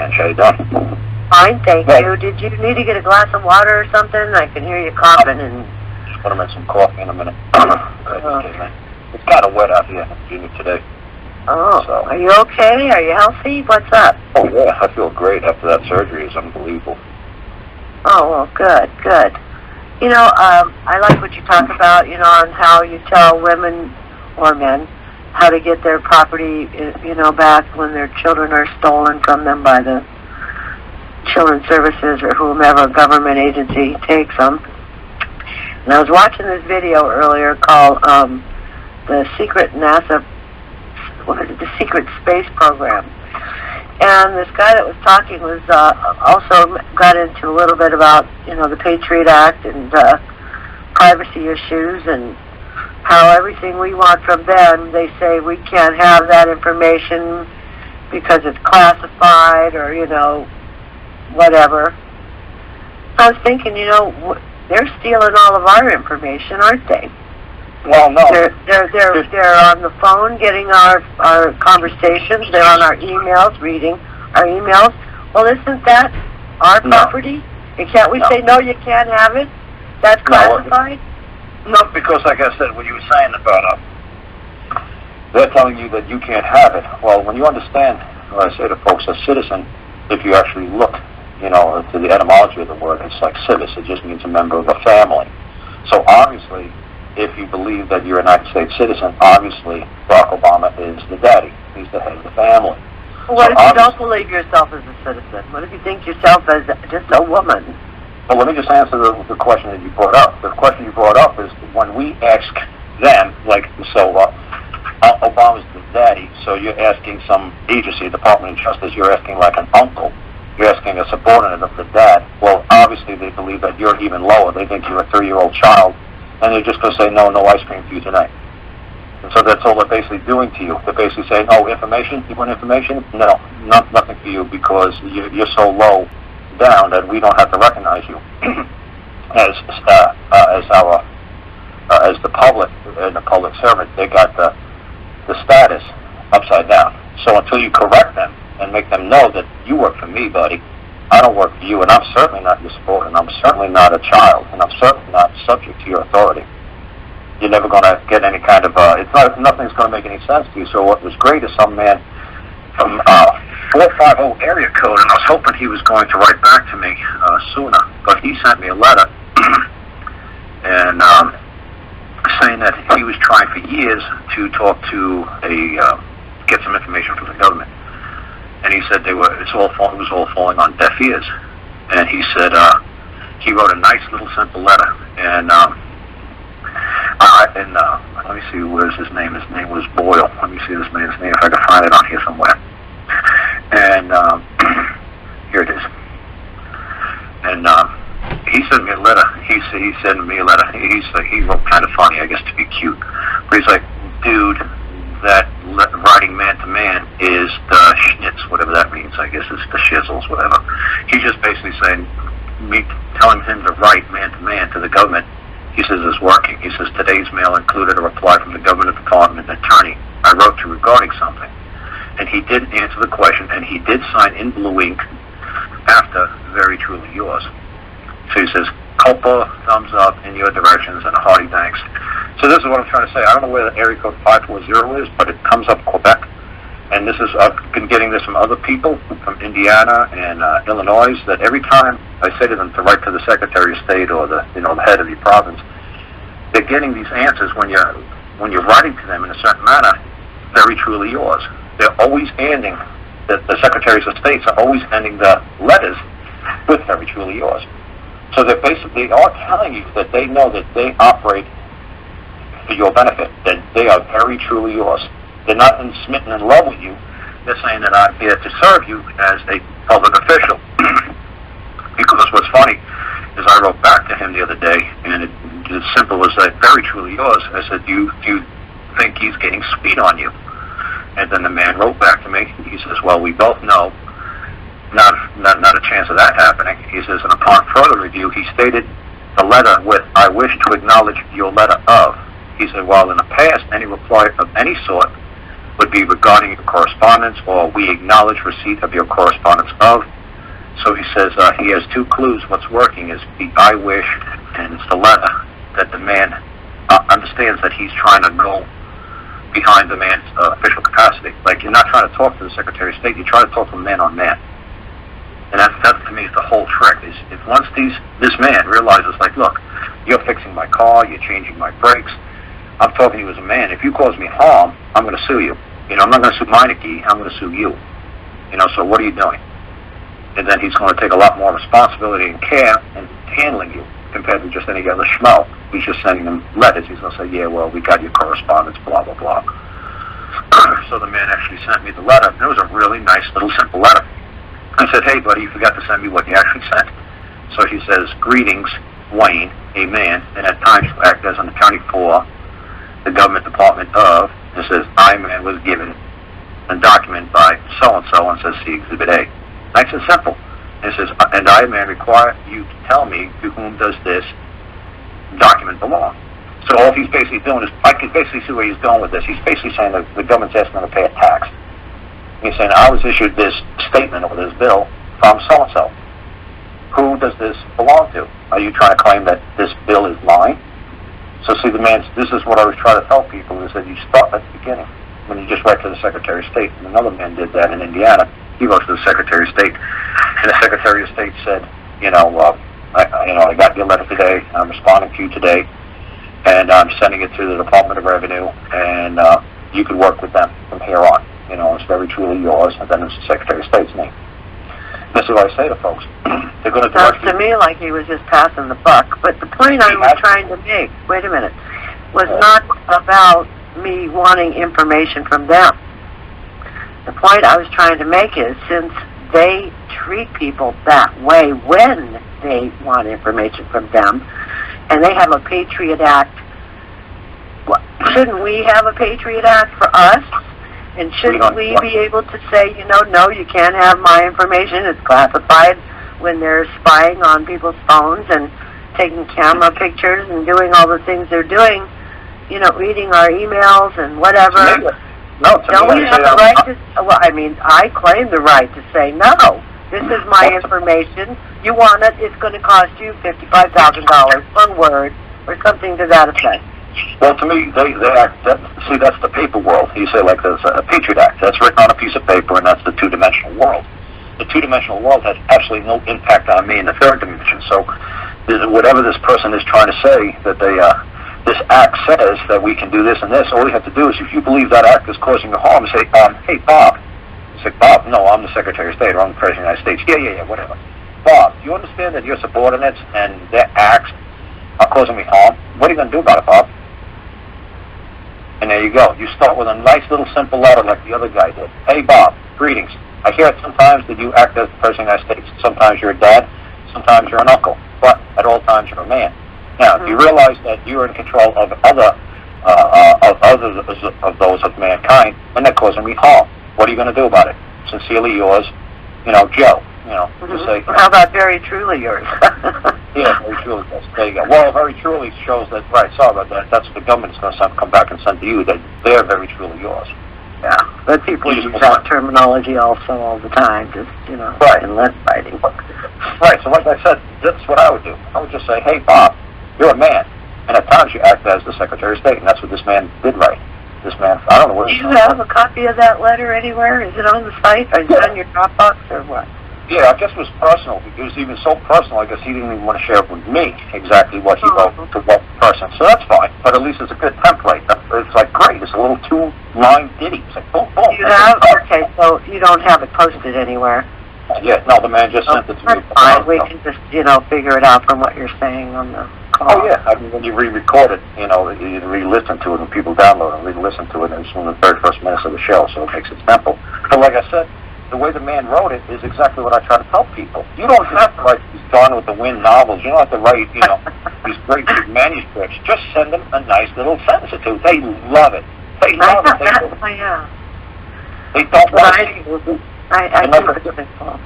Lentz. How you doing? Fine, thank you. Did you need to get a glass of water or something? I can hear you coughing and... Just want to make some coffee in a minute. It's kind of wet out here in Virginia today. Oh, so. Are you okay? Are you healthy? What's up? Oh, yeah, I feel great after that surgery. It's unbelievable. Oh, well, good, good. You know, I like what you talk about, you know, on how you tell women or men how to get their property, you know, back when their children are stolen from them by the Children's Services or whomever government agency takes them. And I was watching this video earlier called the Secret NASA, what is it, the Secret Space Program. And this guy that was talking was also got into a little bit about, you know, the Patriot Act and privacy issues and how everything we want from them, they say we can't have that information because it's classified or, you know, whatever. I was thinking, you know, they're stealing all of our information, aren't they? Well, no. They're on the phone getting our conversations. They're on our emails, reading our emails. Well, isn't that our property? And can't we say, no, you can't have it? That's classified? No, because like I said, what you were saying about they're telling you that you can't have it. Well, when you understand, what I say to folks, a citizen, if you actually look, you know, to the etymology of the word, it's like civis. It just means a member of a family. So obviously, if you believe that you're a United States citizen, obviously Barack Obama is the daddy. He's the head of the family. Well, what if you don't believe yourself as a citizen? What if you think yourself as just a woman? Well, let me just answer the question that you brought up. The question you brought up is when we ask them, like, so Obama's the daddy, so you're asking some agency, Department of Justice, you're asking like an uncle. You're asking a subordinate of the dad. Well, obviously they believe that you're even lower. They think you're a 3-year-old child, and they're just going to say, no ice cream for you tonight. And so that's all they're basically doing to you. They're basically saying, oh, information? You want information? No, nothing for you because you're so low down that we don't have to recognize you as the public and the public servant. They got the status upside down. So until you correct them and make them know that you work for me, buddy, I don't work for you, and I'm certainly not your subordinate, and I'm certainly not a child, and I'm certainly not subject to your authority. You're never going to get any kind of, nothing's going to make any sense to you. So what was great is some man from 450 area code, and I was hoping he was going to write back to me sooner, but he sent me a letter and saying that he was trying for years to talk to get some information from the government, and he said it was all falling on deaf ears, and he said he wrote a nice little simple letter, and let me see, where's his name? His name was Boyle. Let me see this man's name if I can find it on here somewhere. And here it is. And he sent me a letter. He sent me a letter. He wrote kind of funny, I guess, to be cute. But he's like, dude, that writing man to man is the schnitz, whatever that means. I guess it's the shizzles, whatever. He's just basically saying, me telling him to write man to man to the government. He says it's working. He says today's mail included a reply from the government department attorney I wrote to regarding something. And he did answer the question, and he did sign in blue ink after very truly yours. So he says, culpa, thumbs up in your directions, and a hearty thanks. So this is what I'm trying to say. I don't know where the area code 540 is, but it comes up Quebec. And this is, I've been getting this from other people from Indiana and Illinois, that every time I say to them to write to the Secretary of State or the head of the province, they're getting these answers when you're writing to them in a certain manner, very truly yours. They're always ending, the Secretaries of State are always ending the letters with very truly yours. So they're basically all telling you that they know that they operate for your benefit, that they are very truly yours. They're not smitten in love with you. They're saying that I'm here to serve you as a public official. Because what's funny is I wrote back to him the other day, and it's as simple as that, very truly yours. I said, do you think he's getting sweet on you? And then the man wrote back to me. He says, well, we both know not a chance of that happening. He says, and upon further review, he stated the letter with, I wish to acknowledge your letter of. He said, while in the past, any reply of any sort would be regarding your correspondence, or we acknowledge receipt of your correspondence of. So he says he has two clues. What's working is the I wish, and it's the letter that the man understands that he's trying to go behind the man's official capacity. Like, you're not trying to talk to the Secretary of State, you're trying to talk to man on man. And that to me is the whole trick, is if once this man realizes, like, look, you're fixing my car, you're changing my brakes, I'm talking to you as a man, if you cause me harm, I'm going to sue you. You know, I'm not going to sue Meineke, I'm going to sue you. You know, so what are you doing? And then he's going to take a lot more responsibility and care in handling you compared to just any other schmo. He's just sending them letters. He's going to say, yeah, well, we got your correspondence, blah, blah, blah. So the man actually sent me the letter. And it was a really nice little simple letter. I said, hey, buddy, you forgot to send me what you actually sent. So he says, greetings, Wayne, a man, and at times you act as an attorney for the government department of, and it says, I, man, was given a document by so-and-so, and says, see Exhibit A. Nice and simple. And it says, and I, man, require you to tell me to whom does this document belong. So all he's basically doing is, I can basically see where he's going with this. He's basically saying that the government's asking him to pay a tax. He's saying, I was issued this statement or this bill from so-and-so. Who does this belong to? Are you trying to claim that this bill is mine? So see, this is what I was trying to tell people, is that you start at the beginning. When you just write to the Secretary of State, and another man did that in Indiana. He goes to the Secretary of State, and the Secretary of State said, I got your letter today, I'm responding to you today, and I'm sending it to the Department of Revenue, and you can work with them from here on. You know, it's very truly yours, and then it's the Secretary of State's name. This is what I say to folks. They're going to sounds to me like he was just passing the buck. But the point I was trying to make, wait a minute, was not about me wanting information from them. The point I was trying to make is, since they treat people that way when they want information from them, and they have a Patriot Act, shouldn't we have a Patriot Act for us? And shouldn't we be able to say, no, you can't have my information, it's classified, when they're spying on people's phones and taking camera pictures and doing all the things they're doing, reading our emails and whatever. No, don't we have the right to, I claim the right to say, no, this is my information, you want it, it's going to cost you $55,000 per word, or something to that effect. Well, to me, they act, that's the paper world. You say, like, there's a Patriot Act. That's written on a piece of paper, and that's the two-dimensional world. The two-dimensional world has absolutely no impact on me in the third dimension. So whatever this person is trying to say, that this act says that we can do this and this, all you have to do is, if you believe that act is causing you harm, say, hey, Bob. You say, Bob, no, I'm the Secretary of State, or I'm the President of the United States. Yeah, whatever. Bob, do you understand that your subordinates and their acts are causing me harm? What are you going to do about it, Bob? And there you go. You start with a nice little simple letter like the other guy did. Hey, Bob, greetings. I hear sometimes that you act as the President of the United States. Sometimes you're a dad, sometimes you're an uncle, but at all times you're a man. Now, if you realize that you're in control of of those of mankind, and they're causing me harm, what are you going to do about it? Sincerely yours, Joe. Just say. How about very truly yours? Yeah, very truly. There you go. Well, very truly shows that, right, sorry about that. That's what the government's going to come back and send to you, that they're very truly yours. Yeah, but people use that terminology also all the time, just, right. in less fighting. Right, so like I said, that's what I would do. I would just say, hey, Bob, you're a man, and at times you act as the Secretary of State, and that's what this man did right. This man, I don't know where. Do you have a copy of that letter anywhere? Is it on the site? Is it on your Dropbox, or what? Yeah, I guess it was personal. It was even so personal, I guess he didn't even want to share it with me exactly what he wrote to what person. So that's fine, but at least it's a good template. It's like, great, it's a little two-line ditty. It's like, boom, boom. You have? Okay, so you don't have it posted anywhere? Yeah, no, the man just sent it to me. That's fine. We can just, figure it out from what you're saying on the call. Oh, yeah. I mean, when you re-record it, you re-listen to it, and people download it, re-listen to it, and it's from the first minutes of the show, so it makes it simple. But like I said, the way the man wrote it is exactly what I try to tell people. You don't have to write these Gone with the Wind novels. You don't have to write, these great big manuscripts. Just send them a nice little sentence or two. They love it. They love it. They don't want to see it. I do think so.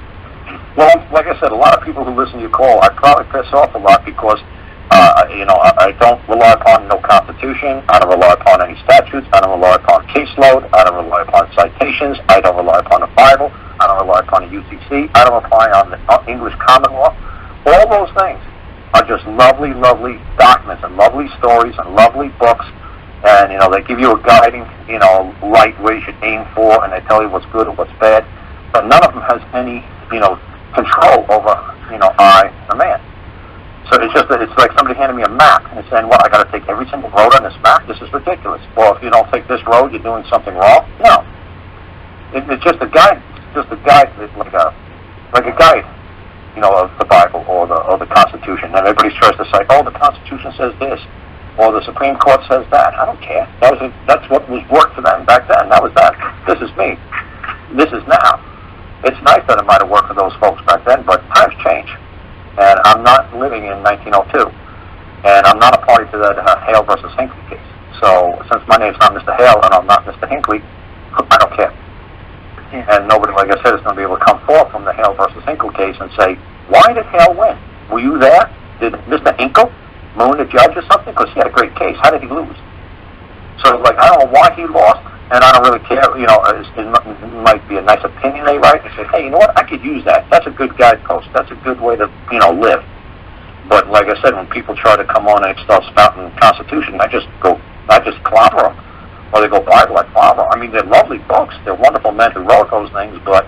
Well, like I said, a lot of people who listen to your call, I probably piss off a lot because I don't rely upon no Constitution. I don't rely upon any statutes. I don't rely upon caseload. I don't rely upon citations. I don't rely upon the Bible. I don't rely upon the UCC. I don't rely on the English common law. All those things are just lovely, lovely documents and lovely stories and lovely books. And, they give you a guiding, light where you should aim for, and they tell you what's good and what's bad. But none of them has any, control over, I, the man. So it's just that it's like somebody handing me a map and saying, well, I got to take every single road on this map. This is ridiculous. Well, if you don't take this road, you're doing something wrong. No, it's just a guide. It's just a guide, like a guide, of the Bible or the Constitution. And everybody tries to say, oh, the Constitution says this, or the Supreme Court says that. I don't care. That's what was worked for them back then. That was that. This is me. This is now. It's nice that it might have worked for those folks back then, but times change. And I'm not living in 1902. And I'm not a party to that Hale versus Hinckley case. So since my name's not Mr. Hale and I'm not Mr. Hinckley, I don't care. Yeah. And nobody, like I said, is going to be able to come forth from the Hale versus Hinckley case and say, why did Hale win? Were you there? Did Mr. Hinkle moon the judge or something? Because he had a great case. How did he lose? So I don't know why he lost, and I don't really care. It might be a nice opinion they write. They say, hey, you know what? I could use that. That's a good guidepost. That's a good way to, live. But like I said, when people try to come on and start spouting the Constitution, I just clobber them. Or they go Bible, I clobber. I mean, they're lovely books. They're wonderful men who wrote those things, but,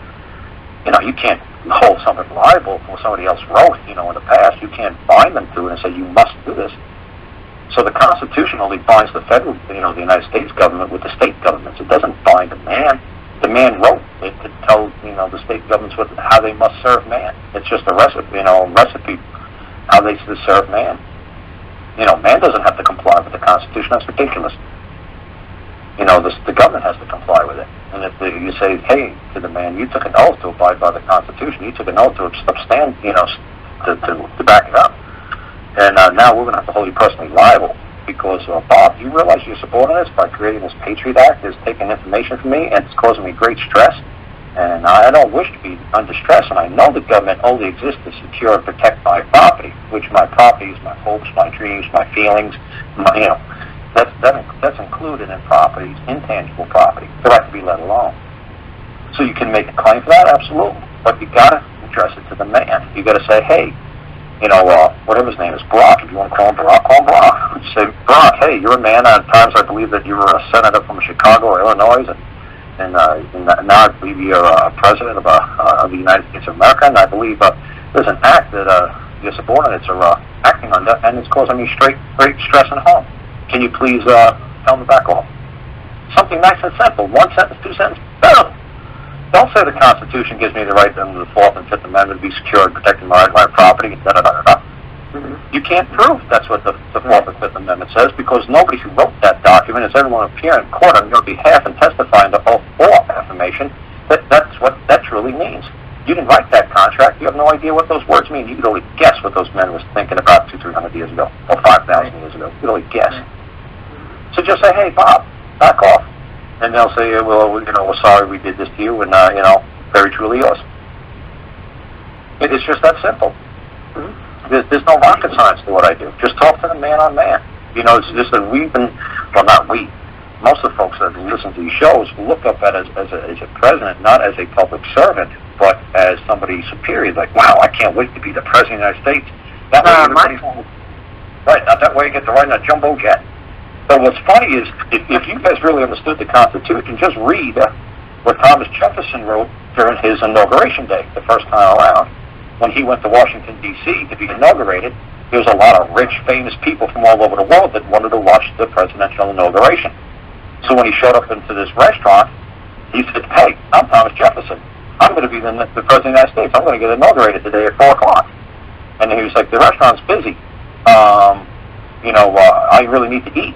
you can't hold something liable for somebody else wrote, in the past. You can't bind them to it and say, you must do this. So the Constitution only binds the federal, the United States government with the state governments. It doesn't bind the man. The man wrote it to tell, the state governments how they must serve man. It's just a recipe, how they should serve man. Man doesn't have to comply with the Constitution. That's ridiculous. The government has to comply with it. And if you say, hey, to the man, you took an oath to abide by the Constitution. You took an oath to abstain, to back it up. And now we're going to have to hold you personally liable because, Bob, you realize your subordinates by creating this Patriot Act is taking information from me and it's causing me great stress. And I don't wish to be under stress, and I know the government only exists to secure and protect my property, which my property is my hopes, my dreams, my feelings, that's included in properties, intangible property. They have to be let alone. So you can make a claim for that, absolutely, but you got to address it to the man. You got to say, hey, whatever his name is, Brock, if you want to call him Brock, call him Brock. Say, Brock, hey, you're a man. At times I believe that you were a senator from Chicago or Illinois, and now I believe you're president of the United States of America, and I believe there's an act that your subordinates are acting under, and it's causing me great stress and harm. Can you please tell them to back off? Something nice and simple. 1 sentence, 2 sentences, better. Don't say the Constitution gives me the right under the 4th and 5th Amendment to be secure and protecting my property, da-da-da-da-da. You can't prove that's what the 4th and 5th Amendment says because nobody who wrote that document is everyone appear in court on your behalf and testify under oath or affirmation that's what that truly means. You didn't write that contract. You have no idea what those words mean. You could only guess what those men was thinking about 200-300 years ago or 5,000 years ago. You could only guess. So just say, hey, Bob, back off. And they'll say, well, we're sorry we did this to you, and, very truly yours. It's just that simple. There's no rocket science to what I do. Just talk to the man on man. It's just that we've been, well, not we, most of the folks that listen to these shows look up at as a president, not as a public servant, but as somebody superior. Like, wow, I can't wait to be the president of the United States. That way you get to ride in a jumbo jet. But what's funny is, if you guys really understood the Constitution, just read what Thomas Jefferson wrote during his inauguration day, the first time around. When he went to Washington, D.C. to be inaugurated, there was a lot of rich, famous people from all over the world that wanted to watch the presidential inauguration. So when he showed up into this restaurant, he said, hey, I'm Thomas Jefferson. I'm going to be the president of the United States. I'm going to get inaugurated today at 4 o'clock. And he was like, the restaurant's busy. I really need to eat.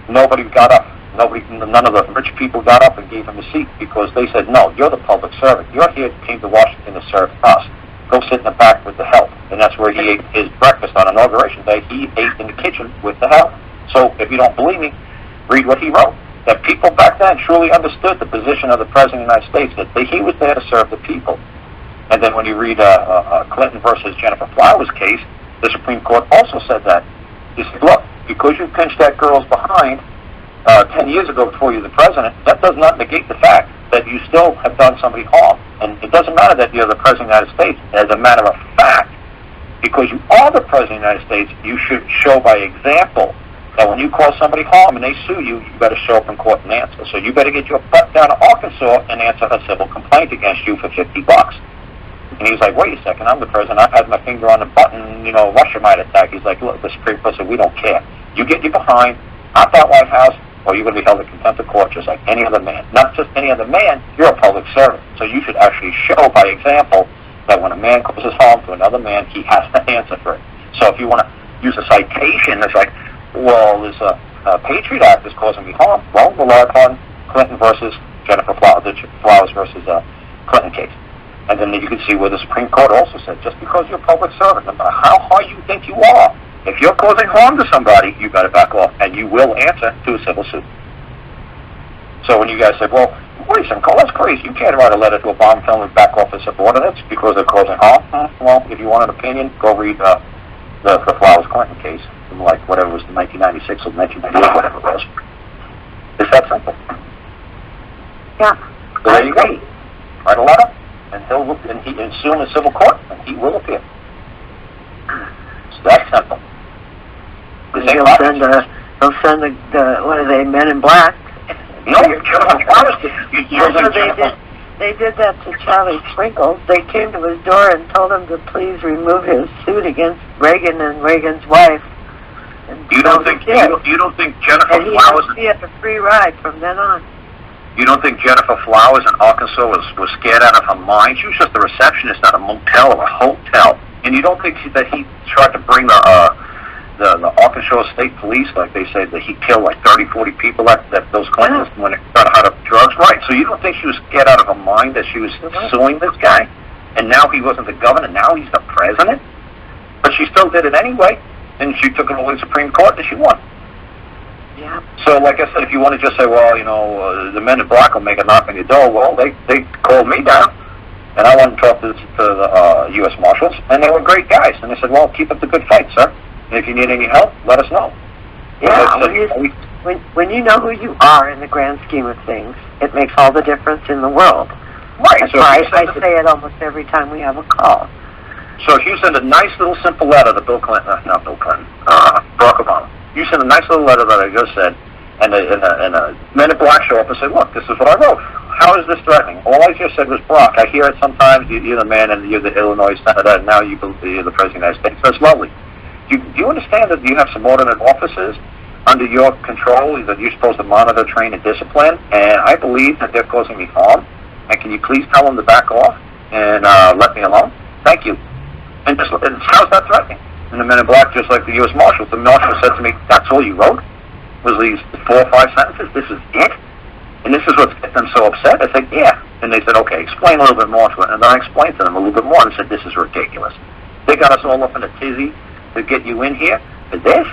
Nobody got up. None of the rich people got up and gave him a seat because they said, no, you're the public servant. You're here, came to Washington to serve us. Go sit in the back with the help. And that's where he ate his breakfast on inauguration day. He ate in the kitchen with the help. So if you don't believe me, read what he wrote. That people back then truly understood the position of the President of the United States, that he was there to serve the people. And then when you read Clinton versus Jennifer Flowers case, the Supreme Court also said that He said, look, because you pinched that girl's behind 10 years ago before you were the president, that does not negate the fact that you still have done somebody harm. And it doesn't matter that you're the president of the United States. As a matter of fact, because you are the president of the United States, you should show by example that when you cause somebody harm and they sue you, you better show up in court and answer. So you better get your butt down to Arkansas and answer her civil complaint against you for $50. And he's like, wait a second, I'm the president. I've had my finger on the button, you know, Russia might attack. He's like, look, the Supreme Court said, we don't care. You get your behind out that White House, or you're going to be held in contempt of court just like any other man. Not just any other man, you're a public servant. So you should actually show by example that when a man causes harm to another man, he has to answer for it. So if you want to use a citation that's like, well, there's a Patriot Act that's causing me harm, well, rely upon Clinton versus Jennifer Flowers, the Flowers versus Clinton case. And then you can see where the Supreme Court also said, just because you're a public servant, no matter how hard you think you are, if you're causing harm to somebody, you got to back off, and you will answer to a civil suit. So when you guys say, well, wait a second, Karl, that's crazy. You can't write a letter to Obama telling them to back off his subordinates because they're causing harm. Well, if you want an opinion, go read the Flowers-Clinton case from like whatever it was, 1996 or 1998, whatever it was. It's that simple. Yeah. So there you go. Write a letter, and he sue him in civil court, and he will appear. It's that simple. He'll send the what are they, Men in Black? No, they did that to Charlie Sprinkles. They came to his door and told him to please remove his suit against Reagan and Reagan's wife. And you don't think Jennifer and Flowers? He had a free ride from then on. You don't think Jennifer Flowers in Arkansas was scared out of her mind? She was just a receptionist at a motel or a hotel. And you don't think that he tried to bring the Arkansas State Police, like they say, that he killed like 30, 40 people, that those Clintons, when they started out of drugs? Right. So you don't think she was scared out of her mind that she was suing this guy? And now he wasn't the governor, now he's the president? But she still did it anyway, and she took it all to the Supreme Court, and she won. Yeah. So, like I said, if you want to just say, well, you know, the Men in Black will make a knock on your door, well, they called me down, and I went and talked to the U.S. Marshals, and they were great guys. And they said, well, keep up the good fight, sir. And if you need any help, let us know. Yeah, when you know who you are in the grand scheme of things, it makes all the difference in the world. Right. That's so why I say it almost every time we have a call. So if you send a nice little simple letter to Barack Obama, you send a nice little letter that I just said, and a Men in Black show up and say, look, this is what I wrote. How is this threatening? All I just said was Barack. I hear it sometimes. You're the man, and you're the Illinois senator, and now you're the president of the United States. That's lovely. Do you understand that you have subordinate officers under your control that you're supposed to monitor, train, and discipline? And I believe that they're causing me harm. And can you please tell them to back off and let me alone? Thank you. And how's that threatening? And the Men in Black, just like the U.S. Marshals, the Marshal said to me, that's all you wrote? Was these 4 or 5 sentences? This is it? And this is what's getting them so upset? I said, yeah. And they said, okay, explain a little bit more to it. And then I explained to them a little bit more and said, this is ridiculous. They got us all up in a tizzy to get you in here for this?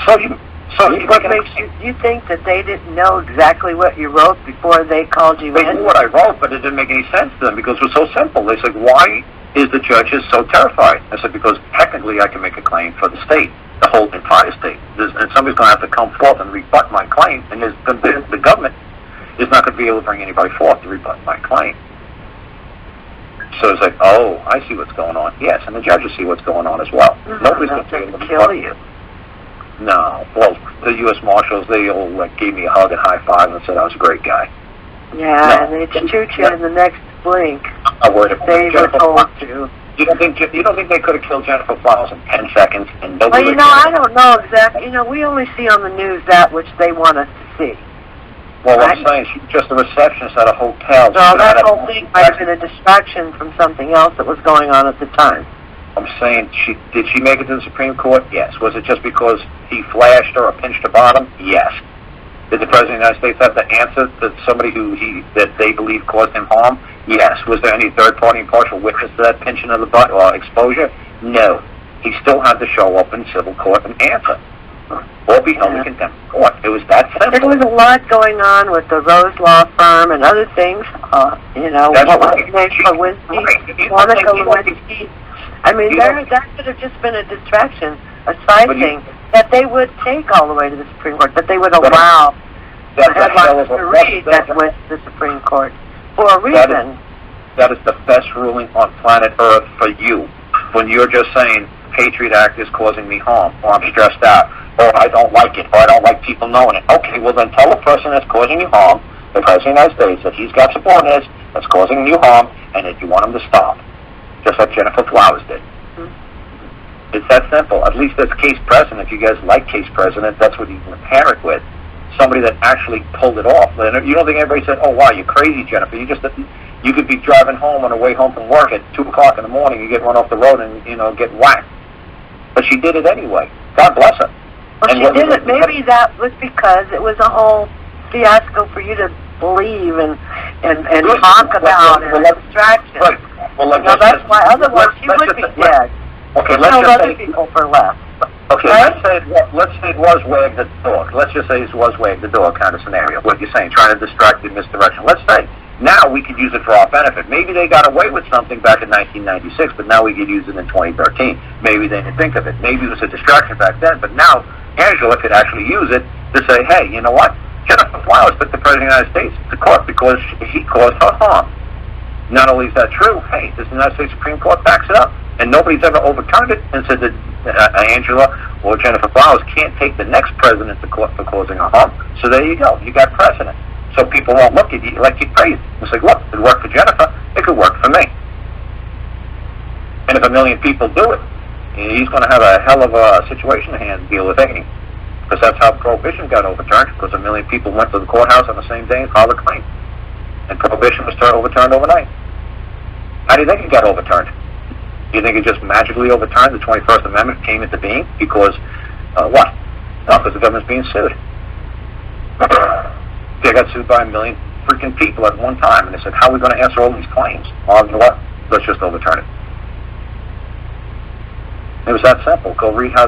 What makes you think that they didn't know exactly what you wrote before they called you in? They knew what I wrote, but it didn't make any sense to them because it was so simple. They said, why is the judges so terrified? I said, because technically I can make a claim for the state, the whole entire state. And somebody's going to have to come forth and rebut my claim, and the government is not going to be able to bring anybody forth to rebut my claim. So it's like, oh, I see what's going on. Yes, and the judges see what's going on as well. Nobody's going to be able to kill you. No. Well, the U.S. Marshals, they all gave me a hug and high five and said I was a great guy. Yeah, and they shoot you in the next blink. I'm worried about they were told to. You don't think they could have killed Jennifer Flowers in 10 seconds and nobody? Well, I don't know exactly. We only see on the news that which they want us to see. Well, right? I'm saying she's just a receptionist at a hotel. So that whole thing might have been a distraction from something else that was going on at the time. I'm saying, did she make it to the Supreme Court? Yes. Was it just because he flashed her or pinched her bottom? Yes. Did the President of the United States have to answer to somebody that they believe caused him harm? Yes. Was there any third-party impartial witness to that pinching of the butt or exposure? No. He still had to show up in civil court and answer. Or be held in contempt of court. It was that simple. There was a lot going on with the Rose Law Firm and other things. That's what right. was the name? Lewinsky? Monica Lewinsky. I mean, that could have just been a distraction a side thing, that they would take all the way to the Supreme Court, that they would allow the headlines to read that went to the Supreme Court for a reason. That is the best ruling on planet Earth for you. When you're just saying, Patriot Act is causing me harm, or I'm stressed out, or I don't like it, or I don't like people knowing it. Okay, well then tell the person that's causing you harm, the President of the United States, that he's got subordinates that's causing you harm, and that you want him to stop. Just like Jennifer Flowers did. It's that simple. At least as case president, if you guys like case president, that's what you can compare it with. Somebody that actually pulled it off. You don't think everybody said, oh, wow, you're crazy, Jennifer. You could be driving home on the way home from work at 2 o'clock in the morning, you get run off the road and, get whacked. But she did it anyway. God bless her. Well, she did it. Maybe that was because it was a whole fiasco for you to believe and talk about and distraction. Right. Well, that's why otherwise she would be dead. Okay, let's just other people for left. Okay, right? let's say it was wag the dog. Let's just say it was wag the dog kind of scenario. What you're saying, trying to distract you in misdirection. Let's say now we could use it for our benefit. Maybe they got away with something back in 1996, but now we could use it in 2013. Maybe they didn't think of it. Maybe it was a distraction back then, but now Angela could actually use it to say, hey, you know what? Jennifer Flowers took the President of the United States to court because he caused her harm. Not only is that true, hey, the United States Supreme Court backs it up. And nobody's ever overturned it and said that Angela or Jennifer Flowers can't take the next president to court for causing a harm. So there you go. You got precedent. So people won't look at you like you're crazy. It's like, look, it worked for Jennifer. It could work for me. And if 1 million people do it, he's going to have a hell of a situation to hand deal with any. Because that's how Prohibition got overturned, because 1 million people went to the courthouse on the same day and filed a claim. And Prohibition was overturned overnight. How do you think it got overturned? Do you think it just magically overturned? The 21st Amendment came into being because, what? No, because the government's being sued. They got sued by 1 million freaking people at one time, and they said, how are we going to answer all these claims? Well, you know what? Let's just overturn it. It was that simple. Go read how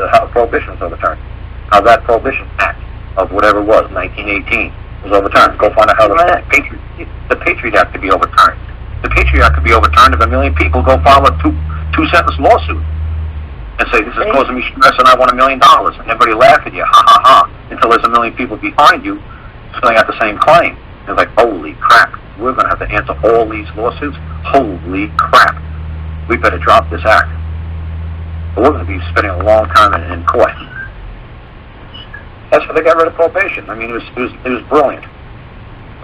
how Prohibition was overturned. How that Prohibition Act of whatever it was, 1918, was overturned. Go find out how the Patriot Act could be overturned. The Patriot Act could be overturned if 1 million people go file a two-sentence lawsuit and say, this is causing me stress and I want $1 million. And everybody laugh at you, ha, ha, ha, until there's 1 million people behind you filling out the same claim. It's like, holy crap, we're going to have to answer all these lawsuits? Holy crap. We better drop this act. But we're going to be spending a long time in court. That's why they got rid of probation. I mean, it was brilliant.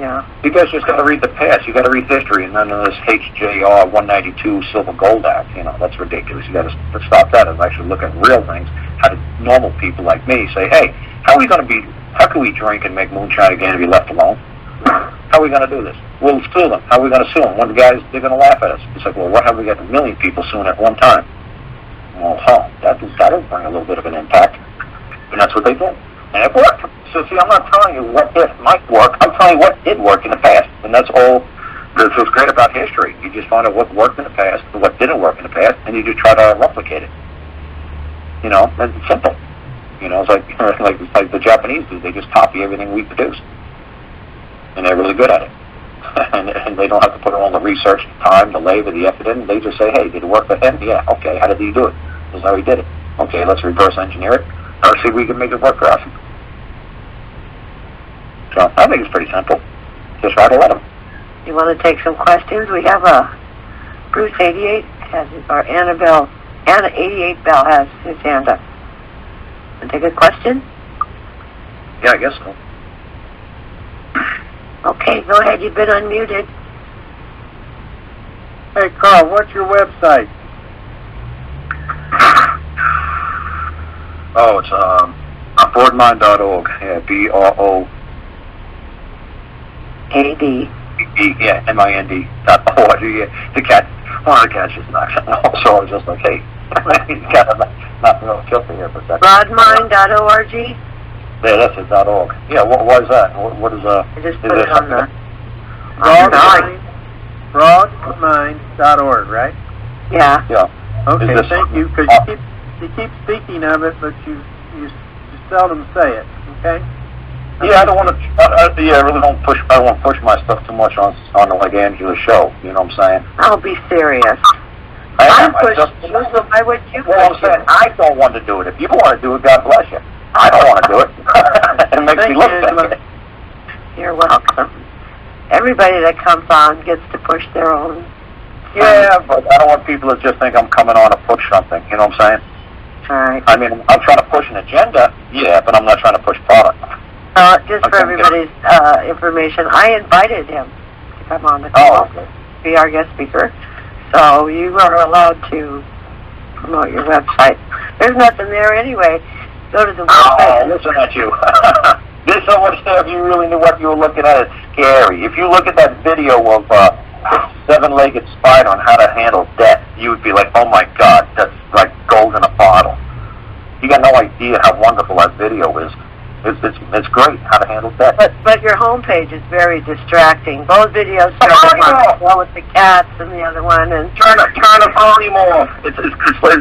Yeah. You guys just got to read the past. You got to read history, and none of this HJR 192 Silver Gold Act. That's ridiculous. You got to stop that and actually look at real things. How do normal people like me say, hey, how can we drink and make moonshine again and be left alone? How are we going to do this? We'll sue them. How are we going to sue them? One of the guys, they're going to laugh at us. It's like, well, what have we got 1 million people suing at one time? Well, that'll bring a little bit of an impact. And that's what they did. And it worked. So, see, I'm not telling you what it might work. I'm telling you what did work in the past. And that's all that's what's great about history. You just find out what worked in the past and what didn't work in the past, and you just try to replicate it. And it's simple. It's like the Japanese do. They just copy everything we produce. And they're really good at it. and they don't have to put all the research, the time, the labor, the effort in. They just say, hey, did it work for him? Yeah, okay. How did he do it? This is how he did it. Okay, let's reverse engineer it. Let's see if we can make it work for us. So I think it's pretty simple. Just write a letter. You want to take some questions? We have Bruce 88 or Anna 88 Bell has his hand up. Want to take a question? Yeah, I guess so. Okay, go ahead. You've been unmuted. Hey, Karl, what's your website? Oh, it's boardmind.org. Yeah, BRO. AD. Yeah, MIND.org. Yeah, the cat, one of the cats just knocks it off, so I was just like, hey, he's got a not real filter here for a second. Broadmind.org? Yeah, that's it, .org. Yeah, why is that? What is, I just put it on the... Broadmind.org, right? Yeah. Yeah. Okay, thank you, because you keep speaking of it, but you seldom say it, okay? Yeah, I don't want to. I really don't push. I don't want to push my stuff too much on like Angela's show. You know what I'm saying? I'll be serious. I I'm pushing you, so why would you push Well, I'm saying I don't want to do it. If you want to do it, God bless you. I don't want to do it. It makes me look bad. You're welcome. Everybody that comes on gets to push their own. Yeah, but I don't want people to just think I'm coming on to push something. You know what I'm saying? Right. I mean, I'm trying to push an agenda, yeah, but I'm not trying to push product. Just for everybody's information, I invited him to come on the call to be our guest speaker. So you are allowed to promote your website. There's nothing there anyway. Go to the website. Oh, listen at you. There's so much there. If you really knew what you were looking at, it's scary. If you look at that video of this seven-legged spider on how to handle debt, you would be like, oh my God, that's like gold in a bottle. You got no idea how wonderful that video is. It's great how to handle debt. But your homepage is very distracting. Both videos start with the cats and the other one, and turn the volume off. It's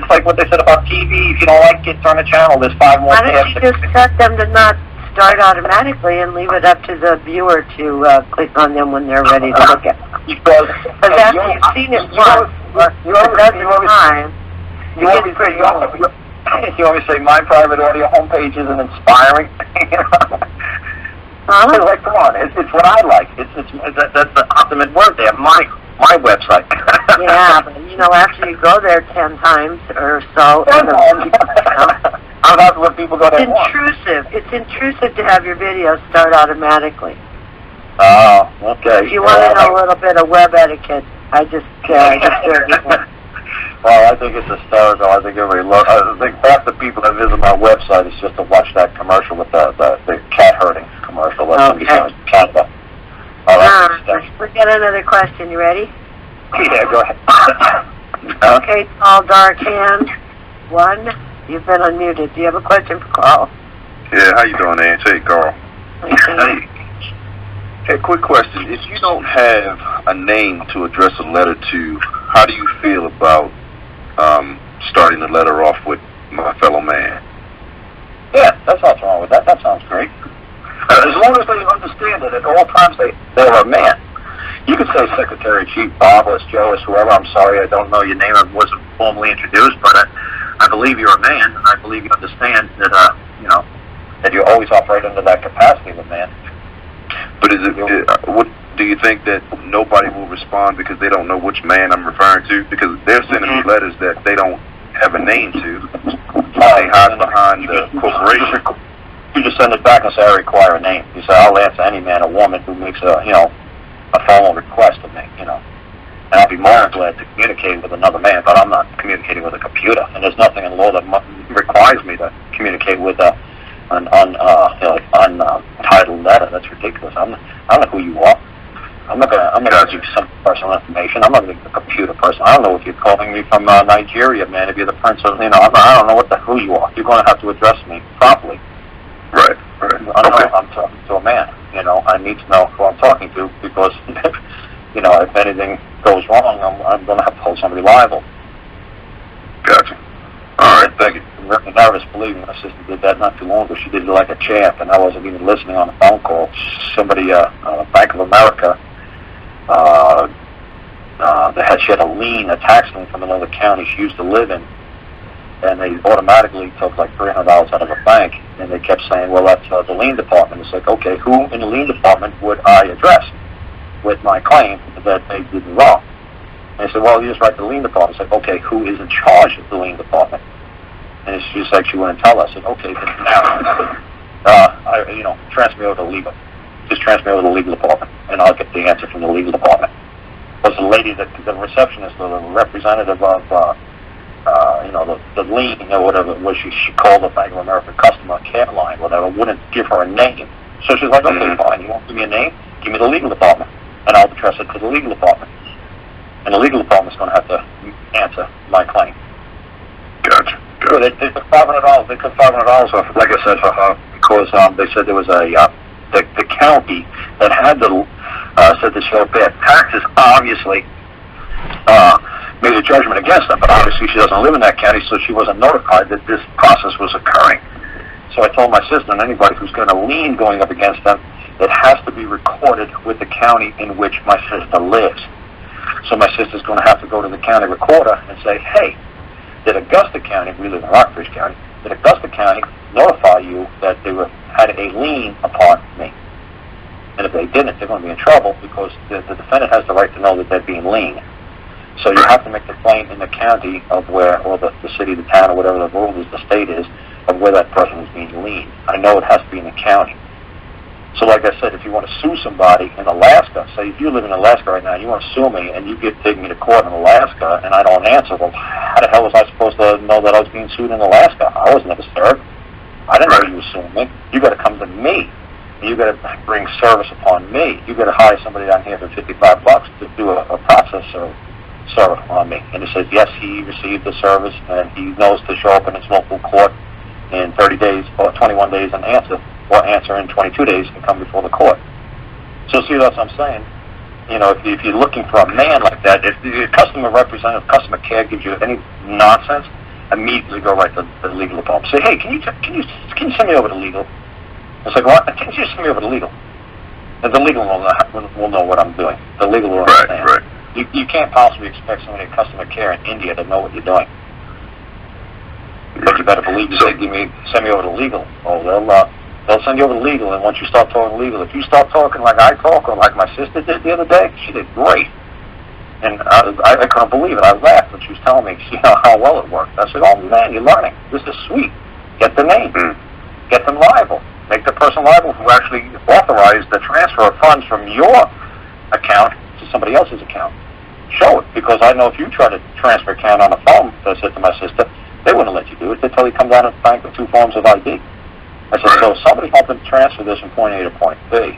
like what they said about TV. If you don't like it, turn the channel. There's 5 more. Why don't you just set them to not start automatically and leave it up to the viewer to click on them when they're ready to look at them? Because after you've seen it once or a dozen times, you get pretty old. You always say my private audio homepage isn't inspiring. You know? Like, come on, it's what I like. That's the ultimate word there. My website. Yeah, but after you go there 10 times or so, that's what people go there. It's intrusive. It's intrusive to have your videos start automatically. Oh, okay. If you want to know a little bit of web etiquette, I just Well, I think it's hysterical. I think I think half the people that visit my website is just to watch that commercial with the cat herding commercial. That's Canada. We got another question. You ready? Yeah, go ahead. Okay, tall, dark hand. 1. You've been unmuted. Do you have a question for Karl? Yeah, how you doing, Nancy? Hey, Karl. Okay. Hey, quick question. If you don't have a name to address a letter to, how do you feel about starting the letter off with my fellow man? Yeah, that's what's wrong with that. That sounds great. As long as they understand that at all times they're a man. You could say Secretary Chief Bob or Joe or whoever. I'm sorry, I don't know your name. I wasn't formally introduced, but I believe you're a man, and I believe you understand that that you always operate under that capacity of a man. But what do you think that nobody will respond because they don't know which man I'm referring to? Because they're sending me letters that they don't have a name to. They hide behind the corporation. You just send it back and say, I require a name. You say, I'll answer any man or woman who makes a formal request of me, And I'll be more than glad to communicate with another man, but I'm not communicating with a computer. And there's nothing in law that requires me to communicate with an untitled letter. That's ridiculous. I don't know who you are. I'm not gonna give you some personal information. I'm not gonna be a computer person. I don't know if you're calling me from Nigeria, man. If you're the prince of, I don't know who you are. You're going to have to address me properly. Right. I'm talking to a man. I need to know who I'm talking to because, if anything goes wrong, I'm going to have to hold somebody liable. Gotcha. All right, thank you. I'm really nervous, believe me. My sister did that not too long ago. She did it like a champ, and I wasn't even listening on the phone call. Somebody, Bank of America, she had a lien, a tax lien from another county she used to live in, and they automatically took like $300 out of the bank, and they kept saying, well, that's the lien department. It's like, okay, who in the lien department would I address with my claim that they did me wrong? And they said, well, you just write the lien department. It's like, okay, who is in charge of the lien department? And it's just like she wouldn't tell us. I said, okay, but now, transfer me over to legal. Just transfer me over to the legal department, and I'll get the answer from the legal department. Was the lady, the receptionist, or the representative of, the lien, or whatever it was, she called the Bank of America customer care line, whatever, wouldn't give her a name. So she's like, okay, fine, you won't give me a name? Give me the legal department, and I'll address it to the legal department. And the legal department's going to have to answer my claim. Gotcha. So they took $500. They took $500 off, like I said, for her, because they said there was the county that had said this so bad. Taxes obviously made a judgment against them, but obviously she doesn't live in that county, so she wasn't notified that this process was occurring. So I told my sister and anybody who's got a lien going up against them, it has to be recorded with the county in which my sister lives. So my sister's going to have to go to the county recorder and say, hey, did Augusta County, we live in Rockbridge County, did Augusta County notify you that they had a lien upon me? And if they didn't, they're going to be in trouble because the defendant has the right to know that they're being liened. So you have to make the claim in the county of where, or the city, the town, or whatever the rule is, the state is, of where that person is being liened. I know it has to be in the county. So like I said, if you want to sue somebody in Alaska, say if you live in Alaska right now, and you want to sue me, and you take me to court in Alaska, and I don't answer, well, how the hell was I supposed to know that I was being sued in Alaska? I was never served. I didn't know you were suing me. You got to come to me. You got to bring service upon me. You got to hire somebody down here for $55 to do a process service on me. And it says, yes, he received the service, and he knows to show up in his local court in 30 days or 21 days and answer, or answer in 22 days and come before the court. So see, that's what I'm saying. You know, if you're looking for a man like that, if the customer representative, customer care gives you any nonsense, immediately go right to the legal department. Say, hey, can you send me over to legal? It's like, what? Can you send me over to legal? And the legal will know what I'm doing. The legal will understand. Right. You can't possibly expect somebody in customer care in India to know what you're doing. But you better believe you say, send me over to legal. Oh, they'll send you over to legal, and once you start talking legal, if you start talking like I talk, or like my sister did the other day, she did great. And I couldn't believe it. I laughed when she was telling me, how well it worked. I said, oh, man, you're learning. This is sweet. Get the name. Get them liable. Make the person liable who actually authorized the transfer of funds from your account to somebody else's account. Show it, because I know if you try to transfer account on the phone, as I said to my sister, they wouldn't let you do it. They'd tell you come down to the bank with 2 forms of ID. I said, so somebody helped them transfer this from point A to point B.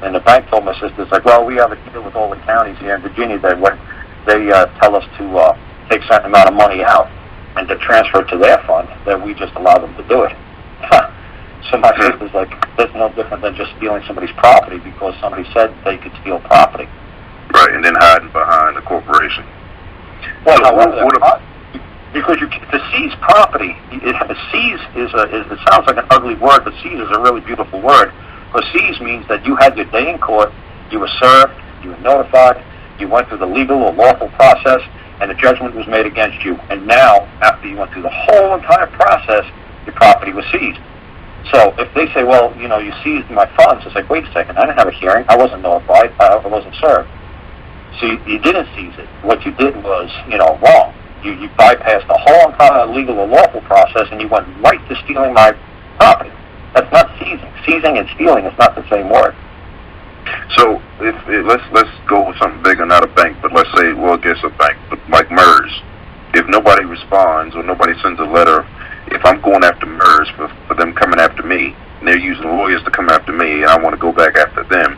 And the bank told my sister, it's like, well, we have a deal with all the counties here in Virginia that when they tell us to take a certain amount of money out and to transfer it to their fund, that we just allow them to do it. So my sister's like, that's no different than just stealing somebody's property because somebody said they could steal property. Right, and then hiding behind the corporation. Well, so however, because to seize property, seize it sounds like an ugly word, but seize is a really beautiful word. Because seize means that you had your day in court, you were served, you were notified, you went through the legal or lawful process, and a judgment was made against you. And now, after you went through the whole entire process, your property was seized. So if they say, well, you seized my funds, it's like, wait a second, I didn't have a hearing, I wasn't notified, I wasn't served. So you didn't seize it. What you did was, wrong. You bypassed the whole entire legal or lawful process, and you went right to stealing my property. That's not seizing. Seizing and stealing is not the same word. So let's go with something bigger, not a bank, but let's say, well, I guess a bank, but like MERS. If nobody responds or nobody sends a letter, if I'm going after MERS for them coming after me, and they're using lawyers to come after me, and I want to go back after them,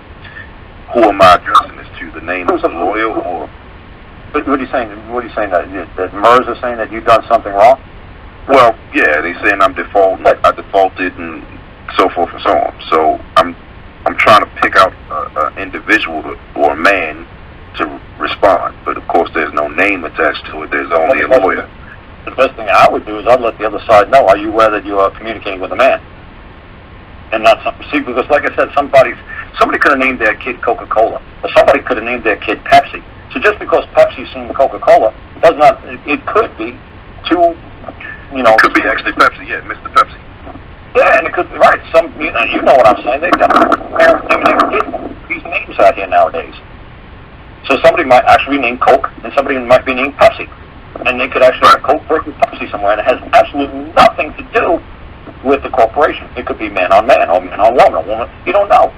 who am I addressing this to? The name of the lawyer, or? What are you saying? What are you saying that MERS is saying that you've done something wrong? Well, yeah, they saying I'm defaulting. I defaulted, and so forth and so on. So I'm trying to pick out an individual or a man to respond, but of course there's no name attached to it. There's only a lawyer. The best thing I would do is I'd let the other side know. Are you aware that you are communicating with a man? And not something. See, because like I said, somebody could have named their kid Coca-Cola, or somebody could have named their kid Pepsi. So just because Pepsi's seen Coca-Cola does not. It could be two. It could be actually Pepsi. Yeah, Mr. Pepsi. Yeah, and it could be right. You know what I'm saying? They've got parents naming their kids these names out here nowadays. So somebody might actually be named Coke, and somebody might be named Pepsi. And they could actually have Coke versus Pepsi somewhere, and it has absolutely nothing to do with the corporation. It could be man on man, or man on woman, or woman. You don't know.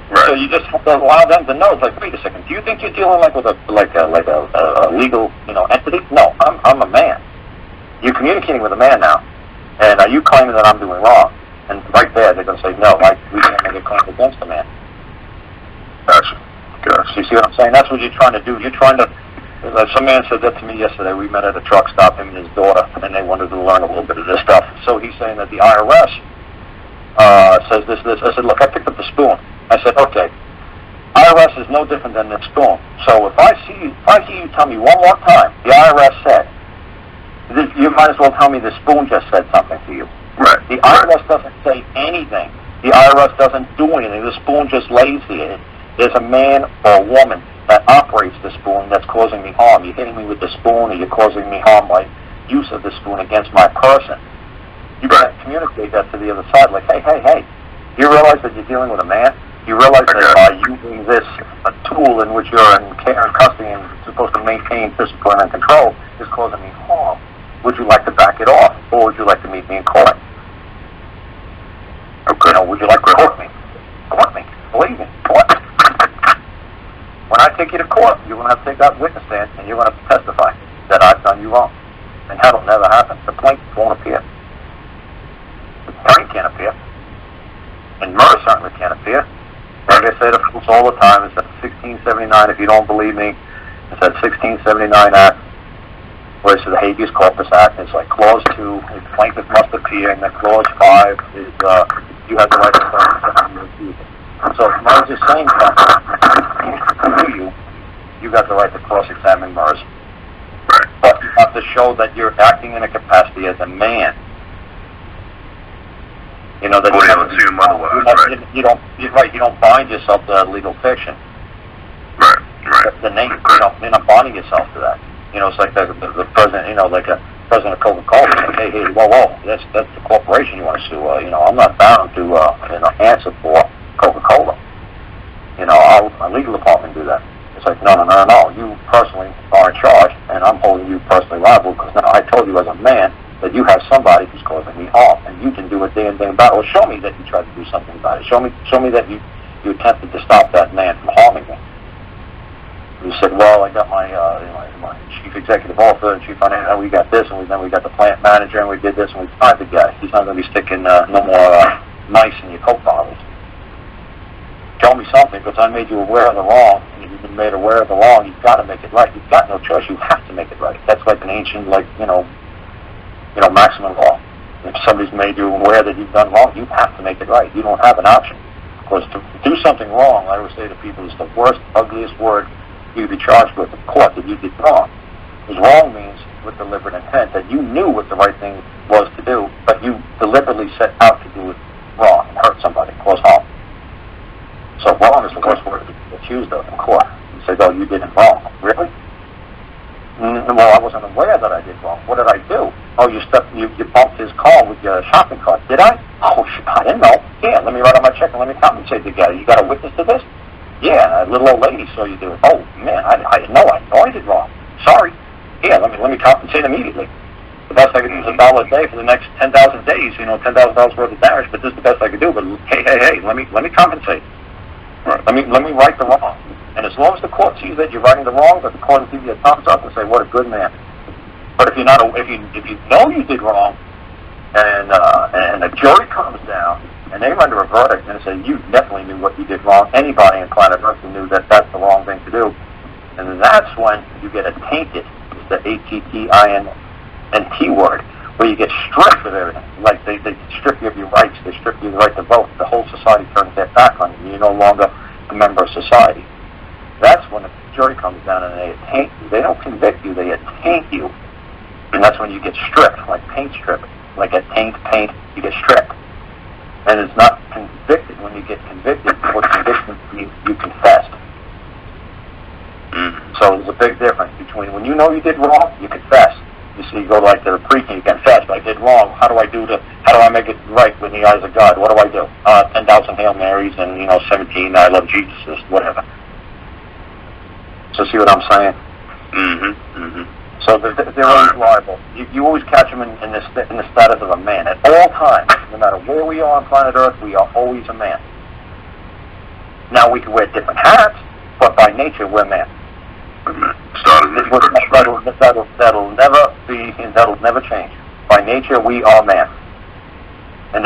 Right. So you just have to allow them to know. It's like, wait a second. Do you think you're dealing with a legal entity? No, I'm a man. You're communicating with a man now, and are you claiming that I'm doing wrong? And right there, they're going to say, no, we can't make a claim against the man. Gotcha. You see what I'm saying? That's what you're trying to do. You're trying to. Some man said that to me yesterday. We met at a truck stop, him and his daughter, and they wanted to learn a little bit of this stuff. So he's saying that the IRS says this. I said, look, I picked up the spoon. I said, okay, IRS is no different than the spoon. So if I hear you tell me one more time, the IRS said, you might as well tell me the spoon just said something to you. Right. The IRS doesn't say anything. The IRS doesn't do anything. The spoon just lays here. There's a man or a woman that operates the spoon that's causing me harm. You're hitting me with the spoon, or you're causing me harm by use of the spoon against my person. You got to communicate that to the other side, like, hey, you realize that you're dealing with a man? You realize that by using this a tool in which you're in care and custody and supposed to maintain discipline and control is causing me harm. Would you like to back it off, or would you like to meet me in court? Okay. You know, would you like to court me? Court me. Believe me. Court. When I take you to court, you're going to have to take that witness stand, and you're going to have to testify that I've done you wrong. And that'll never happen. The plaintiff won't appear. The attorney can't appear. And murder certainly can't appear. Like I say to folks all the time, it's at 1679, if you don't believe me, it's at 1679 Act, where it's the Habeas Corpus Act. It's like Clause 2, the plaintiff must appear, and then Clause 5 is, you have the right to refuse it. So if Murs is saying something to you got the right to cross-examine Murs. But you have to show that you're acting in a capacity as a man. You know that you don't bind yourself to that legal fiction. Right. The name, you're not binding yourself to that. You know, it's like the president. You know, like a president of Coca-Cola. Like, hey, whoa, that's the corporation you want to sue. You know, I'm not bound to answer for Coca-Cola. You know, our legal department do that. It's like, no. You personally are in charge, and I'm holding you personally liable because now I told you as a man that you have somebody who's causing me harm, and you can do a day in, day out. Or show me that you tried to do something about it. Show me that you attempted to stop that man from harming me. You said, well, I got my chief executive officer and chief financial, and we got this, and then we got the plant manager, and we did this, and we tried the guy. He's not going to be sticking no more mice in your Coke bottles. Show me something, because I made you aware of the wrong, and if you've been made aware of the wrong, you've got to make it right. You've got no choice. You have to make it right. That's like an ancient, maximum law. If somebody's made you aware that you've done wrong, you have to make it right. You don't have an option. Because to do something wrong, I always say to people, is the worst, ugliest word you could be charged with in court that you did wrong. Because wrong means with deliberate intent, that you knew what the right thing was to do, but you deliberately set out to do it wrong and hurt somebody, cause harm. So wrong is the worst word to be accused of in court. You say, oh, you did it wrong. Really? Well, I wasn't aware that I did wrong. What did I do? Oh, you bumped his car with your shopping cart. Did I? Oh, I didn't know. Yeah, let me write on my check and let me compensate the guy. You got a witness to this? Yeah, a little old lady saw you do it. Oh, man, I didn't know. I know I did wrong. Sorry. Yeah, let me compensate immediately. The best I could do is $1 a day for the next 10,000 days. $10,000 worth of damage, but this is the best I could do. But hey, let me compensate. Right. Let me right the wrong. And as long as the court sees that you're righting the wrong, that the court will give you a thumbs up and say, what a good man. But if you know you did wrong, and the jury comes down and they render a verdict and say you definitely knew what you did wrong, anybody in planet Earth knew that that's the wrong thing to do, and that's when you get a tainted, it's the ATTINT word, where you get stripped of everything. Like they strip you of your rights, they strip you of the right to vote. The whole society turns their back on you. You're no longer a member of society. That's when the jury comes down and they attaint you. They don't convict you, they attaint you. And that's when you get stripped, like paint strip. Like a paint, you get stripped. And it's not convicted. When you get convicted, for conviction, you confessed. So there's a big difference between when you know you did wrong, you confess. You see, you go like to the priest and you confess, I did wrong. How do I make it right with the eyes of God? What do I do? 10,000 Hail Marys and, 17 I love Jesus, whatever. So see what I'm saying? So they're always liable. You always catch them in the status of a man. At all times, no matter where we are on planet Earth, we are always a man. Now, we can wear different hats, but by nature, we're men. That'll never change. By nature, we are man. And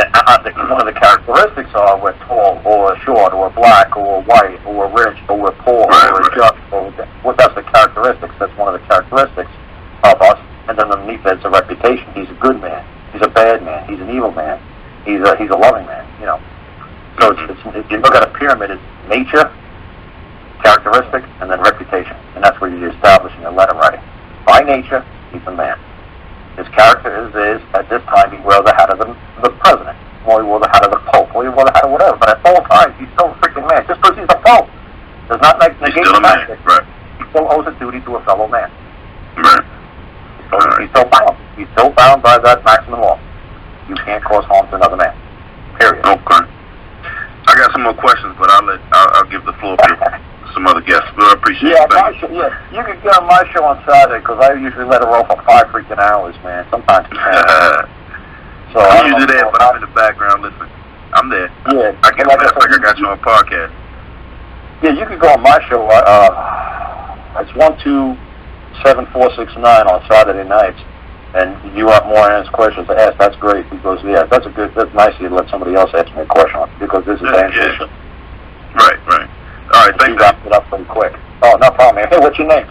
one of the characteristics are we're tall, or short, or black, or white, or rich, or we're poor, or just. That's the characteristics. That's one of the characteristics of us. And then underneath that's a reputation. He's a good man. He's a bad man. He's an evil man. He's a loving man. So if you look at a pyramid, it's nature, characteristic, and then reputation. And that's where you're establishing a letter writing. By nature, he's a man. His character is at this time, he wore the hat of the president, or he wore the hat of the pope, or he wore the hat of whatever. But at all times, he's still a freaking man. Just because he's the pope Does not negate He's still the a man, fact that right? he still owes a duty to a fellow man. Right. So he's still bound. He's still bound by that maximum law. You can't cause harm to another man. Period. Okay. I got some more questions, but I'll give the floor to some other guests. But I appreciate it. Thank you. You can get on my show on Saturday because I usually let it roll for 5 freaking hours, man. Sometimes 10. So I'm usually there, but I'm in the background listening. I'm there. Yeah. I got you on a podcast. Yeah, you can go on my show. It's 127-469 on Saturday nights, and you have more answers questions to ask. That's great because that's nice of you to let somebody else ask me a question because this is dangerous. Yeah. Right. All right, thank you. You wrapped it up pretty quick. Oh, no problem. Hey, what's your name?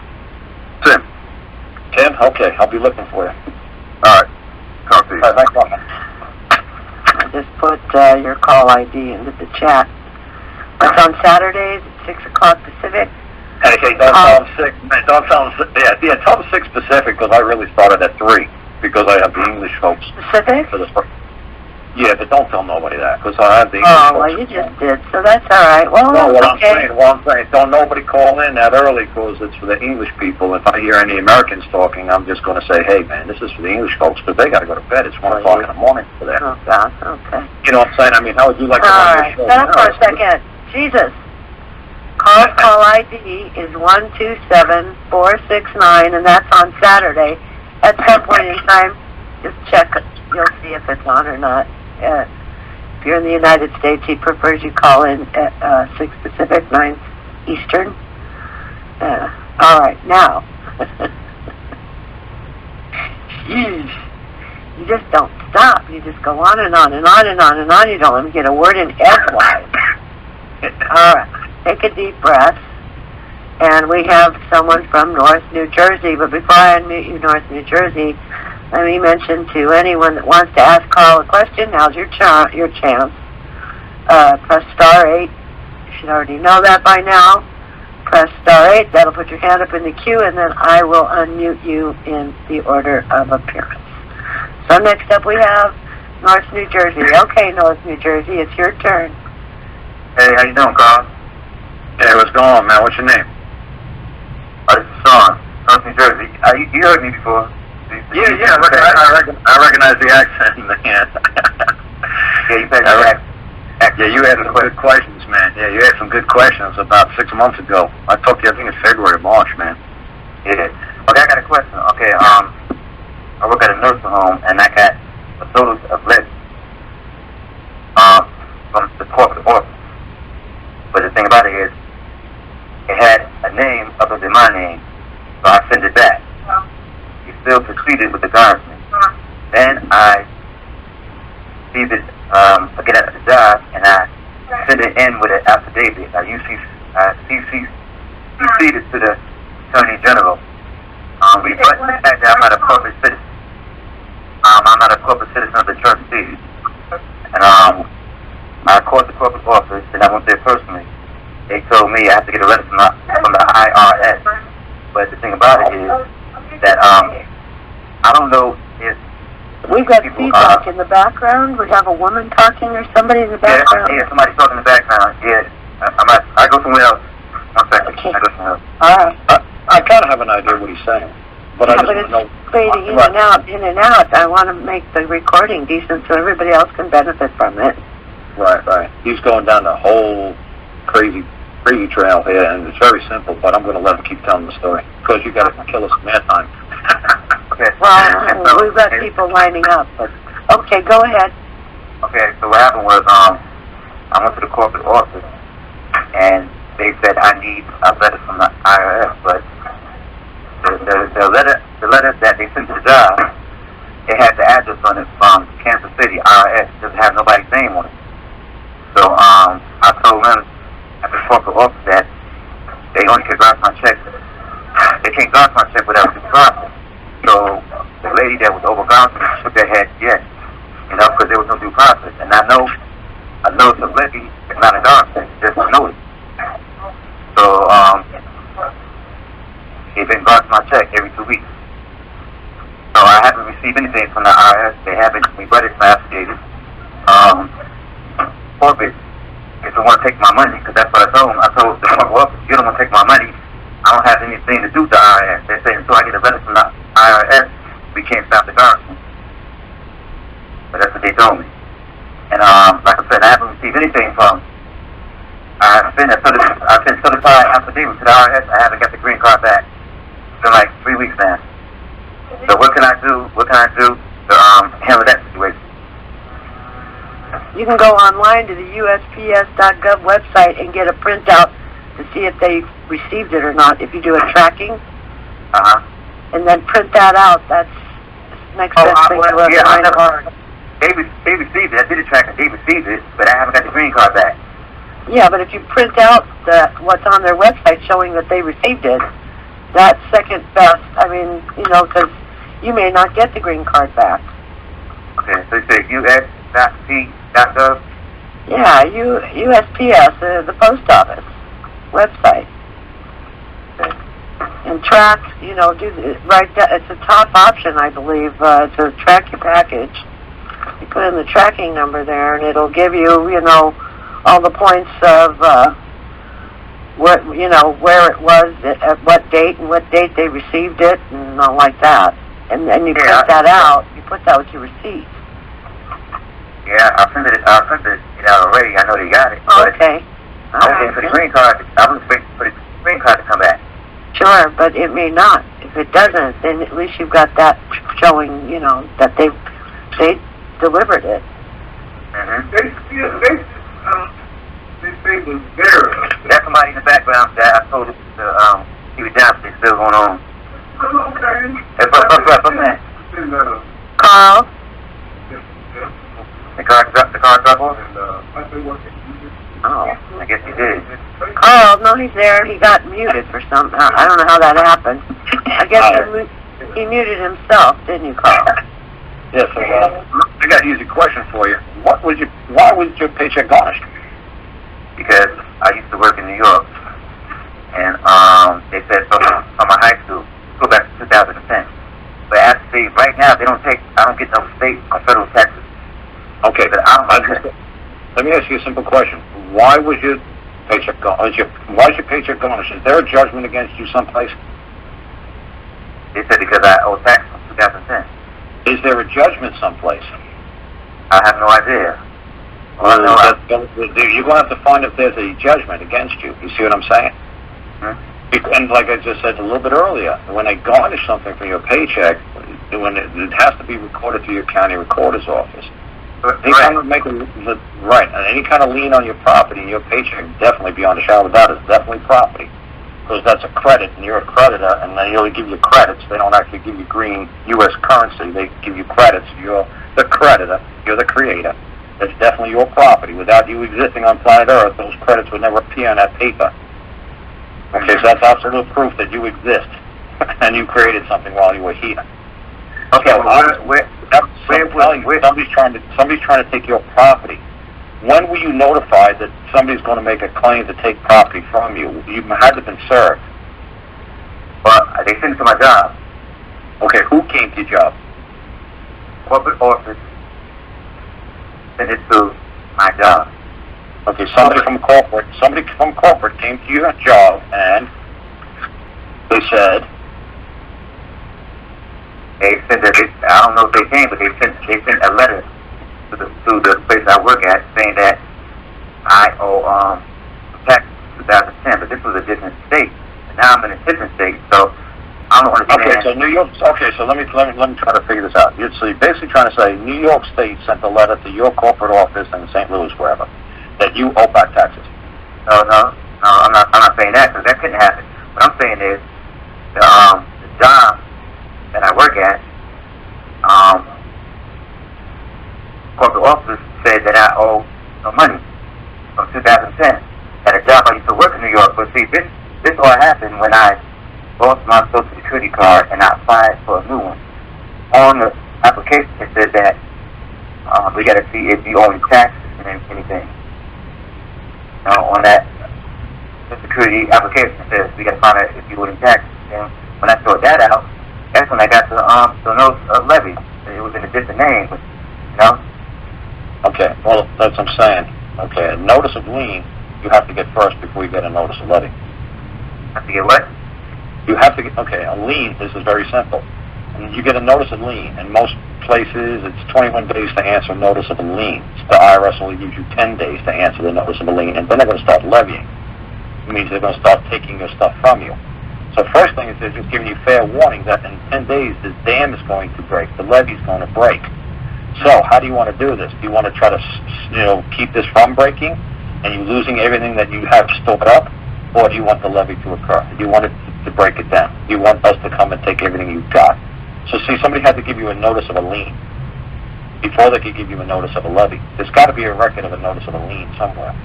Tim. Tim? Okay, I'll be looking for you. All right. Talk to you. All right, thanks a lot. I just put your call ID into the chat. It's on Saturdays at 6 o'clock Pacific. Hey, don't tell them 6. Man, don't tell them 6. Yeah, tell them 6 Pacific because I really started at 3 because I have the English folks. Pacific? Yeah, but don't tell nobody that because I have the English folks. Oh, well, you just did, so that's all right. Well, no, what okay. I'm saying, don't nobody call in that early because it's for the English people. If I hear any Americans talking, I'm just going to say, hey, man, this is for the English folks because they got to go to bed. It's 1 o'clock in the morning for them. Oh, God, okay. You know what I'm saying? I mean, how would you like to run your show? All right, stop for a second. Jesus. Karl's call ID is 127469, and that's on Saturday. At some point in time, just check it. You'll see if it's on or not. If you're in the United States, he prefers you call in at 6 Pacific, 9 Eastern. All right, now. Jeez. You just don't stop. You just go on and on and on and on and on. You don't let me get a word in edgewise. All right. Take a deep breath. And we have someone from North New Jersey. But before I unmute you, North New Jersey, let me mention to anyone that wants to ask Karl a question, now's your chance. Press star 8. You should already know that by now. Press star 8. That'll put your hand up in the queue, and then I will unmute you in the order of appearance. So next up we have North New Jersey. Okay, North New Jersey, it's your turn. Hey, how you doing, Karl? Hey, what's going on, man? What's your name? This is Sean, North New Jersey. You heard me before. Yeah, I recognize the accent, man. You had some good questions, man. Yeah, you had some good questions about 6 months ago. I talked to you, I think it's February or March, man. Yeah. Okay, I got a question. Okay, I work at a nursing home, and I got a total of lead from the corporate office. But the thing about it is, it had a name other than my name, so I sent it back. He still proceeded with the garnishment. Then I received it again at the job, and I sent it in with an affidavit. I CC'd it to the Attorney General. But the fact that I'm not a corporate citizen. I'm not a corporate citizen of the trustee. And I called the corporate office, and I went there personally. They told me I have to get a letter from the IRS. But the thing about it is that I don't know if we've got feedback in the background. We have a woman talking or somebody in the background. Yeah, somebody's talking in the background. Yeah, I go somewhere else. 1 second. Okay. I go somewhere else. All right. I kind of have an idea what he's saying, but I just want to know. Fading in and out. I want to make the recording decent so everybody else can benefit from it. Right. He's going down the whole crazy trail here, and it's very simple, but I'm going to let him keep telling the story because you got to kill us some airtime. Okay. Well, we've got people lining up, but okay, go ahead. Okay, so what happened was I went to the corporate office, and they said I need a letter from the IRS, but the letter that they sent to the job, it had the address on it from Kansas City IRS. It doesn't have nobody's name on it. So I told them at the corporate office that they only could draft my check. They can't draft my check without due process. So the lady that was over garnishment shook her head yes, because there was no due process. And I know a notice of levy is not a garnishment, it's just a notice. So they've been garnishing my check every 2 weeks. So I haven't received anything from the IRS. They haven't rebutted my affidavit. Corporate is don't want to take my money, because that's what I told them. I told the corporate office, you don't want to take my money, I don't have anything to do with the IRS. They say, until I get a letter from the IRS, we can't stop the car. But that's what they told me. And like I said, I haven't received anything from. I've been certified affidavit to the IRS. I haven't got the green card back. It's been like 3 weeks now. So what can I do? What can I do to handle that situation? You can go online to the USPS.gov website and get a printout to see if they received it or not. If you do a tracking, and then print that out. That's the next best thing to a card. They received it. I did a tracking. They received it, but I haven't got the green card back. Yeah, but if you print out what's on their website showing that they received it, that's second best. I mean, you know, because you may not get the green card back. Okay, so you say US.gov? Yeah, USPS, the post office website. Okay. And track, you know, it's a top option, I believe, to track your package. You put in the tracking number there, and it'll give you, you know, all the points of what, you know, where it was, at what date, and what date they received it, and all like that. And then you print that out. You put that with your receipt. Yeah, I printed it out already. I know they got it. Okay. I was waiting for the green card. I was waiting for the green card to come back. Sure, but it may not. If it doesn't, then at least you've got that showing, you know, that they delivered it. They say was there. That's somebody in the background that I told him to keep it down, but it's still going on. Okay. Hey, what's that? Karl? The car drop off? Oh, I guess he did. Karl, no, he's there. He got muted for some. I don't know how that happened. I guess he muted himself, didn't you, Karl? Yes, I got an easy question for you. Why was your paycheck garnished? Because I used to work in New York, and they said from my high school, go back to 2010. But actually, right now, I don't get no state or federal taxes. Okay, let me ask you a simple question. Why was your paycheck garnished? Why is your paycheck garnished? Is there a judgment against you someplace? They said because I owe tax from 2010. Is there a judgment someplace? I have no idea. Well, you're going to have to find if there's a judgment against you. You see what I'm saying? And like I just said a little bit earlier, when they garnish something from your paycheck, it has to be recorded through your county recorder's office. Any kind of any kind of lien on your property, your paycheck definitely beyond a shadow of a doubt is definitely property, because that's a credit, and you're a creditor, and they only give you credits. They don't actually give you green U.S. currency. They give you credits. You're the creditor. You're the creator. It's definitely your property. Without you existing on planet Earth, those credits would never appear on that paper. Okay, so that's absolute proof that you exist, and you created something while you were here. Okay, somebody's trying to take your property. When were you notified that somebody's going to make a claim to take property from you? You had to have been served. Well, they sent it to my job. Okay, who came to your job? Corporate office sent it to my job. Okay, somebody from corporate came to your job and they said. They sent I don't know if they came, but they sent a letter to the place I work at saying that I owe tax 2010, but this was a different state. And now I'm in a different state, so I don't understand. Okay, so New York. Okay, so let me try to figure this out. So you're basically trying to say New York State sent a letter to your corporate office in St. Louis, wherever, that you owe back taxes. No, I'm not saying that, because that couldn't happen. What I'm saying is the job that I work at, corporate office said that I owe no money from 2010 at a job I used to work in New York. But see, this all happened when I lost my Social Security card and I applied for a new one. On the application, it said that we got to see if you owe any taxes and anything. On that Social Security application, it says we got to find out if you owe any taxes. And when I sorted that out, that's when I got the notice of levy. It was in a different name, but, Okay, well, that's what I'm saying. Okay, a notice of lien you have to get first before you get a notice of levy. Have to get what? You have to get, okay, a lien, this is very simple. And you get a notice of lien. In most places, it's 21 days to answer a notice of a lien. The IRS will give you 10 days to answer the notice of a lien, and then they're going to start levying. It means they're going to start taking your stuff from you. So first thing is they're just giving you fair warning that in 10 days the dam is going to break, the levy is going to break. So how do you want to do this? Do you want to try to, keep this from breaking and you losing everything that you have stored up, or do you want the levy to occur? Do you want it to break it down? Do you want us to come and take everything you've got? So see, somebody had to give you a notice of a lien before they could give you a notice of a levy. There's got to be a record of a notice of a lien somewhere.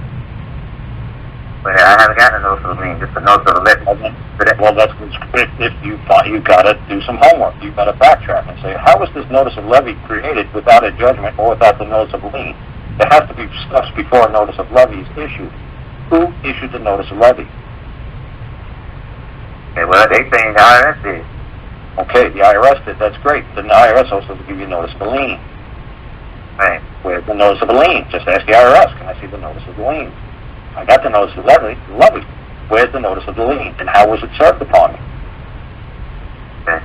Well, I haven't gotten a notice of a lien, just a notice of a levy. Well, that's if you thought you got to do some homework. You've got to backtrack and say, how was this notice of levy created without a judgment or without the notice of a lien? There has to be steps before a notice of levy is issued. Who issued the notice of levy? Okay, well, they saying the IRS did. Okay, the IRS did. That's great. Then the IRS also has to give you a notice of a lien. Right. Where's the notice of a lien? Just ask the IRS, can I see the notice of the lien? I got the notice of the levy. Where's the notice of the lien? And how was it served upon me? Okay.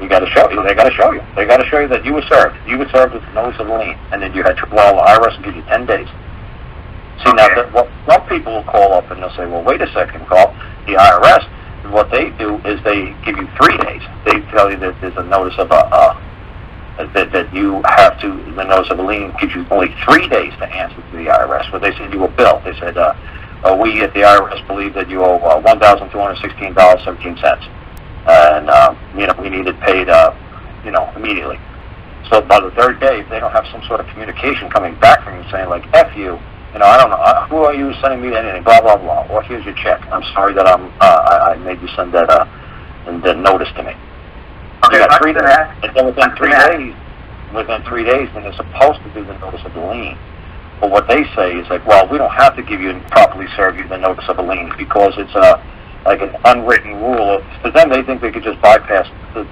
You got to show you. They got to show you. They got to show you that you were served. You were served with the notice of the lien, and then you had the IRS will give you 10 days. See, Okay. now, some people will call up and they'll say, well, wait a second, Karl. The IRS, what they do is they give you 3 days. They tell you that there's a notice of that you have to, the notice of a lien gives you only 3 days to answer to the IRS. But they send you a bill. They said, we at the IRS believe that you owe $1,216.17. And, we need it paid, immediately. So by the third day, if they don't have some sort of communication coming back from you saying, like, F you, I don't know, who are you sending me anything, blah, blah, blah, or here's your check. I'm sorry that I made you send that, and then notice to me. Okay, You got 3 days, and then within 3 days, when they're supposed to do the notice of the lien. But what they say is like, well, we don't have to give you and properly serve you the notice of a lien because it's like an unwritten rule. For them, they think they could just bypass the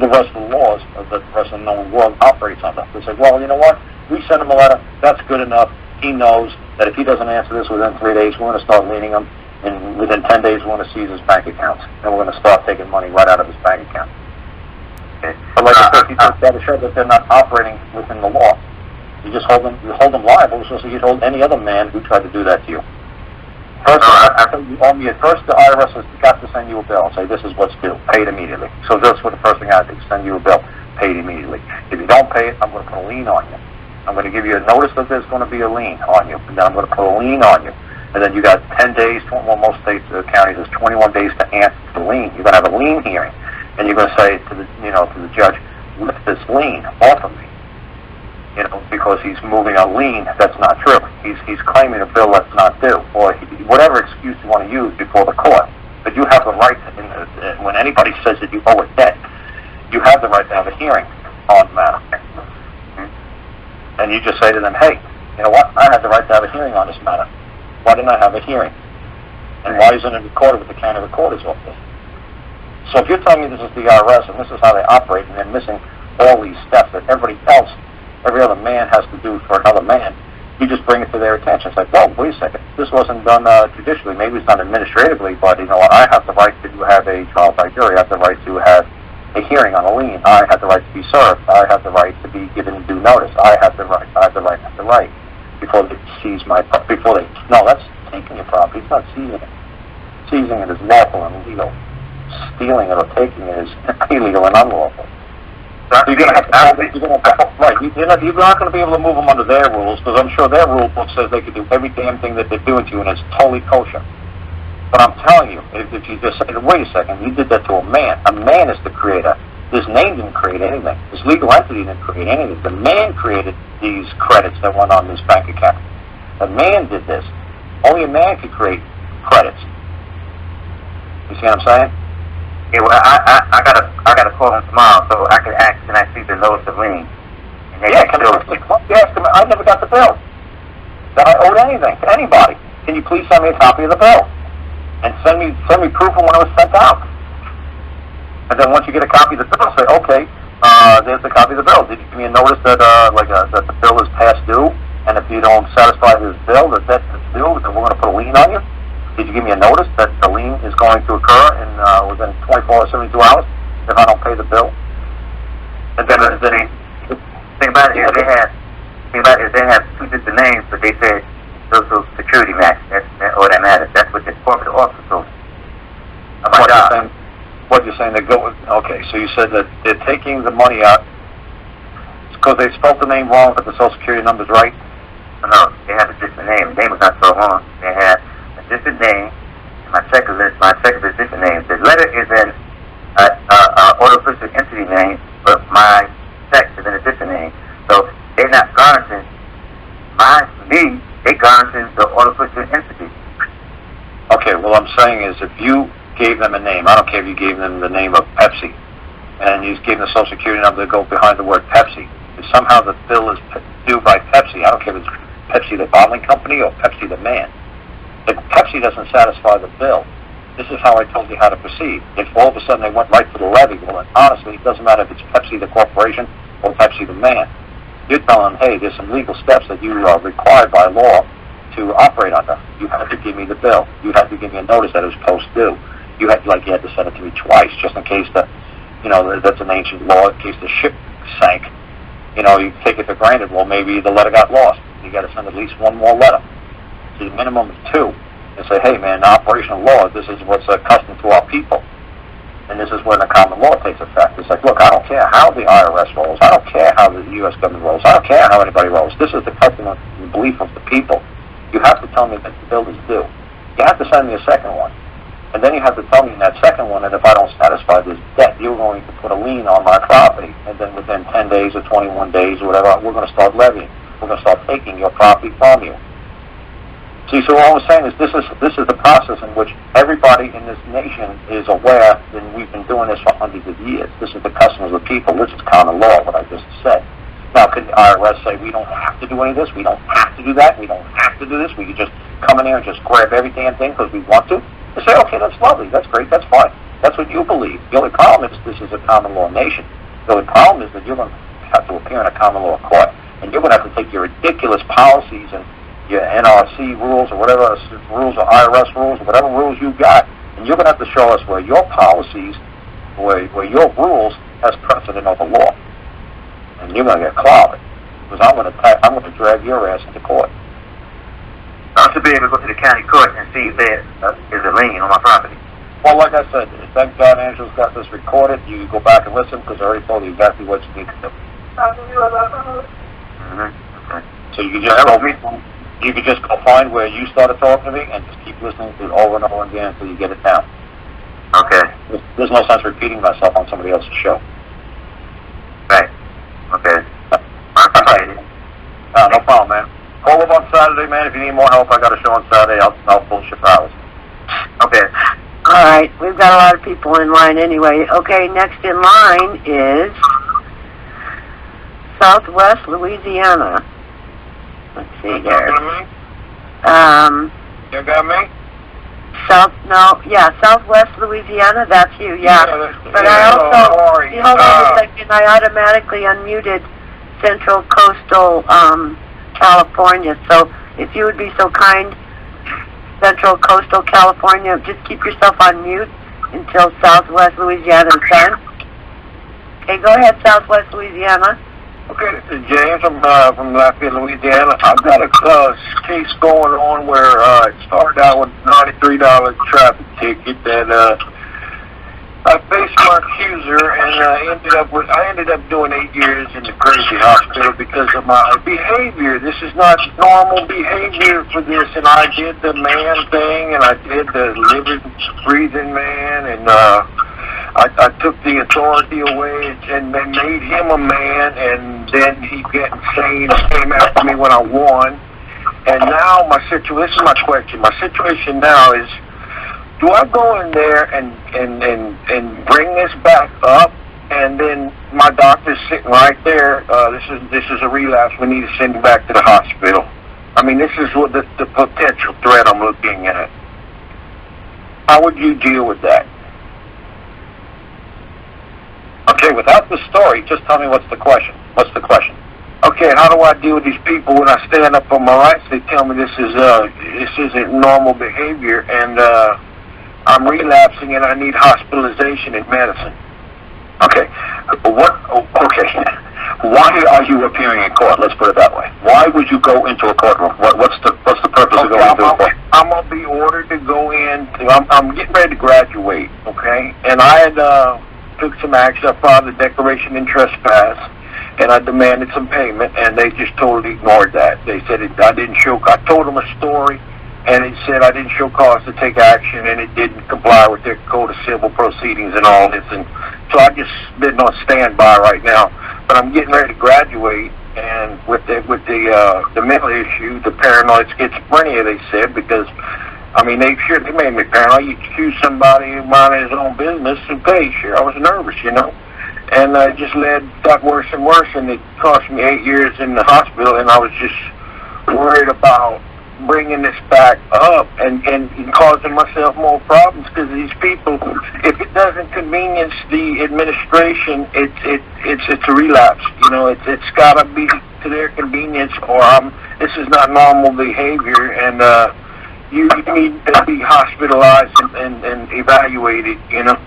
rest of the laws that the rest of the known world operates under. They say, well, you know what? We send him a letter. That's good enough. He knows that if he doesn't answer this within 3 days, we're going to start leaning him. And within 10 days, we're going to seize his bank accounts. And we're going to start taking money right out of his bank account. Okay. But like I said, you just got to show that they're not operating within the law. You just hold them liable, just as you'd hold any other man who tried to do that to you. First, first the IRS has got to send you a bill and say, this is what's due, pay it immediately. So that's what the first thing I do, send you a bill, pay it immediately. If you don't pay it, I'm going to put a lien on you. I'm going to give you a notice that there's going to be a lien on you, and then I'm going to put a lien on you. And then you got 10 days, most states, counties, there's 21 days to answer the lien. You're going to have a lien hearing, and you're going to say to the judge, lift this lien off of me. Because he's moving a lien that's not true. He's claiming a bill that's not due, or whatever excuse you want to use before the court. But you have the right to, when anybody says that you owe a debt, you have the right to have a hearing on the matter. And you just say to them, hey, you know what? I have the right to have a hearing on this matter. Why didn't I have a hearing? And why isn't it recorded with the county recorder's office? So if you're telling me this is the IRS and this is how they operate, and they're missing all these steps that every other man has to do for another man, you just bring it to their attention. It's like, well, wait a second. This wasn't done judicially. Maybe it's done administratively, but you know what? I have the right to have a trial by jury. I have the right to have a hearing on a lien. I have the right to be served. I have the right to be given due notice. I have the right before they seize my property. No, that's taking your property. It's not seizing it. Seizing it is lawful and legal. Stealing it or taking it is illegal and unlawful. So you're going to have to, right, you're not going to be able to move them under their rules, because I'm sure their rule book says they can do every damn thing that they're doing to you, and it's totally kosher. But I'm telling you, if you just say, wait a second, you did that to a man is the creator. His name didn't create anything. His legal entity didn't create anything. The man created these credits that went on his bank account. The man did this. Only a man could create credits. You see what I'm saying? Yeah, well, I gotta call him tomorrow, so I can ask, can I see the notice of lien? Yeah, ask him, I never got the bill that I owed anything to anybody. Can you please send me a copy of the bill? And send me proof of when it was sent out. And then once you get a copy of the bill, say, okay, there's the copy of the bill. Did you give me a notice that that the bill is past due? And if you don't satisfy this bill, the debt that's due, then we're going to put a lien on you? Did you give me a notice that the lien is going to occur in within 24 or 72 hours if I don't pay the bill? And then think about it, they have two different names, but they said Social Security match. That's all that matters. That's what the corporate officer told me. What you're saying, they go, okay, so you said that they're taking the money out because they spelled the name wrong, but the Social Security number's right? No, they have a different name. The name was not so wrong. They had a different name. My check is a different name. The letter is an artificial entity name, but my check is in a different name. So they're not garnishing me. They garnishing the artificial entity. Okay, well, I'm saying is if you gave them a name, I don't care if you gave them the name of Pepsi, and you gave them the Social Security number to go behind the word Pepsi, if somehow the bill is due by Pepsi, I don't care if it's Pepsi the bottling company or Pepsi the man. If Pepsi doesn't satisfy the bill, this is how I told you how to proceed. If all of a sudden they went right to the levy, well, then honestly, it doesn't matter if it's Pepsi the corporation or Pepsi the man. You're telling them, hey, there's some legal steps that you are required by law to operate under. You have to give me the bill. You have to give me a notice that it was post-due. You had to send it to me twice, just in case that's an ancient law, in case the ship sank. You take it for granted, well, maybe the letter got lost. You got to send at least one more letter. So the minimum is 2. And say, hey, man, operational law, this is what's accustomed to our people. And this is when the common law takes effect. It's like, look, I don't care how the IRS rolls. I don't care how the U.S. government rolls. I don't care how anybody rolls. This is the custom and belief of the people. You have to tell me that the bill is due. You have to send me a second one. And then you have to tell me in that second one that if I don't satisfy this debt, you're going to put a lien on my property. And then within 10 days or 21 days or whatever, we're going to start levying. We're going to start taking your property from you. See, so all I'm saying is this is the process in which everybody in this nation is aware, and we've been doing this for hundreds of years. This is the custom of the people. This is common law, what I just said. Now, could the IRS say, we don't have to do any of this, we don't have to do that, we don't have to do this, we can just come in here and just grab every damn thing because we want to? They say, okay, that's lovely, that's great, that's fine. That's what you believe. The only problem is this is a common law nation. The only problem is that you're going to have to appear in a common law court, and you're going to have to take your ridiculous policies and your NRC rules or whatever rules or IRS rules or whatever rules you got, and you're going to have to show us where your policies, where your rules has precedent over law. And you're going to get clobbered, because I'm going to drag your ass into court. I should be able to go to the county court and see if there is a lien on my property. Well, like I said, thank God Angela's got this recorded. You go back and listen, because I already told you exactly what you need to do. Okay. So you can just go find where you started talking to me and just keep listening to it over and over again until you get it down. Okay. There's no sense repeating myself on somebody else's show. Right. Okay. No problem, man. Call up on Saturday, man. If you need more help, I got a show on Saturday. I'll bullshit for hours. Okay. All right. We've got a lot of people in line anyway. Okay, next in line is Southwest Louisiana. Let's see here. You got me? Southwest Louisiana, that's you, yeah. But I also, hold on a second, I automatically unmuted Central Coastal California, so if you would be so kind, Central Coastal California, just keep yourself on mute until Southwest Louisiana is done. Okay, go ahead, Southwest Louisiana. Okay, this is James from Lafayette, Louisiana. I've got a case going on where it started out with $93 traffic ticket that I faced my accuser, and I ended up doing 8 years in the crazy hospital because of my behavior. This is not normal behavior for this, and I did the man thing, and I did the living, breathing man, and I took the authority away and made him a man, and then he got insane and came after me when I won. And now this is my question. My situation now is, do I go in there and bring this back up, and then my doctor's sitting right there, this is a relapse, we need to send you back to the hospital. I mean, this is what the potential threat I'm looking at. How would you deal with that? Okay, without the story, just tell me what's the question. What's the question? Okay. okay, how do I deal with these people when I stand up on my rights? They tell me this isn't normal behavior, and I'm relapsing, and I need hospitalization and medicine. Okay. Okay. Why are you appearing in court? Let's put it that way. Why would you go into a courtroom? What's the purpose of going into a court? I'm gonna be ordered to go in. I'm getting ready to graduate. Okay, and I had took some action. I filed a declaration in trespass, and I demanded some payment, and they just totally ignored that. They said I didn't show. I told them a story, and it said I didn't show cause to take action, and it didn't comply with their code of civil proceedings and all this. And so I just been on standby right now. But I'm getting ready to graduate, and with the mental issue, the paranoid schizophrenia, they said, because I mean they made me paranoid. You accuse somebody of minding his own business and pay. Sure, I was nervous, you know, and it just got worse and worse, and it cost me 8 years in the hospital, and I was just worried about bringing this back up and causing myself more problems, because these people, if it doesn't convenience the administration, it's a relapse. You know, it's got to be to their convenience, or this is not normal behavior, and you need to be hospitalized and evaluated. You know,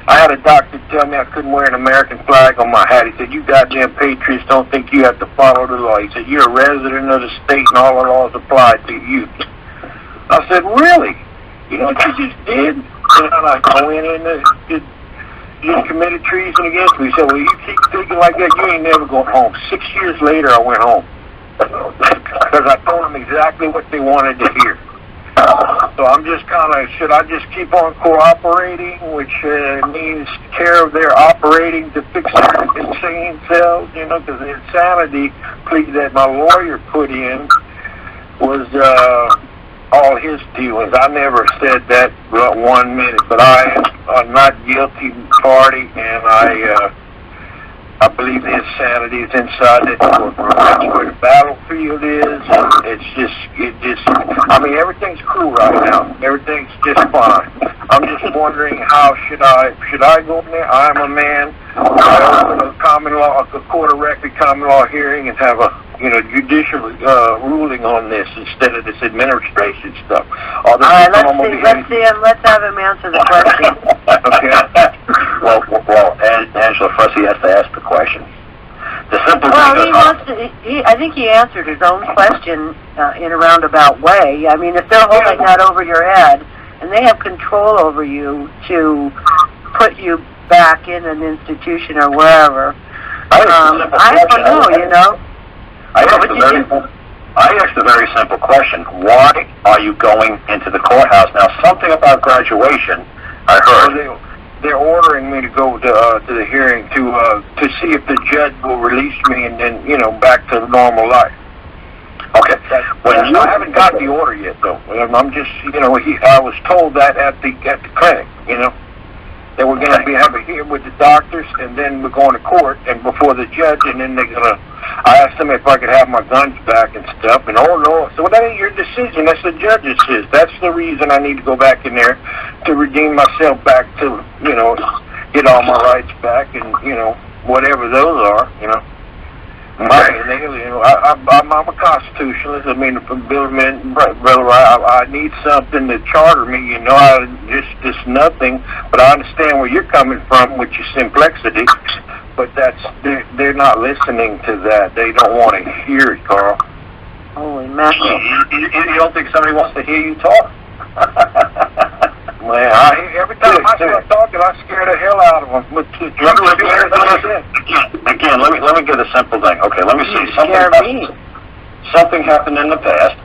I had a doctor tell me I couldn't wear an American flag on my hat. He said, "You goddamn patriots don't think you have to follow the law." He said, "You're a resident of the state, and all the laws apply to you." I said, "Really? You know what you just did?" And I go in and you committed treason against me. He said, "Well, you keep thinking like that, you ain't never going home." 6 years later, I went home because I told them exactly what they wanted to hear. So I'm just should I just keep on cooperating, which means care of their operating to fix their insane selves, you know, because the insanity plea that my lawyer put in was all his dealings. I never said that 1 minute, but I'm not guilty party, and I believe the insanity is inside that courtroom. That's where the battlefield is. I mean, everything's cool right now. Everything's just fine. I'm just wondering, how should I go in there? I'm a man. I open a court of record common law hearing and have a judicial ruling on this instead of this administration stuff. All right, let's have him answer the question. Okay. Well, Angela, first he has to ask the question. The simple thing I think he answered his own question in a roundabout way. I mean, if they're holding that over your head and they have control over you to put you back in an institution or wherever, I don't know, you know. I asked a very simple question. Why are you going into the courthouse? Now, something about graduation, I heard. They're ordering me to go to the hearing to see if the judge will release me and back to normal life. Okay. I haven't got the order yet, though. I'm just, I was told that at the clinic, that we're going to have a hearing with the doctors, and then we're going to court and before the judge, and then they're going to. I asked them if I could have my guns back and stuff, and oh no, so that ain't your decision. That's the judge's decision. That's the reason I need to go back in there to redeem myself back to, get all my rights back, and whatever those are, Right. I'm a constitutionalist. I mean, brother, I need something to charter me. Just nothing. But I understand where you're coming from with your simplexity. But they're not listening to that. They don't want to hear it, Karl. Holy mackerel! You don't think somebody wants to hear you talk? Man, every time I start talking, I scare the hell out of them. Again, let me give a simple thing. Okay, let me see. Something happened in the past,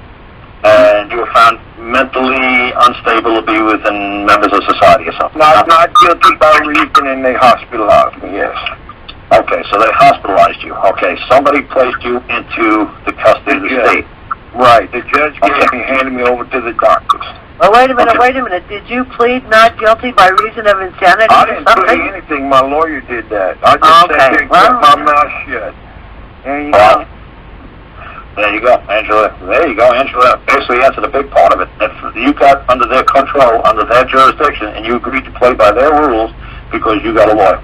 and you were found mentally unstable to be within members of society or something. Not guilty by reason, and they hospitalized me, yes. Okay, so they hospitalized you. Okay, somebody placed you into the custody of the state. Right, the judge handed me over to the doctors. Well, wait a minute. Did you plead not guilty by reason of insanity I didn't plead anything. My lawyer did that. I just sat there and kept my mouth shut. There you go. There you go, Angela. There you go, Angela. Basically answered a big part of it. If you got under their control, under their jurisdiction, and you agreed to play by their rules because you got a lawyer.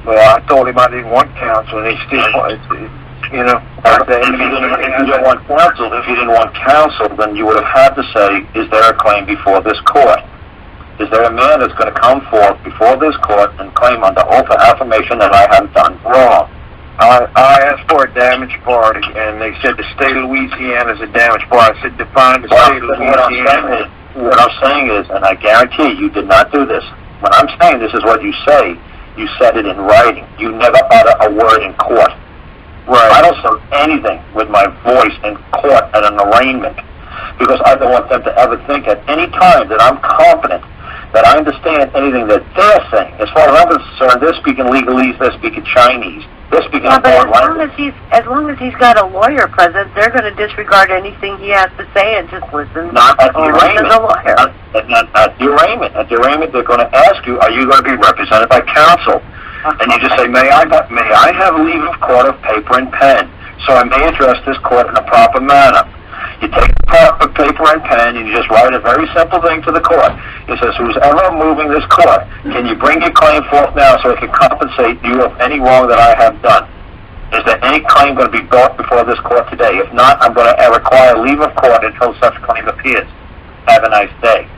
Well, I told him I didn't want counsel, and he still you know. If you didn't want counsel, then you would have had to say, is there a claim before this court? Is there a man that's going to come forth before this court and claim under oath or affirmation that I have done wrong? I asked for a damaged party, and they said the state of Louisiana is a damaged party. I said, define the state of Louisiana. What I'm saying is, and I guarantee you did not do this. When I'm saying this is what you say, you said it in writing. You never utter a word in court. Right. I don't say anything with my voice in court at an arraignment because I don't want them to ever think at any time that I'm confident, that I understand anything that they're saying. As far as I'm concerned, they're speaking legalese, they're speaking Chinese, they're speaking foreign language. As long as he's got a lawyer present, they're going to disregard anything he has to say and just listen. Not at the arraignment. The lawyer. At the arraignment. At the arraignment, they're going to ask you, are you going to be represented by counsel? And you just say, may I have leave of court of paper and pen, so I may address this court in a proper manner. You take the proper paper and pen, and you just write a very simple thing to the court. It says, who's ever moving this court, can you bring your claim forth now so I can compensate you of any wrong that I have done? Is there any claim going to be brought before this court today? If not, I'm going to require leave of court until such claim appears. Have a nice day.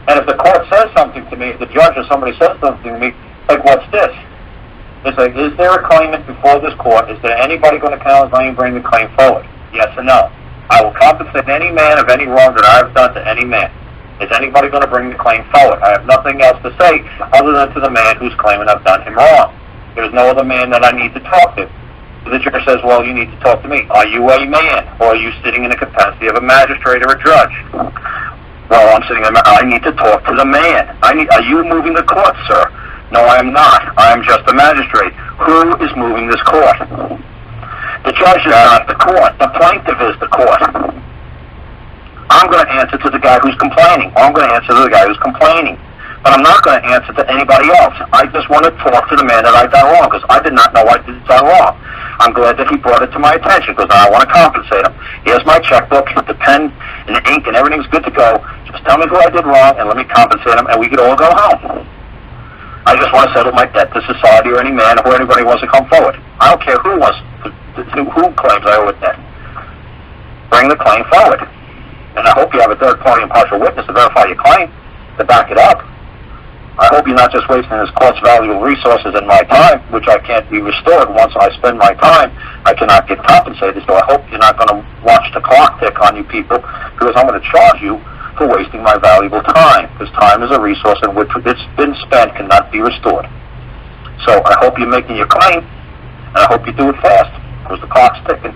And if the court says something to me, if the judge or somebody says something to me, like, what's this? It's like, is there a claimant before this court? Is there anybody going to counterclaim and bring the claim forward? Yes or no? I will compensate any man of any wrong that I have done to any man. Is anybody going to bring the claim forward? I have nothing else to say other than to the man who's claiming I've done him wrong. There's no other man that I need to talk to. The judge says, well, you need to talk to me. Are you a man, or are you sitting in the capacity of a magistrate or a judge? Well, I'm sitting. I need to talk to the man. Are you moving the court, sir? No, I am not. I am just a magistrate. Who is moving this court? The judge is not the court. The plaintiff is the court. I'm going to answer to the guy who's complaining. Or I'm going to answer to the guy who's complaining. But I'm not going to answer to anybody else. I just want to talk to the man that I done wrong, because I did not know I did done wrong. I'm glad that he brought it to my attention, because I want to compensate him. Here's my checkbook, the pen and the ink and everything's good to go. Just tell me who I did wrong and let me compensate him, and we could all go home. I just want to settle my debt to society or any man or anybody wants to come forward. I don't care who claims I owe a debt. Bring the claim forward. And I hope you have a third-party impartial witness to verify your claim, to back it up. I hope you're not just wasting this court's valuable resources and my time, which I can't be restored once I spend my time. I cannot get compensated, so I hope you're not going to watch the clock tick on you people, because I'm going to charge you for wasting my valuable time, because time is a resource in which it's been spent cannot be restored. So I hope you're making your claim, and I hope you do it fast, because the clock's ticking.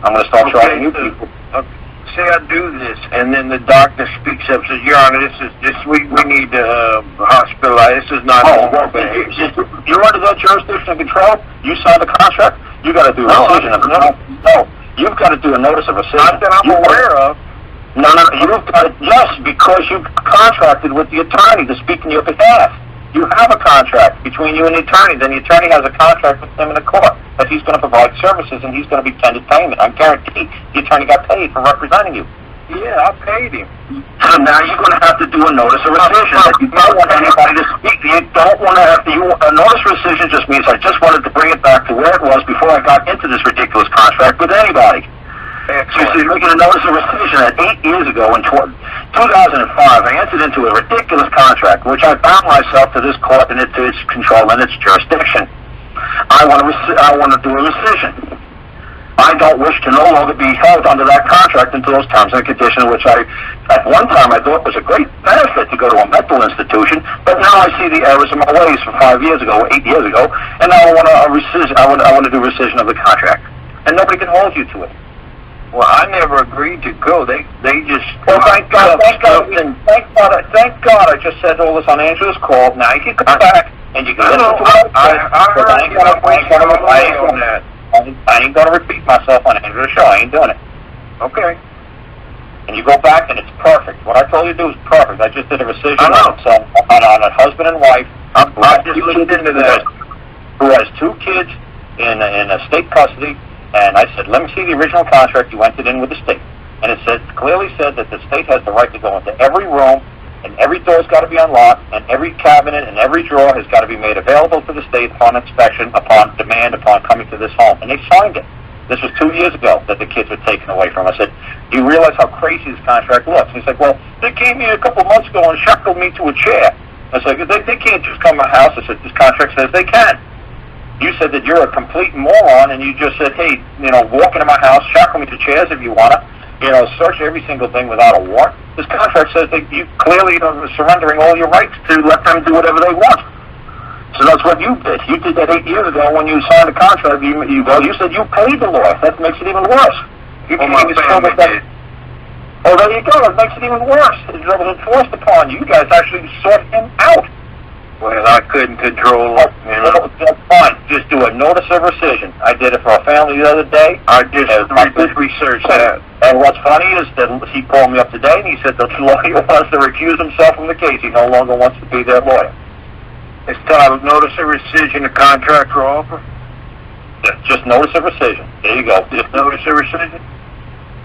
I'm going to start charging you people. Say I do this, and then the doctor speaks up and says, Your Honor, this week we need to hospitalize. This is not normal behavior. You're under that jurisdiction and control. You signed the contract. You got to do a rescission of control. No, you've got to do a notice of rescission. Not that I'm aware of. No, you've got to, yes, because you contracted with the attorney to speak on your behalf. You have a contract between you and the attorney. Then the attorney has a contract with him in the court that he's going to provide services and he's going to be tendered payment. I guarantee the attorney got paid for representing you. Yeah, I paid him. So now you're going to have to do a notice of rescission that you don't want anybody to speak. You don't want to have to. A notice of rescission just means I just wanted to bring it back to where it was before I got into this ridiculous contract with anybody. So you're making a notice of rescission that 8 years ago in 2005, I entered into a ridiculous contract, which I bound myself to this court and to its control and its jurisdiction. I want to do a rescission. I don't wish to no longer be held under that contract until those terms and conditions, which at one time I thought was a great benefit to go to a mental institution, but now I see the errors in my ways from 5 years ago, 8 years ago, and now I want to do rescission of the contract. And nobody can hold you to it. Well, I never agreed to go. They just. Well, thank God I just said all this on Angela's call. Now you can come back and you can listen to it. I ain't gonna repeat myself on Angela's show. I ain't doing it. Okay. And you go back and it's perfect. What I told you to do is perfect. I just did a rescission on a husband and wife. I just looked into that. Who has 2 kids in a state custody. And I said, let me see the original contract you entered in with the state. And it clearly said that the state has the right to go into every room and every door's got to be unlocked, and every cabinet and every drawer has got to be made available to the state upon inspection, upon demand, upon coming to this home. And they signed it. This was 2 years ago that the kids were taken away from. I said, do you realize how crazy this contract looks? And he's like, well, they came in a couple months ago and shackled me to a chair. I said, they can't just come to my house. I said, this contract says they can. You said that you're a complete moron, and you just said, hey, walk into my house, shackle me to chairs if you want to, search every single thing without a warrant. This contract says that you clearly are surrendering all your rights to let them do whatever they want. So that's what you did. You did that 8 years ago when you signed the contract. You said you paid the lawyer. That makes it even worse. You can't even show that. Oh, there you go. It makes it even worse. It was enforced upon you. You guys actually sought him out. Well, I couldn't control it. That's fine. Just do a notice of rescission. I did it for a family the other day. I just researched that. And what's funny is that he called me up today and he said the lawyer wants to recuse himself from the case. He no longer wants to be their lawyer. It's titled Notice of Rescission of Contract or Offer. Just notice of rescission. There you go. Just notice of rescission?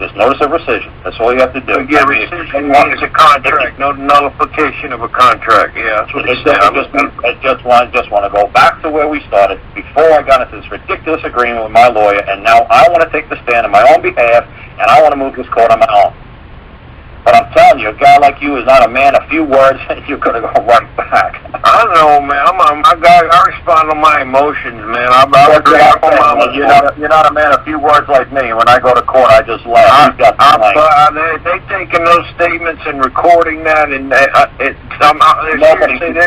Just notice of rescission. That's all you have to do. Yeah, rescission means a contract, no nullification of a contract. Yeah, that's what it said. I just want to go back to where we started before I got into this ridiculous agreement with my lawyer, and now I want to take the stand on my own behalf, and I want to move this court on my own. But I'm telling you, a guy like you is not a man of few words, and you're going to go right back. I know, man. I respond to my emotions, man. You're not a man of few words like me. When I go to court, I just laugh. They taking those statements and recording that, and they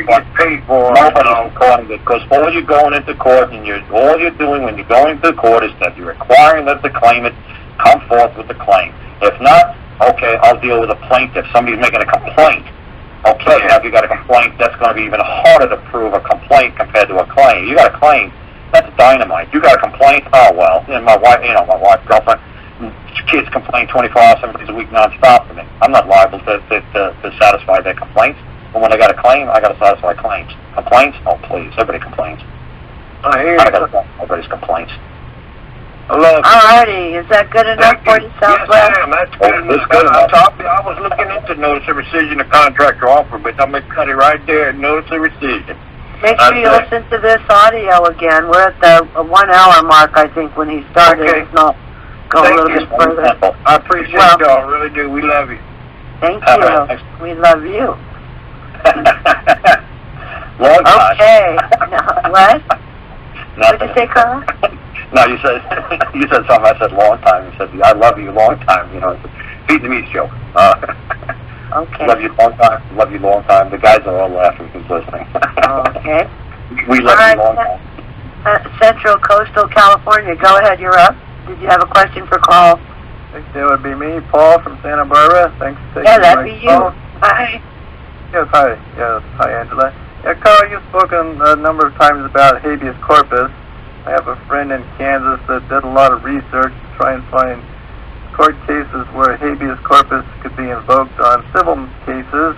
get paid for it. Nobody's recording it, because all you're going into court, and all you're doing when you're going to court is that you're requiring that the claimant come forth with the claim. If not, okay, I'll deal with a plaintiff. Somebody's making a complaint. Okay, now if you got a complaint, that's going to be even harder to prove a complaint compared to a claim. You got a claim, that's dynamite. You got a complaint, oh well. And my wife, girlfriend, kids complain 24 hours, 7 days a week nonstop to me. I'm not liable to satisfy their complaints. But when they got a claim, I got to satisfy claims. Complaints? Oh please, everybody complains. I hear you. Everybody's complaints. Alrighty, is that good enough for you, Southwest? Yes, ma'am, that's good enough. I was looking into notice of rescission of contract or offer, but I'm going to cut it right there, notice of rescission. Make sure you listen to this audio again. We're at the 1 hour mark, I think, when he started. Okay. It's not go a little bit further. I appreciate y'all, really do. We love you. Thank you. We love you. Okay. What? What did you say, Karl? No, you said something. I said long time. You said I love you long time. It's a Vietnamese joke. Okay. Love you long time. Love you long time. The guys are all laughing who's listening. Okay. We love you long time. Central Coastal California. Go ahead. You're up. Did you have a question for Karl? I think that would be me, Paul from Santa Barbara. Thanks for taking Yeah, that'd my be call. you. Hi. Yes, hi. Yes, hi, Angela. Yeah, Karl, you've spoken a number of times about habeas corpus. I have a friend in Kansas that did a lot of research to try and find court cases where habeas corpus could be invoked on civil cases,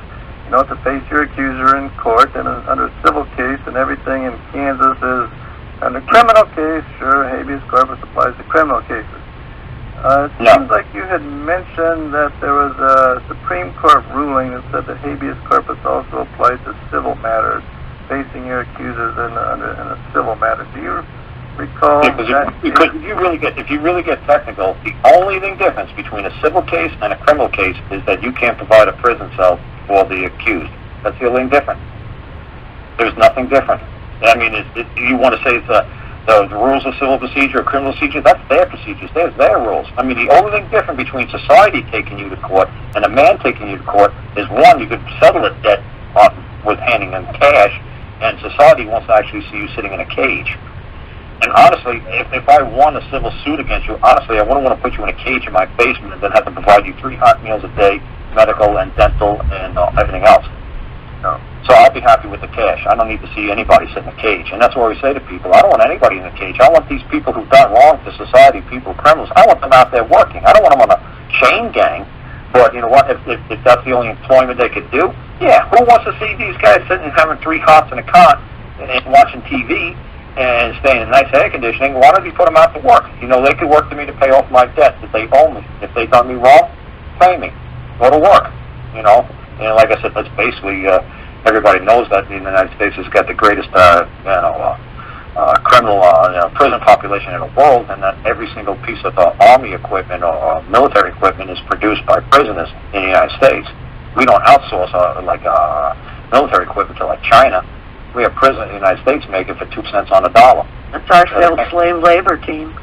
to face your accuser in court, and under a civil case, and everything in Kansas is under criminal case. Sure, habeas corpus applies to criminal cases. It seems like you had mentioned that there was a Supreme Court ruling that said that habeas corpus also applies to civil matters, facing your accusers in a civil matter. Do you recall that? Because if you really get technical, the only thing difference between a civil case and a criminal case is that you can't provide a prison cell for the accused. That's the only thing different. There's nothing different. I mean, you want to say it's the rules of civil procedure or criminal procedure? That's their procedures. There's their rules. I mean, the only thing different between society taking you to court and a man taking you to court is, one, you could settle a debt with handing them cash, and society wants to actually see you sitting in a cage. And honestly, if I won a civil suit against you, honestly, I wouldn't want to put you in a cage in my basement and then have to provide you 3 hot meals a day, medical and dental and everything else. No. So I'll be happy with the cash. I don't need to see anybody sit in a cage. And that's what we say to people. I don't want anybody in a cage. I want these people who've done wrong to society, people, criminals. I want them out there working. I don't want them on a chain gang. But you know what? If that's the only employment they could do, yeah, who wants to see these guys sitting and having 3 hots in a cot and watching TV and staying in nice air conditioning? Why don't you put them out to work? They could work to me to pay off my debt that they owe me. If they've done me wrong, pay me. Go to work. You know, like I said, that's basically, everybody knows that the United States has got the greatest, criminal, prison population in the world, and that every single piece of army equipment or military equipment is produced by prisoners in the United States. We don't outsource, military equipment to, like, China. We have prisoners in the United States making for 2 cents on the dollar. That's our slave labor team.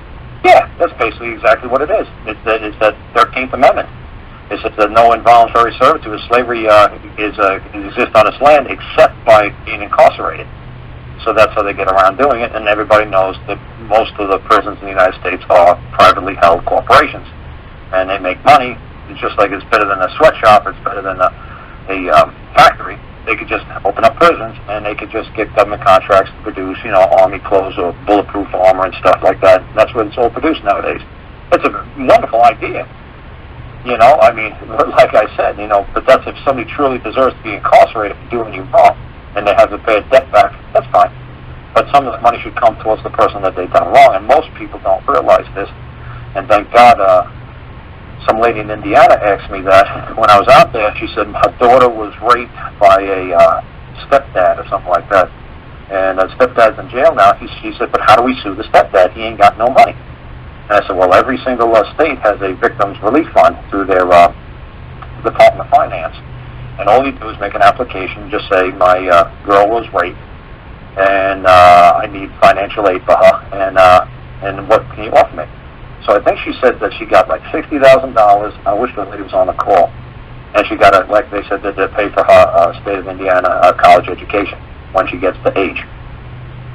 Yeah, that's basically exactly what it is. It's that 13th Amendment. It's that no involuntary servitude, slavery exists on this land except by being incarcerated. So that's how they get around doing it, and everybody knows that most of the prisons in the United States are privately held corporations, and they make money. It's just like it's better than a sweatshop, it's better than a factory. They could just open up prisons, and they could just get government contracts to produce, army clothes or bulletproof armor and stuff like that. And that's what it's all produced nowadays. It's a wonderful idea. I mean, like I said, but that's if somebody truly deserves to be incarcerated for doing you wrong, and they have to pay a debt back, that's fine. But some of the money should come towards the person that they've done wrong, and most people don't realize this. And thank God, some lady in Indiana asked me that when I was out there. She said her daughter was raped by a stepdad or something like that. And the stepdad's in jail now. She said, but how do we sue the stepdad? He ain't got no money. And I said, well, every single state has a victims relief fund through their Department of Finance. And all you do is make an application, just say, my girl was raped, and I need financial aid for her, and what can you offer me? So I think she said that she got like $60,000. I wish the lady was on the call. And she got like they said, that they pay for her state of Indiana college education when she gets to age.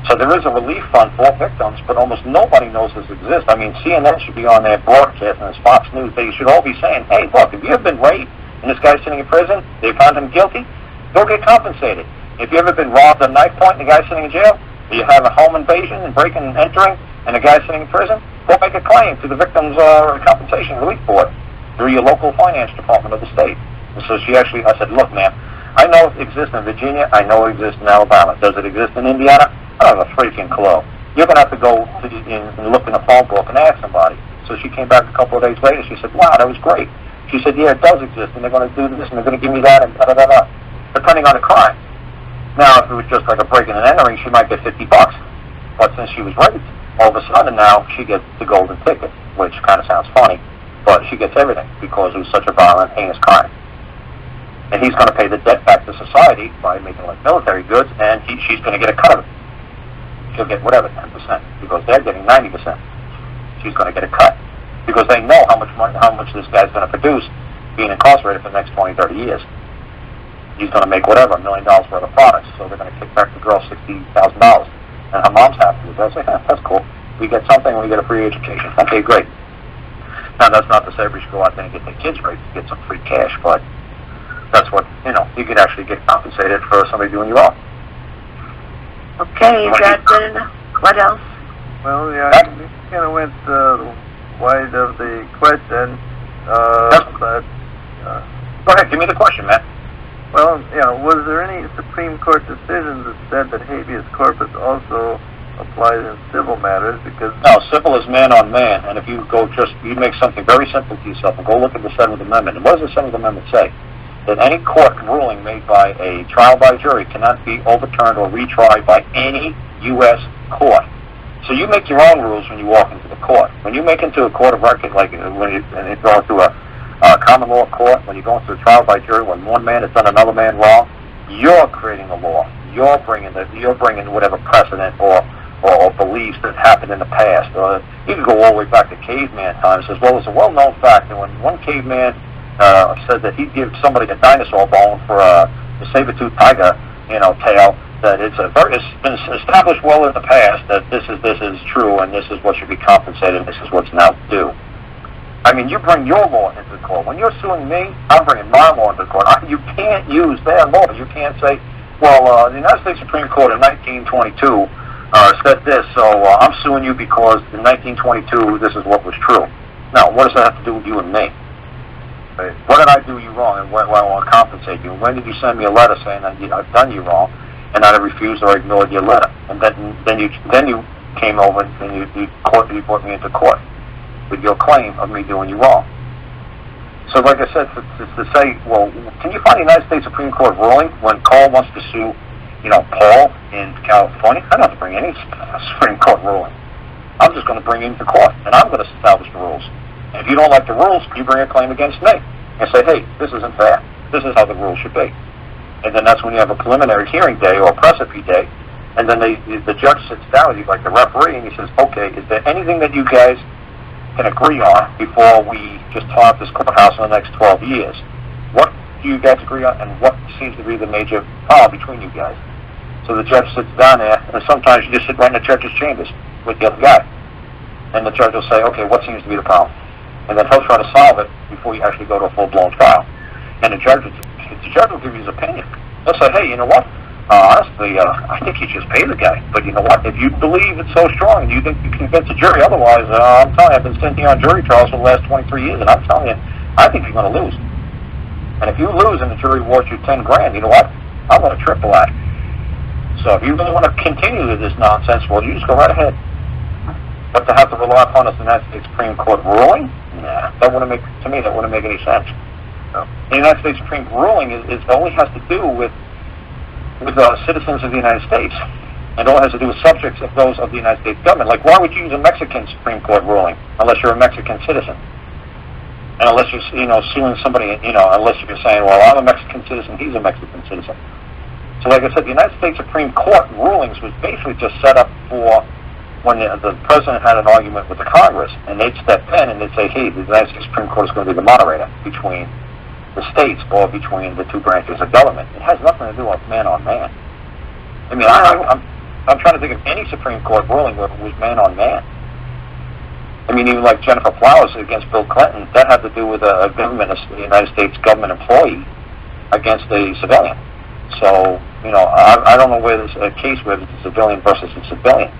So there is a relief fund for victims, but almost nobody knows this exists. I mean, CNN should be on their broadcast, and it's Fox News. They should all be saying, hey, look, if you have been raped and this guy's sitting in prison, they found him guilty, go get compensated. If you ever been robbed at knife point and the guy's sitting in jail, or you have a home invasion and breaking and entering, and the guy's sitting in prison, go make a claim to the Victims Compensation Relief Board through your local finance department of the state. And so I said, look, ma'am, I know it exists in Virginia. I know it exists in Alabama. Does it exist in Indiana? I don't have a freaking clue. You're going to have to go and look in the phone book and ask somebody. So she came back a couple of days later. She said, wow, that was great. She said, yeah, it does exist, and they're going to do this, and they're going to give me that, and da-da-da-da, depending on the crime. Now, if it was just like a breaking and entering, she might get $50. But since she was raped, all of a sudden now she gets the golden ticket, which kind of sounds funny, but she gets everything because it was such a violent, heinous crime. And he's going to pay the debt back to society by making like military goods, and she's going to get a cut of it. She'll get whatever, 10%, because they're getting 90%. She's going to get a cut because they know how much this guy's going to produce being incarcerated for the next 20, 30 years. He's going to make whatever, $1 million worth of products, so they're going to kick back the girl $60,000. And her mom's happy with that. I say, that's cool. We get something, we get a free education. Okay, great. Now, that's not to say we should go out there and get the kids raped to get some free cash, but that's what, you can actually get compensated for somebody doing you wrong. Okay, is that good enough? What else? Well, yeah, we kind of went wide of the question, but... Go ahead, give me the question, man. Well, was there any Supreme Court decision that said that habeas corpus also applies in civil matters? Because no, civil is man on man, and if you you make something very simple to yourself and go look at the 7th Amendment. And what does the 7th Amendment say? That any court ruling made by a trial by jury cannot be overturned or retried by any U.S. court. So you make your own rules when you walk into the court. When you make into a court of record, like when you go through a common law court, when you're going through a trial by jury, when one man has done another man wrong, you're creating a law. You're bringing whatever precedent or beliefs that happened in the past. You can go all the way back to caveman times, as well as a well-known fact that when one caveman said that he'd give somebody a dinosaur bone for a saber-toothed tiger, tail, that it's been established well in the past that this is true and this is what should be compensated and this is what's now due. I mean, you bring your law into the court. When you're suing me, I'm bringing my law into the court. You can't use their law. You can't say, well, the United States Supreme Court in 1922 said this, so I'm suing you because in 1922 this is what was true. Now, what does that have to do with you and me? Right. What did I do you wrong, and when I want to compensate you? When did you send me a letter saying that I've done you wrong, and I refused or ignored your letter? And then you came over and you brought me into court with your claim of me doing you wrong. So, like I said, to say, well, can you find the United States Supreme Court ruling when Karl wants to sue, Paul in California? I don't have to bring any Supreme Court ruling. I'm just going to bring you into court, and I'm going to establish the rules. And if you don't like the rules, you bring a claim against me and say, hey, this isn't fair. This is how the rules should be. And then that's when you have a preliminary hearing day or a precipice day, and then the judge sits down with you, like the referee, and he says, okay, is there anything that you guys can agree on before we just tie up this courthouse in the next 12 years? What do you guys agree on, and what seems to be the major problem between you guys? So the judge sits down there, and sometimes you just sit right in the judge's chambers with the other guy. And the judge will say, okay, what seems to be the problem? And then he'll try to solve it before you actually go to a full-blown trial. And the judge will give you his opinion. He'll say, hey, you know what? Honestly, I think you just pay the guy. But you know what? If you believe it's so strong and you think you convince the jury otherwise, I'm telling you, I've been sitting here on jury trials for the last 23 years, and I'm telling you, I think you're going to lose. And if you lose and the jury awards you $10,000, you know what? I'm going to triple that. So if you really want to continue with this nonsense, well, you just go right ahead. But to have to rely upon the United States Supreme Court ruling, nah, that wouldn't make any sense. No. The United States Supreme Court ruling is only has to do with citizens of the United States, and all it has to do with subjects of those of the United States government. Like, why would you use a Mexican Supreme Court ruling unless you're a Mexican citizen? And unless you're, suing somebody, unless you're saying, well, I'm a Mexican citizen, he's a Mexican citizen. So like I said, the United States Supreme Court rulings was basically just set up for when the president had an argument with the Congress, and they'd step in and they'd say, hey, the United States Supreme Court is going to be the moderator between the states or between the two branches of government. It has nothing to do with man on man. I mean, I'm trying to think of any Supreme Court ruling where it was man on man. I mean, even like Jennifer Flowers against Bill Clinton, that had to do with a United States government employee against a civilian. So, I don't know where there's a case where it's a civilian versus a civilian.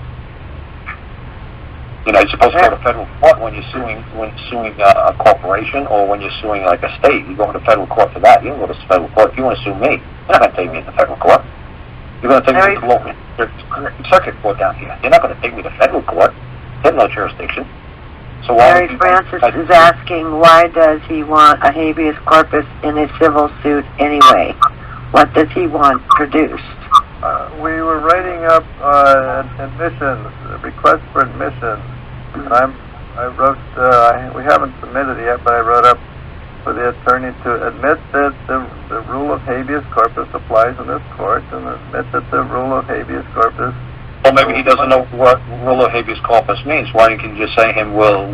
You're supposed to go to federal court when you're suing a corporation, or when you're suing like a state. You go into federal court for that. You don't go to federal court. If you want to sue me, you're not going to take me to federal court. You're going to take me to the local circuit court down here. You're not going to take me to federal court. They have no jurisdiction. So Mary Francis is asking, why does he want a habeas corpus in a civil suit anyway? What does he want produced? We were writing up admissions, request for admissions, and I wrote, we haven't submitted it yet, but I wrote up for the attorney to admit that the rule of habeas corpus applies in this court, and admit that the rule of habeas corpus... Well, maybe he doesn't know what rule of habeas corpus means. Why don't you just say him, will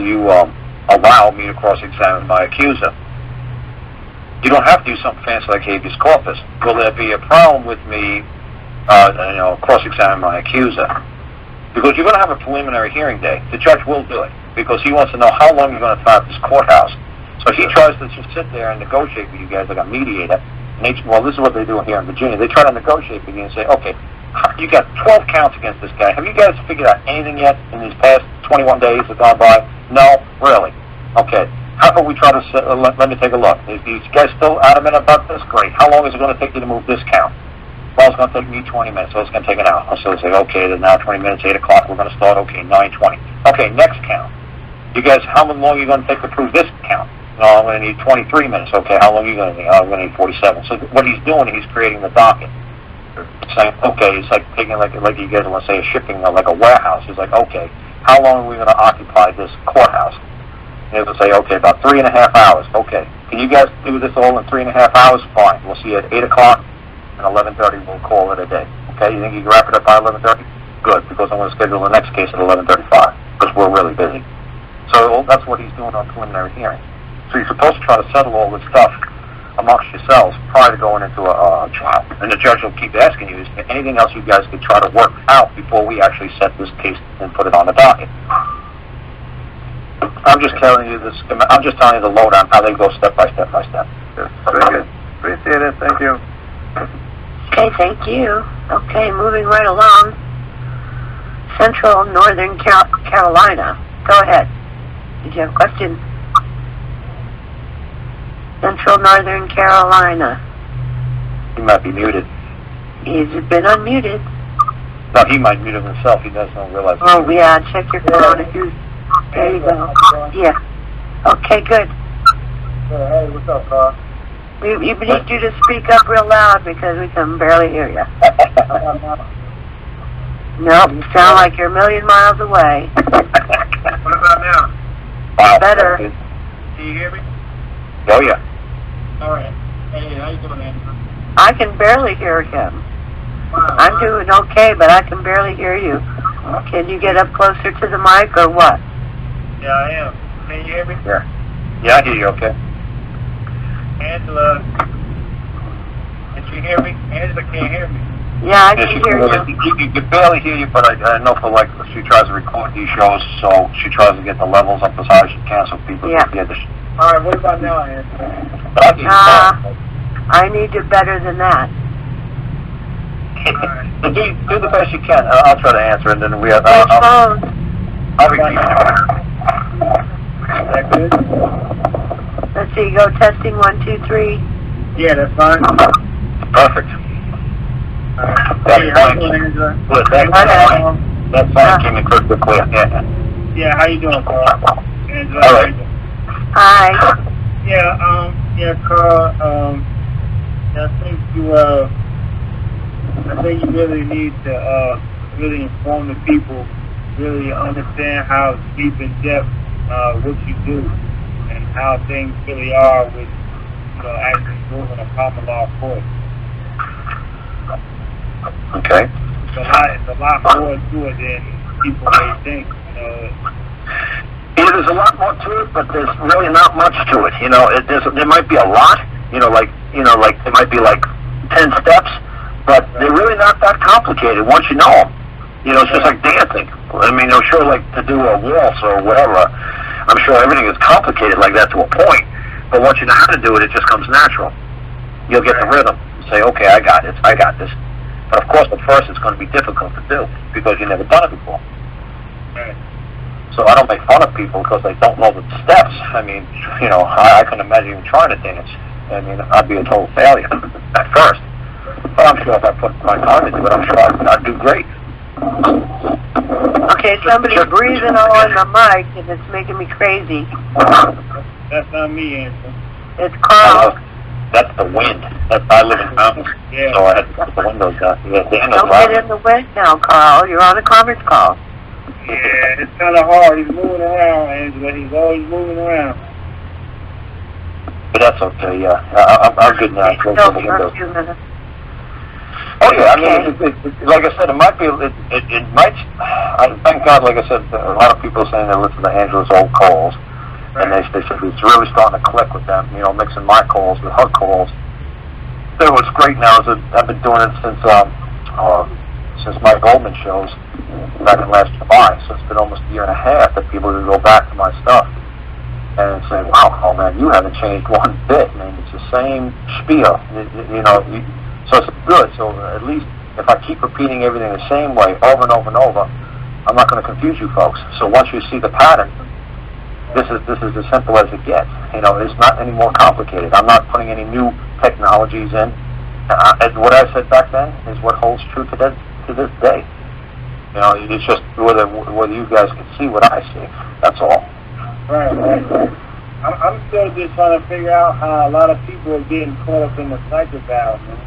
you allow me to cross-examine my accuser? You don't have to do something fancy like habeas corpus. Will there be a problem with me, cross-examining my accuser? Because you're going to have a preliminary hearing day. The judge will do it because he wants to know how long you're going to tie up this courthouse. So he tries to just sit there and negotiate with you guys like a mediator. And this is what they do here in Virginia. They try to negotiate with you and say, okay, you got 12 counts against this guy. Have you guys figured out anything yet in these past 21 days that gone by? No? Really? Okay. How about we try to, let me take a look. Is these guys still adamant about this? Great. How long is it going to take you to move this count? Well, it's going to take me 20 minutes, so it's going to take an hour. So they say, okay, then now 20 minutes, 8 o'clock, we're going to start, okay, 9:20. Okay, next count. You guys, how long are you going to take to prove this count? No, I'm going to need 23 minutes. Okay, how long are you going to need? I'm going to need 47. So what he's doing, he's creating the docket. Saying, okay, it's like taking, like you guys want to say, a shipping, like a warehouse. He's like, okay, how long are we going to occupy this courthouse? And they'll say, okay, about 3.5 hours. Okay, can you guys do this all in 3.5 hours? Fine. We'll see you at 8 o'clock, and 11:30 we'll call it a day. Okay, you think you can wrap it up by 11:30? Good, because I'm going to schedule the next case at 11:35, because we're really busy. So that's what he's doing on preliminary hearing. So you're supposed to try to settle all this stuff amongst yourselves prior to going into a trial. And the judge will keep asking you, is there anything else you guys could try to work out before we actually set this case and put it on the docket? I'm just telling you this. I'm just telling you the lowdown, how they go step by step by step. Yes, very good. Appreciate it. Thank you. Okay, thank you. Okay, moving right along. Central Northern Carolina. Go ahead. Did you have a question? Central Northern Carolina. He might be muted. He's been unmuted. No, he might mute himself. He doesn't realize. Oh, yeah. Check your phone if you... There you go. Yeah. Okay, good. Hey, what's up, Karl? We need you to speak up real loud because we can barely hear you. Nope, you sound like you're a million miles away. What about now? Wow. Better. Can you hear me? Oh, yeah. All right. Hey, how you doing, Andrew? I can barely hear him. Wow. I'm doing okay, but I can barely hear you. Can you get up closer to the mic or what? Yeah, I am. Can you hear me? Yeah, I hear you okay. Angela, can you hear me? Angela can't hear me. Yeah, I can hear you. You can barely hear you, but I know for like, she tries to record these shows, so she tries to get the levels up as high as she can so people can hear this. All right, what about now, Angela? But I can hear I need you better than that. so do the best you can. I'll try to answer, and then we have. Which phone? I'll repeat it. Is that good? Let's see, go testing 1, 2, 3. Yeah, that's fine. Perfect. Hey, how you doing, Angela? Good. That's fine. Came in crystal clear. Yeah. Yeah, how you doing, Karl? Angela. All right. Hi. Yeah, Karl. I think you really need to really inform the people, really understand how deep in depth what you do and how things really are with actually moving a common law court. Okay. It's a lot more to it than people may think. Yeah, there's a lot more to it, but there's really not much to it. There might be a lot. Like there might be like 10 steps, but they're really not that complicated once you know them. It's just like dancing. I mean, I'm sure like to do a waltz or whatever, I'm sure everything is complicated like that to a point, but once you know how to do it, it just comes natural. You'll get the rhythm. Say, okay, I got this. But of course, at first it's going to be difficult to do because you've never done it before. Right. So I don't make fun of people because they don't know the steps. I mean, I can imagine even trying to dance. I mean, I'd be a total failure at first. But I'm sure if I put my time into it, I'm sure I'd do great. Okay, somebody's breathing on the mic and it's making me crazy. That's not me, Angela. It's Karl. That's the wind. I live in mountains, Yeah. so I had to put the windows down. Yeah, Don't get in the wind now, Karl. You're on a conference call. Yeah, it's kind of hard. He's moving around, Angela. He's always moving around. But that's okay, yeah. I'm good now. Still for a few minutes. Oh yeah, I mean, like I said, it might be. It might. Thank God, like I said, a lot of people are saying they listen to Angela's old calls, and they said it's really starting to click with them. Mixing my calls with her calls. So what's great now is that I've been doing it since my Goldman shows back in last July. So it's been almost a year and a half that people can go back to my stuff and say, "Wow, oh man, you haven't changed one bit. I mean, it's the same spiel." So it's good. So at least if I keep repeating everything the same way over and over and over, I'm not going to confuse you folks. So once you see the pattern, this is as simple as it gets. It's not any more complicated. I'm not putting any new technologies in. What I said back then is what holds true to this day. It's just whether you guys can see what I see. That's all. Right. I'm still just trying to figure out how a lot of people are getting caught up in the cycle valve, man.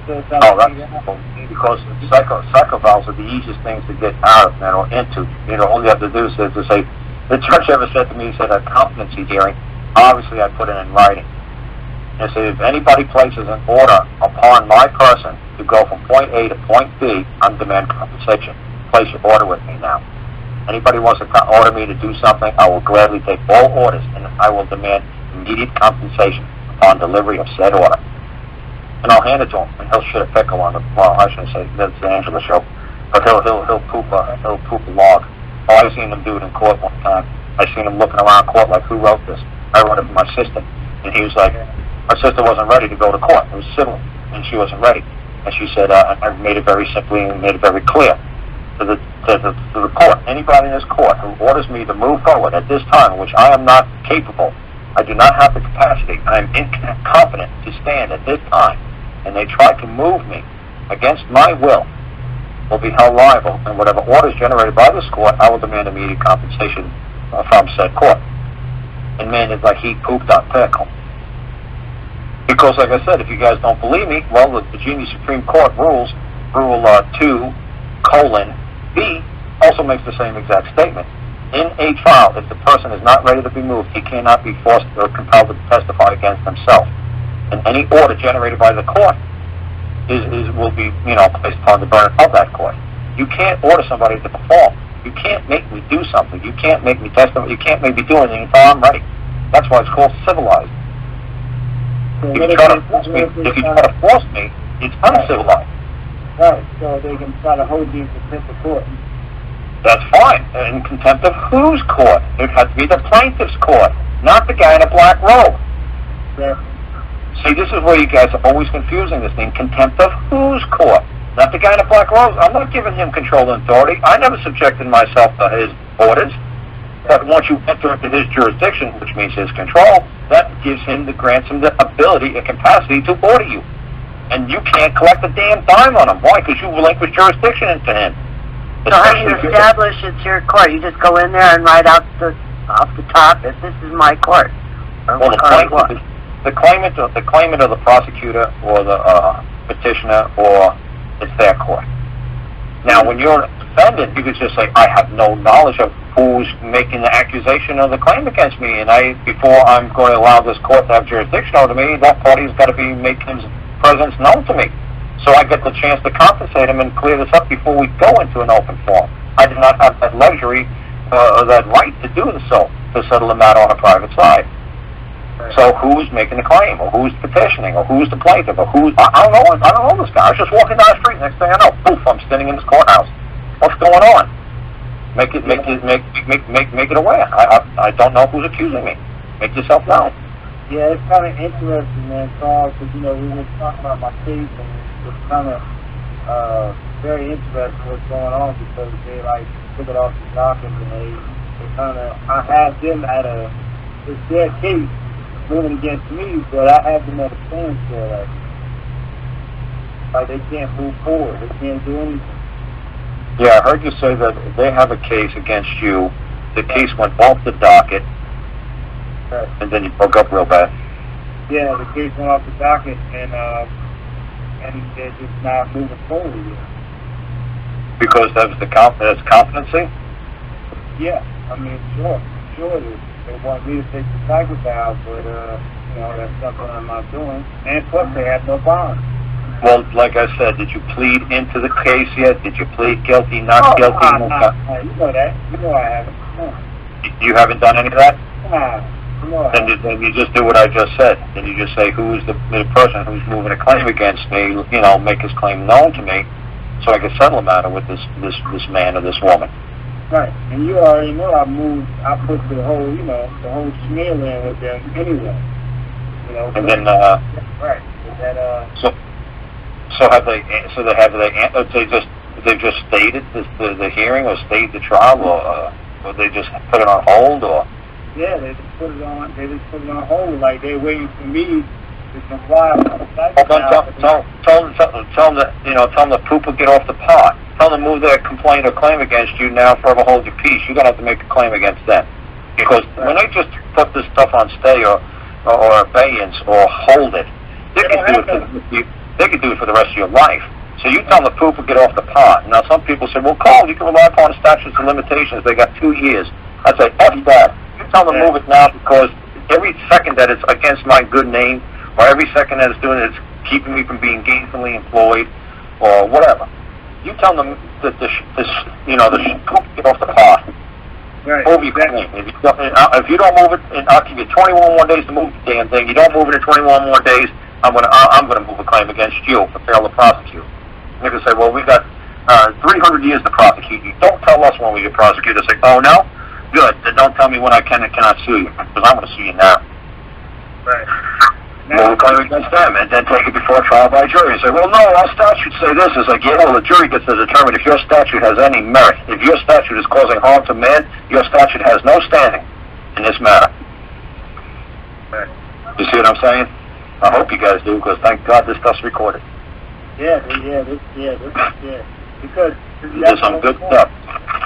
Because cycle valves are the easiest things to get out of, man, or into. All you have to do is to say, the judge ever said to me, he said, a competency hearing, obviously I put it in writing. And said, if anybody places an order upon my person to go from point A to point B, I'm demand compensation. Place your order with me now. Anybody wants to order me to do something, I will gladly take all orders, and I will demand immediate compensation upon delivery of said order. And I'll hand it to him, and he'll shit a pickle on the. Well, I shouldn't say that's the Angela show, but he'll poop a log. Oh, I seen him do it in court one time. I seen him looking around court like, who wrote this? I wrote it for my sister, and he was like, my sister wasn't ready to go to court. It was civil, and she wasn't ready. And she said, I made it very simply and made it very clear to the court. Anybody in this court who orders me to move forward at this time, in which I am not capable, I do not have the capacity, I am incompetent to stand at this time, and they try to move me against my will be held liable, and whatever orders generated by this court, I will demand immediate compensation from said court. And man, it's like he pooped on pickle. Because, like I said, if you guys don't believe me, well, the Virginia Supreme Court rules, Rule 2:B, also makes the same exact statement. In a trial, if the person is not ready to be moved, he cannot be forced or compelled to testify against himself. And any order generated by the court will be, placed upon the burden of that court. You can't order somebody to perform. You can't make me do something. You can't make me testify. You can't make me do anything until I'm ready. That's why it's called civilized. So If you try to force me, it's uncivilized. Right, so they can try to hold you in contempt of court. That's fine. In contempt of whose court? It has to be the plaintiff's court, not the guy in a black robe. Yeah. See, this is where you guys are always confusing this thing. Contempt of whose court? Not the guy in a black robe. I'm not giving him control and authority. I never subjected myself to his orders. But once you enter into his jurisdiction, which means his control, that grants him the ability and capacity to order you. And you can't collect a damn dime on him. Why? Because you relinquished jurisdiction into him. So how do you establish it's your court? You just go in there and write out off the top if this is my court. Well, the claimant or the prosecutor or the petitioner, or it's their court. Now, when you're a defendant, you could just say, I have no knowledge of who's making the accusation or the claim against me, and before I'm going to allow this court to have jurisdiction over me, that party's got to be making his presence known to me. So I get the chance to compensate him and clear this up before we go into an open forum. I do not have that luxury or that right to do so, to settle the matter on a private side. So who's making the claim, or who's petitioning, or who's the plaintiff, or who's... I don't know this guy. I was just walking down the street. Next thing I know, poof, I'm standing in this courthouse. What's going on? Make it aware. I don't know who's accusing me. Make yourself known. Yeah, it's kind of interesting, man, Karl, because, we were talking about my case, and it's kind of very interesting what's going on, because they, took it off the docket, and they kind of... I have them at it's their case moving against me, but I have them at a standstill, they can't move forward. They can't do anything. Yeah, I heard you say that they have a case against you. The case went off the docket, right, and then you broke up real bad. Yeah, the case went off the docket, and they're just not moving forward yet. Because that's competency? Yeah, sure it is. They want me to take the psychopath, but, that's something I'm not doing. And plus, they have no bond. Well, like I said, did you plead into the case yet? Did you plead guilty, not guilty? You know that. You know I haven't. No. You haven't done any of that? Nah. Then you just do what I just said. Then you just say, who's the person who's moving a claim against me, make his claim known to me, so I can settle the matter with this man or this woman. Right, and you already know I put the whole, the whole smear in with them anyway. And then, right. They've just stayed the hearing, or stayed the trial, or they just put it on hold, or? Yeah, they just put it on hold, like they're waiting for me to comply with the tell them the poop will get off the pot. Tell them to move their complaint or claim against you now, forever hold your peace. You're going to have to make a claim against them. Because when they just put this stuff on stay or abeyance or hold it, they can do it for the rest of your life. So you tell them the poop will get off the pot. Now some people say, well, Karl, you can rely upon the statutes and limitations. They got 2 years. I say, F that. You tell them to move it now, because every second that it's against my good name, or every second that it's doing it, it's keeping me from being gainfully employed, or whatever. You tell them that the poop get off the pot. Right. Move your claim. If you don't move it, I'll give you 21 more days to move the damn thing. You don't move it in 21 more days, I'm gonna move a claim against you for failure to prosecute. They can say, well, we got 300 years to prosecute you. Don't tell us when we get prosecuted. Say, oh no, good. Then don't tell me when I can and cannot sue you, because I'm going to sue you now. Right. Move a claim against them, and then take it before trial by jury. And say, well, no, our statutes say this. It's like, yeah, well, the jury gets to determine if your statute has any merit. If your statute is causing harm to man, your statute has no standing in this matter. Right. You see what I'm saying? I hope you guys do, because thank God this stuff's recorded. Yeah. Because there's some good stuff.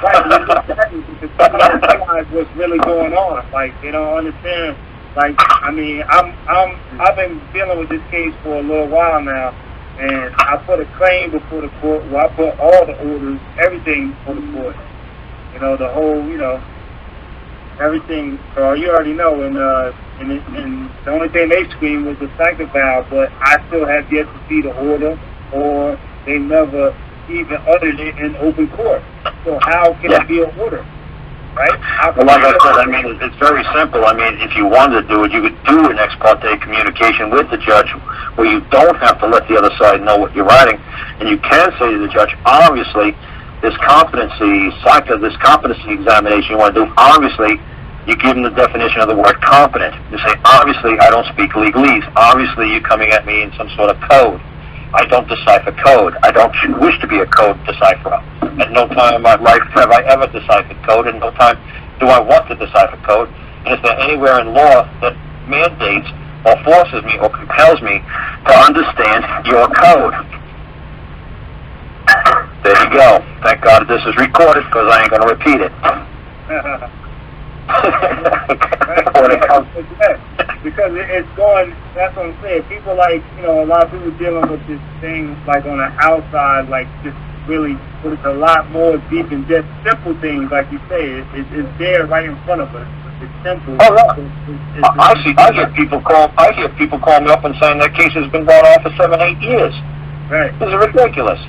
Right, because they don't realize what's really going on. Like, they don't understand Like, I mean, I've been dealing with this case for a little while now, and I put a claim before the court where I put all the orders, everything before the court. You know, the whole, you know, everything. So you already know, and the only thing they screamed was the psychoval, but I still have yet to see the order, or they never even uttered it in open court. So how can it be an order? Right? Well, like I said, I mean, it's very simple. I mean, if you wanted to do it, you could do an ex parte communication with the judge where you don't have to let the other side know what you're writing. And you can say to the judge, obviously, this competency examination you want to do, obviously, you give them the definition of the word competent. You say, obviously, I don't speak legalese. Obviously, you're coming at me in some sort of code. I don't decipher code. I don't wish to be a code decipherer. At no time in my life have I ever deciphered code, and no time do I want to decipher code. And is there anywhere in law that mandates or forces me or compels me to understand your code? There you go. Thank God this is recorded, because I ain't going to repeat it. Because it's going, that's what I'm saying. People like, you know, a lot of people dealing with this thing like on the outside, like just really, but it's a lot more deep and just simple things, like you say. It's there right in front of us. It's simple. Oh, yeah. I hear people call me up and saying that case has been going on for 7-8 years. Right. This is ridiculous.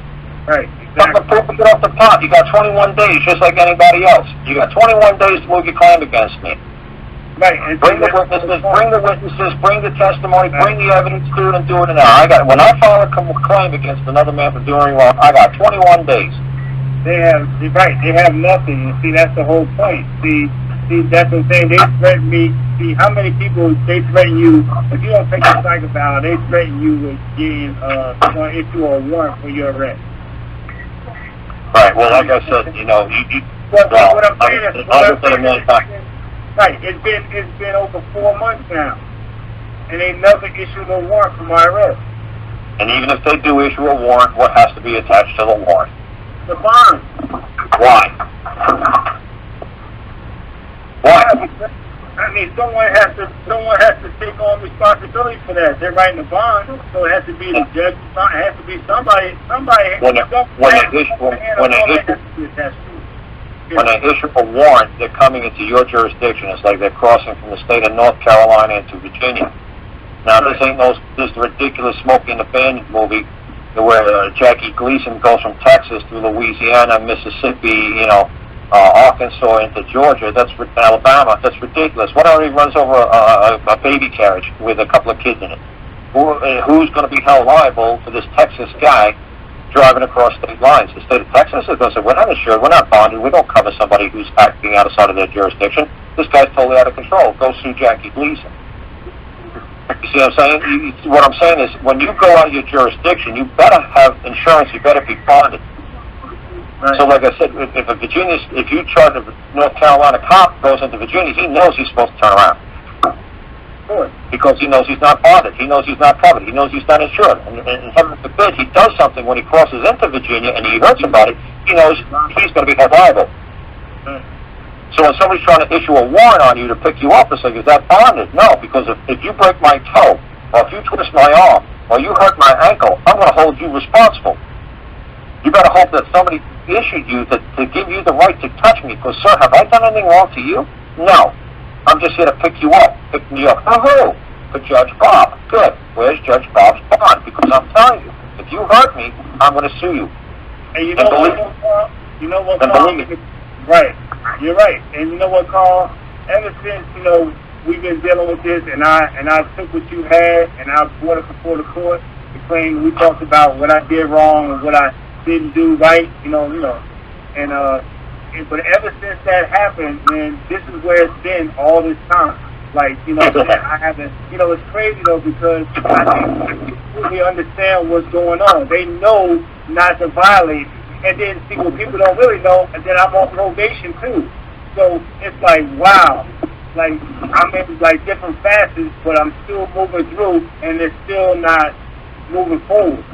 Right. Exactly. But get off the pot. You got 21 days, just like anybody else. You got 21 days to move your claim against me. Right. Bring the witnesses, bring the testimony, bring the evidence to it, and do it now. When I file a claim against another man for doing wrong, I got 21 days. They have nothing. See, that's the whole point. See, that's what I'm saying. They threaten me. See, how many people they threaten you? If you don't take the psychoval, they threaten you with getting going to issue a warrant for your arrest. Right. Well, like I said, you know, what I'm saying is, right, it's been over 4 months now, and they never issued a warrant for my arrest. And even if they do issue a warrant, what has to be attached to the warrant? The bond. Why? I mean, someone has to take on responsibility for that. They're writing the bond, so it has to be the judge. It has to be somebody. When they issue a warrant, they're coming into your jurisdiction. It's like they're crossing from the state of North Carolina into Virginia. Now, this ain't this ridiculous Smokey and the Bandit movie where Jackie Gleason goes from Texas through Louisiana, Mississippi, you know, Arkansas into Georgia. That's Alabama. That's ridiculous. What if he runs over a baby carriage with a couple of kids in it? Who's going to be held liable for this Texas guy driving across state lines? The state of Texas is going to say, we're not insured, we're not bonded, we don't cover somebody who's acting outside of their jurisdiction. This guy's totally out of control. Go sue Jackie Gleason. You see what I'm saying? What I'm saying is, when you go out of your jurisdiction, you better have insurance, you better be bonded. Right. So like I said, if you charge a North Carolina cop goes into Virginia, he knows he's supposed to turn around. Sure. Because he knows he's not bonded, he knows he's not covered, he knows he's not insured. And heaven forbid he does something when he crosses into Virginia and he hurts somebody, he knows he's going to be held liable. So when somebody's trying to issue a warrant on you to pick you up, it's like, is that bonded? No, because if you break my toe, or if you twist my arm, or you hurt my ankle, I'm going to hold you responsible. You better hope that somebody issued you to give you the right to touch me, because, sir, have I done anything wrong to you? No. I'm just here to pick you up. Pick me up. For who? For Judge Bob. Good. Where's Judge Bob's bond? Because I'm telling you, if you hurt me, I'm going to sue you. And you know what, Karl? Right. You're right. And you know what, Karl? Ever since, you know, we've been dealing with this, and I took what you had, and I brought it before the court. We talked about what I did wrong and what I didn't do right, you know, but ever since that happened, man, this is where it's been all this time. Like, you know, I haven't, you know, it's crazy though, because I think people really understand what's going on. They know not to violate, and then see what people don't really know, and then I'm on probation too. So it's like, wow, like I'm in like different facets, but I'm still moving through, and it's still not moving forward.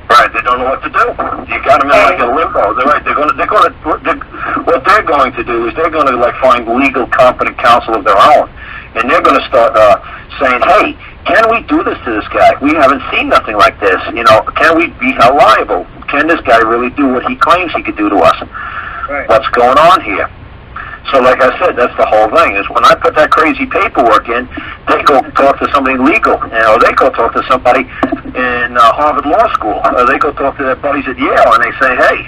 Right, they don't know what to do. You got them in like a limbo. They're right. What they're going to do is they're going to like find legal competent counsel of their own, and they're going to start saying, hey, can we do this to this guy? We haven't seen nothing like this. You know, can we be held liable? Can this guy really do what he claims he could do to us? Right. What's going on here? So like I said, that's the whole thing, is when I put that crazy paperwork in, they go talk to somebody legal, or they go talk to somebody in Harvard Law School, or they go talk to their buddies at Yale, and they say, hey,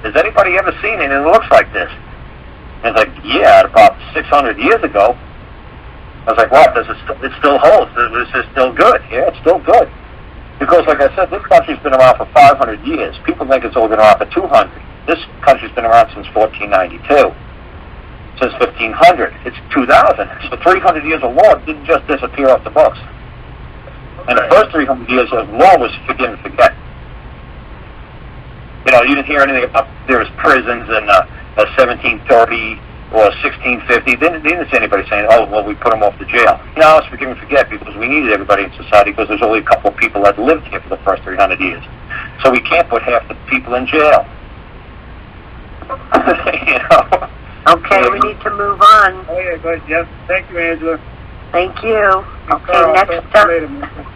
has anybody ever seen anything that looks like this? And it's like, yeah, about 600 years ago. I was like, what, it still holds? This is still good? Yeah, it's still good. Because like I said, this country's been around for 500 years. People think it's only been around for 200. This country's been around since 1492. Since 1500. It's 2000. So 300 years of law didn't just disappear off the books. And the first 300 years of law was forgive and forget. You know, you didn't hear anything about there was prisons in 1730 or 1650. They didn't see anybody saying, oh, well, we put them off to jail. No, it's forgive and forget, because we needed everybody in society, because there's only a couple of people that lived here for the first 300 years. So we can't put half the people in jail. You know? Okay, we need to move on. Oh, yeah, good. Yes. Thank you, Angela. Thank you. Okay, Carl, next talk up. to you later, man.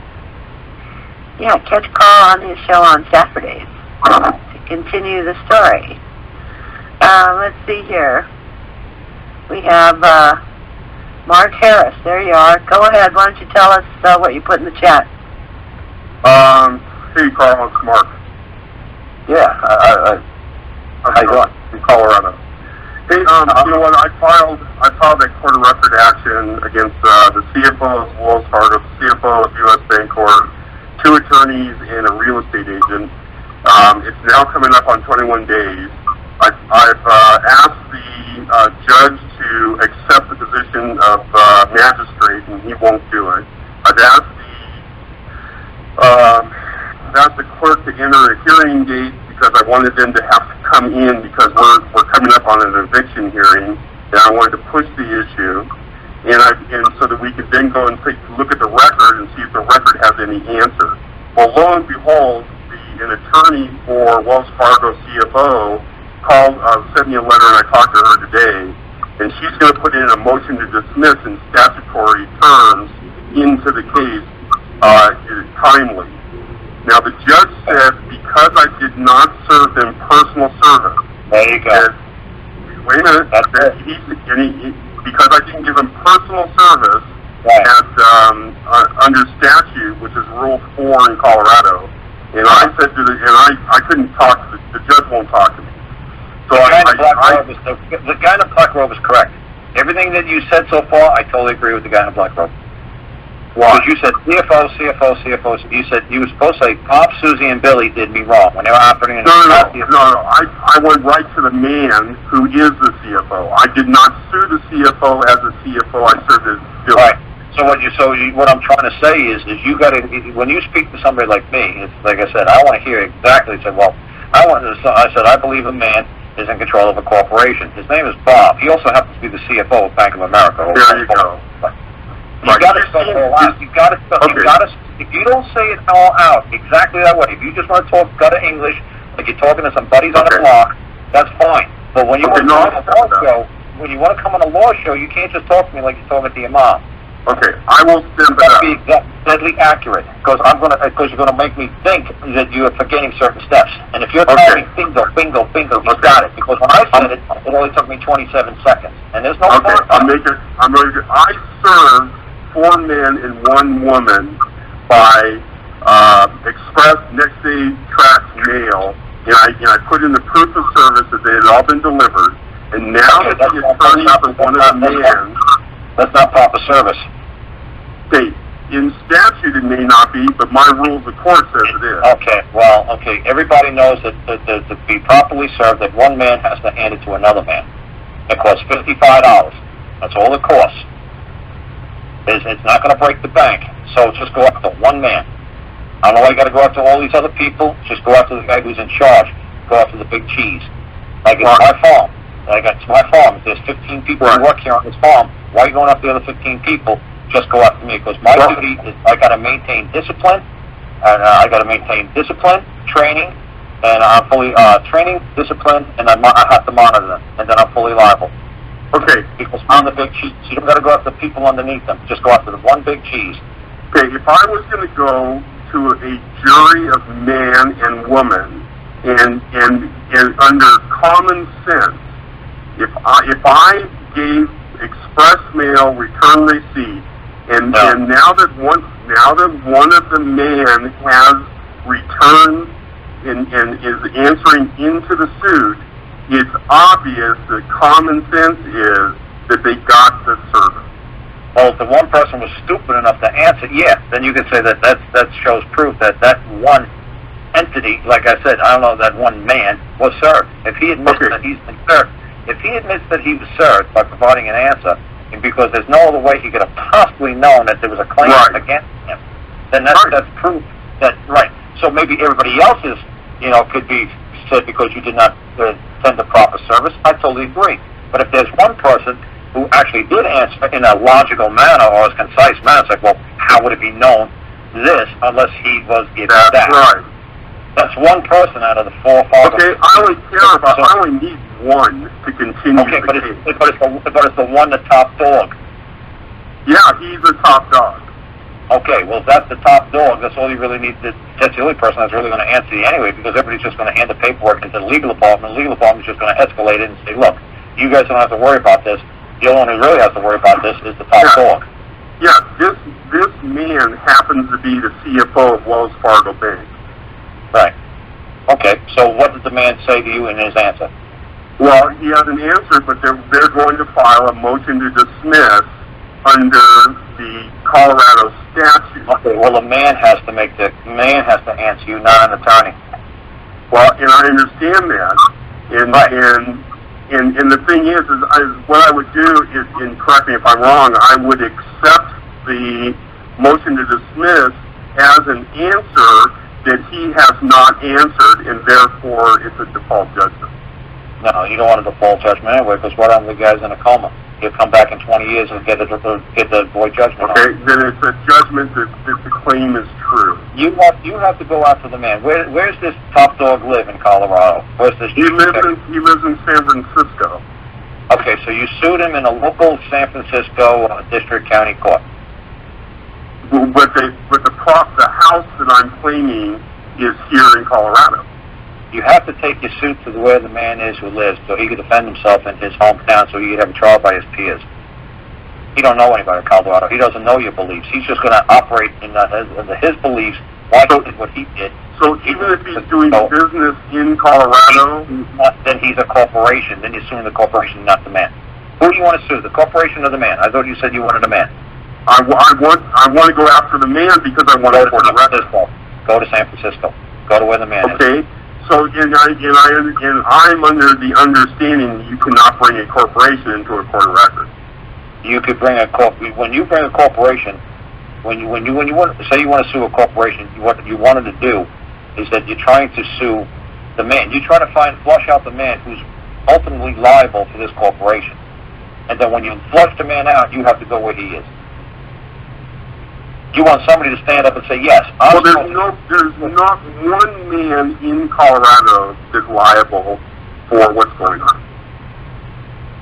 Yeah, catch Karl on his show on Saturdays to continue the story. Let's see here. We have Mark Harris. There you are. Go ahead. Why don't you tell us what you put in the chat? Hey, Karl, it's Mark. Yeah, how you doing? In Colorado. Hey, you know what? I filed that court of record action against the CFO of Wells Fargo, the CFO of U.S. Bancorp, 2 attorneys, and a real estate agent. It's now coming up on 21 days. I've asked the judge to accept the position of magistrate, and he won't do it. I've asked the clerk to enter a hearing date, because I wanted them to have to come in, because we're coming up on an eviction hearing, and I wanted to push the issue, and so that we could then go and take a look at the record and see if the record has any answer. Well, lo and behold, an attorney for Wells Fargo CFO sent me a letter, and I talked to her today, and she's going to put in a motion to dismiss in statutory terms into the case timely. Now, the judge said, because I did not serve them personal service. There you go. Wait a minute. Because I didn't give them personal service, right, under statute, which is Rule 4 in Colorado, and I said I couldn't talk to the judge won't talk to me. So the guy in the black robe is correct. Everything that you said so far, I totally agree with the guy in the black robe. Why? Because you said CFO. You said you were supposed to say Pop, Susie, and Billy did me wrong when they were operating in No. I went right to the man who is the CFO. I did not sue the CFO as a CFO. I served as Billy. Right. So what I'm trying to say is you got to, when you speak to somebody like me, it's like I said, I want to hear exactly. I said, well, I believe a man is in control of a corporation. His name is Bob. He also happens to be the CFO of Bank of America. There you go. You got to spell it all out. If you don't say it all out exactly that way, if you just want to talk gutter English, like you're talking to some buddies on the block, that's fine. But when you want to come on a law show, you can't just talk to me like you're talking to your mom. Okay, I will send that. Be deadly accurate, because you're gonna make me think that you are forgetting certain steps. And if you're telling me bingo, you got it. Because when I said it only took me 27 seconds, and there's no. Okay, I served 4 men and 1 woman by express next day track mail, and I put in the proof of service that they had all been delivered. And now that the attorney for one of the men. That's not proper service. In statute it may not be, but my rules of court says it is. Okay. Everybody knows that to be properly served, that one man has to hand it to another man. It costs $55. That's all it costs. It's not going to break the bank. So just go after one man. I don't know why you got to go after all these other people. Just go after the guy who's in charge. Go after the big cheese. Like it's my farm. It's my farm. If there's 15 people who work here on this farm, why are you going after the other 15 people? Just go after me, because my duty is I got to maintain discipline, and I got to maintain discipline, training, and I'm fully training, discipline, and I have to monitor them, and then I'm fully liable. Okay. Because on the big cheese, you don't got to go after the people underneath them. Just go after the one big cheese. Okay, if I was going to go to a jury of man and woman, and under common sense, if I gave express mail return receipt, and now that one of the man has returned and is answering into the suit, it's obvious that common sense is that they got the service. Well, if the one person was stupid enough to answer, then you could say that shows proof that one entity, like I said, I don't know, that one man was served. If he admits that he's been served, if he admits that he was served by providing an answer, and because there's no other way he could have possibly known that there was a claim against him, then that's proof that, So maybe everybody else's, could be said because you did not send the proper service. I totally agree. But if there's one person who actually did answer in a logical manner or a concise manner, it's like, well, how would it be known this unless he was given that? Right. That's one person out of the 4 or 5. Okay, I only need one to continue the case. But it's the one, the top dog. Yeah, he's the top dog. Okay, well, if that's the top dog, that's all you really need. That's the only person that's really going to answer you anyway, because everybody's just going to hand the paperwork into the legal department. The legal department's just going to escalate it and say, look, you guys don't have to worry about this. The only one who really has to worry about this is the top dog. Yeah, this man happens to be the CFO of Wells Fargo Bank. Right. Okay, so what did the man say to you in his answer? Well, he has an answer, but they're going to file a motion to dismiss under the Colorado statute. Okay, well, the man has to answer you, not an attorney. Well, and I understand that, and the thing is what I would do is, and correct me if I'm wrong, I would accept the motion to dismiss as an answer that he has not answered, and therefore it's a default judgment. No, you don't want a default judgment anyway, because what if the guy's in a coma? He'll come back in 20 years and get the void judgment. Okay, then it's a judgment that the claim is true. You have to go after the man. Where's this top dog live in Colorado? Where's this? He lives in San Francisco. Okay, so you sued him in a local San Francisco district county court. But the house that I'm claiming is here in Colorado. You have to take your suit to where the man is who lives, so he can defend himself in his hometown, so he can have a trial by his peers. He don't know anybody in Colorado. He doesn't know your beliefs. He's just going to operate in his beliefs. Why he did what he did. So even if he's doing business in Colorado, then he's a corporation. Then you're suing the corporation, not the man. Who do you want to sue, the corporation or the man? I thought you said you wanted a man. I want to go after the man because I want to report the record. Go to San Francisco. Go to where the man is. Okay. So, and I'm under the understanding you cannot bring a corporation into a court of record. You could bring when you bring a corporation, when you want to say you want to sue a corporation, what you wanted to do is that you're trying to sue the man. You try to flush out the man who's ultimately liable for this corporation, and then when you flush the man out, you have to go where he is. You want somebody to stand up and say, yes, well, there's not one man in Colorado that's liable for what's going on.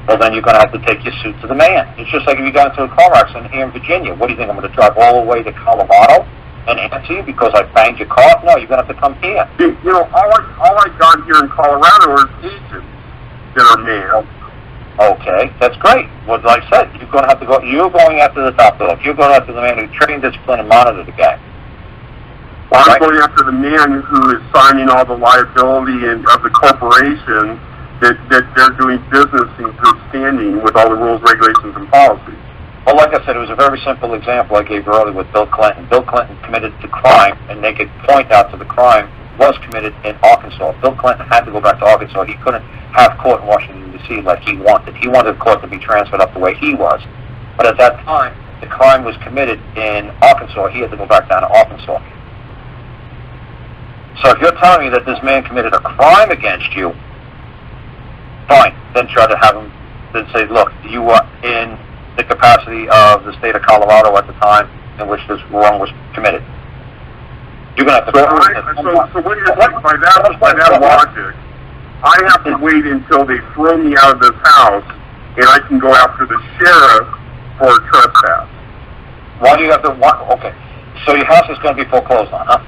Well, then you're going to have to take your suit to the man. It's just like if you got into a car accident here in Virginia. What do you think, I'm going to drive all the way to Colorado and answer you because I banged your car? No, you're going to have to come here. All I got here in Colorado are agents that are male. Okay, that's great. Well, like I said, you're going to have to go. You're going after the top dog. You're going after the man who trained, disciplined, and monitored the guy. Well, I'm going after the man who is signing all the liability of the corporation that they're doing business in good standing with all the rules, regulations, and policies. Well, like I said, it was a very simple example I gave you earlier with Bill Clinton. Bill Clinton committed the crime, and they could point out to the crime was committed in Arkansas. Bill Clinton had to go back to Arkansas. He couldn't have court in Washington, D.C. like he wanted. He wanted the court to be transferred up the way he was. But at that time, the crime was committed in Arkansas. He had to go back down to Arkansas. So if you're telling me that this man committed a crime against you, fine. Then try to have him then say, look, you were in the capacity of the state of Colorado at the time in which this wrong was committed. You're going to have to... So what do you think by that logic? I have to wait until they throw me out of this house and I can go after the sheriff for trespass. Why do you have to, okay, so your house is going to be foreclosed on, huh?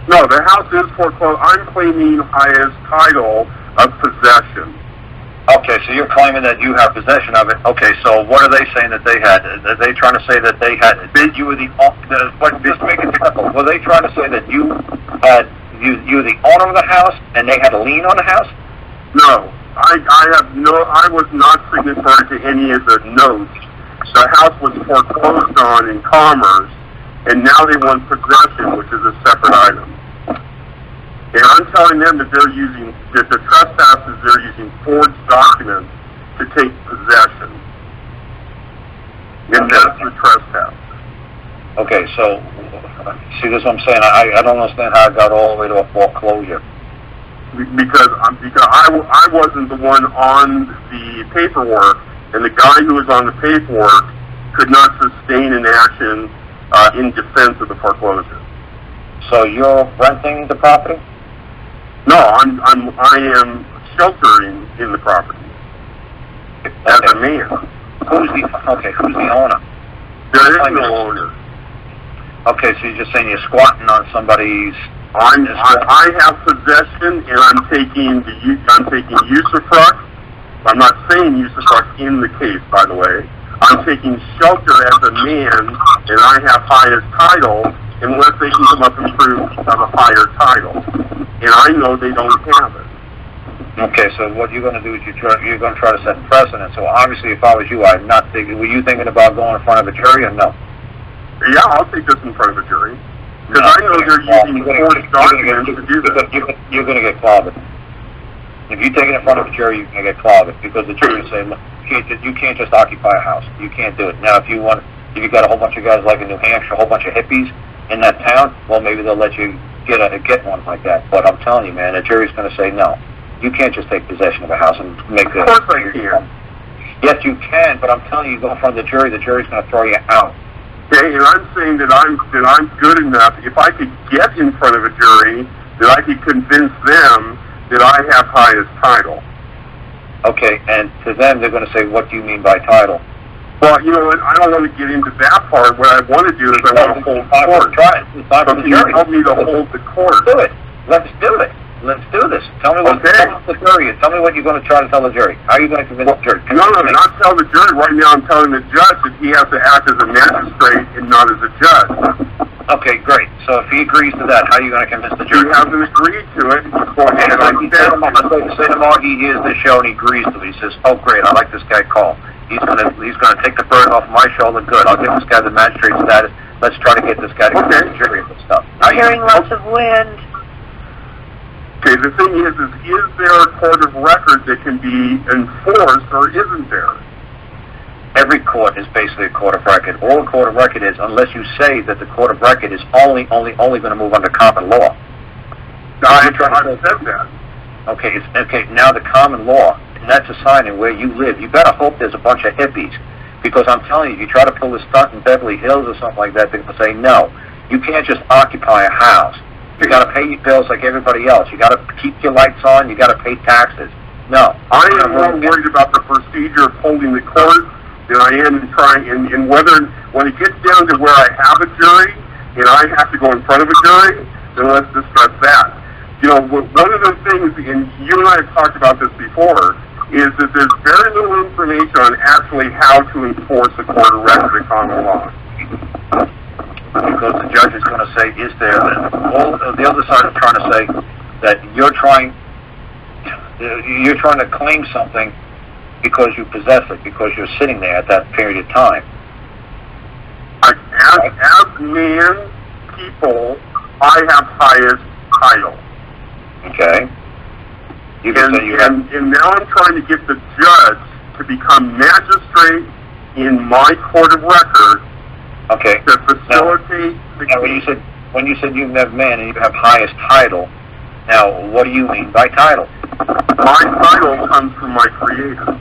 No, the house is foreclosed. I'm claiming highest title of possession. Okay, so you're claiming that you have possession of it. Okay, so what are they saying that they had? Are they trying to say that they had, you were but just make it simple. Were they trying to say that you had, you're the owner of the house and they had a lien on the house? No, I was not signatory to any of the notes. The house was foreclosed on in Commerce, and now they want possession, which is a separate item. And I'm telling them that that the trespassers, they're using forged documents to take possession. And that's the trespass. Okay, so, see, this is what I'm saying. I don't understand how it got all the way to a foreclosure. Because I wasn't the one on the paperwork, and the guy who was on the paperwork could not sustain an action in defense of the foreclosure. So you're renting the property? No, I am sheltering in the property as a man. Who's the owner? There is no owner. Okay, so you're just saying you're squatting on somebody's. I have possession, and I'm taking usufruct. I'm not saying usufruct in the case, by the way. I'm taking shelter as a man, and I have highest title, unless they can come up and prove I have a higher title. And I know they don't have it. Okay, so what you're going to do is you're going to try to set precedent. So obviously, if I was you, I'm not thinking. Were you thinking about going in front of a jury or no? Yeah, I'll take this in front of a jury. Because I know they're using forged documents to do this. You're going to get clobbered. If you take it in front of a jury, you're going to get clobbered because the jury will say, look, you can't just occupy a house. You can't do it. Now, if you got a whole bunch of guys like in New Hampshire, a whole bunch of hippies in that town, well, maybe they'll let you get one like that. But I'm telling you, man, the jury's going to say no. You can't just take possession of a house and make the. Of course I can. Yes, you can, but I'm telling you, go in front of the jury's going to throw you out. Okay, and I'm saying that I'm good enough. If I could get in front of a jury, that I could convince them that I have highest title. Okay, and to them, they're going to say, what do you mean by title? Well, you know what, I don't want to get into that part. What I want to do is I want to hold court. Try it. It's time for the jury. Help me to hold the court. Let's do it. Let's do it. Let's do this. Tell me what the jury is. Tell me what you're going to try to tell the jury. How are you going to convince the jury? No, not tell the jury. Right now I'm telling the judge that he has to act as a magistrate and not as a judge. Okay, great. So if he agrees to that, how are you going to convince the jury? He hasn't agreed to it. Say tomorrow he hears this show and he agrees to it. He says, oh great, I like this guy Karl. He's going to take the burden off my shoulder. Good. I'll give this guy the magistrate status. Let's try to get this guy to convince the jury of this stuff. Hearing lots of wind. Okay, the thing is there a court of record that can be enforced, or isn't there? Every court is basically a court of record. All a court of record is, unless you say that the court of record is only going to move under common law. I've said that. Okay, now the common law, and that's a sign in where you live. You better hope there's a bunch of hippies, because I'm telling you, if you try to pull a stunt in Beverly Hills or something like that, they're going to say, no, you can't just occupy a house. You got to pay your bills like everybody else. You got to keep your lights on. You got to pay taxes. No. I am more worried about the procedure of holding the court than I am in trying, and whether, when it gets down to where I have a jury, and I have to go in front of a jury, then let's discuss that. You know, one of the things, and you and I have talked about this before, is that there's very little information on actually how to enforce a court of record of common law. Because the judge is going to say, is there, the other side is trying to say that you're trying to claim something because you possess it, because you're sitting there at that period of time. As man, people, I have highest title. Okay. And now I'm trying to get the judge to become magistrate in my court of record. Okay. To facilitate the case. When you said you have man and you have highest title, now what do you mean by title? My title comes from my creator.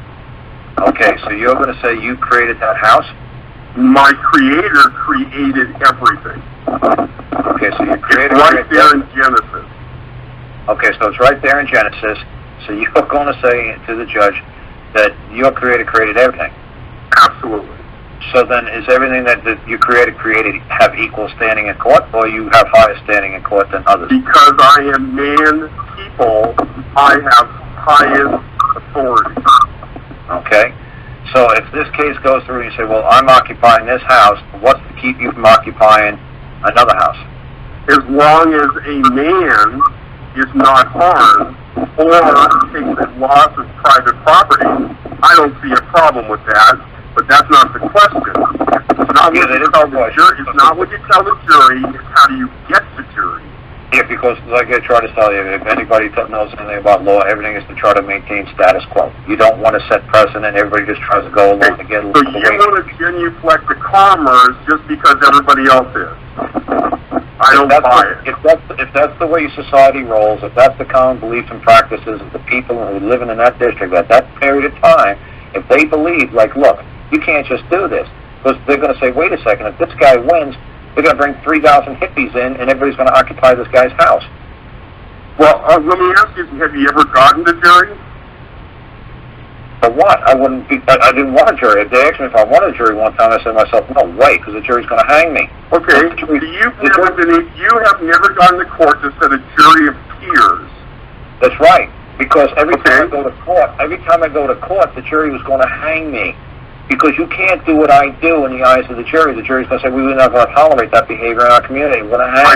Okay, so you're going to say you created that house? My creator created everything. Okay, so you created it's right there in Genesis. Okay, so it's right there in Genesis. So you're going to say to the judge that your Creator created everything. Absolutely. So then, is everything that your Creator created have equal standing in court, or you have higher standing in court than others? Because I am man people, I have highest authority. Okay. So if this case goes through and you say, well, I'm occupying this house, what's to keep you from occupying another house? As long as a man is not harmed or takes a loss of private property, I don't see a problem with that. But that's not the question. It's not what you tell the jury. It's not what you tell the jury. It's how do you get the jury. Yeah, because like I try to tell you, if anybody knows anything about law, everything is to try to maintain status quo. You don't want to set precedent. Everybody just tries to go along to get a So little you want to genuflect the commerce just because everybody else is. I don't buy it. If that's the way society rolls, if that's the common beliefs and practices of the people who live in that district at that period of time, if they believe, like, look, you can't just do this, because they're going to say, wait a second, if this guy wins, they're going to bring 3,000 hippies in, and everybody's going to occupy this guy's house. Well, let me ask you, have you ever gotten the jury? For what? I didn't want a jury. If they asked me if I wanted a jury one time, I said to myself, no way, because the jury's going to hang me. Okay, so you have never gone to court to set a jury of peers. That's right, because every time I go to court, the jury was going to hang me. Because you can't do what I do in the eyes of the jury. The jury's going to say, we're not going to tolerate that behavior in our community. We're going to hang I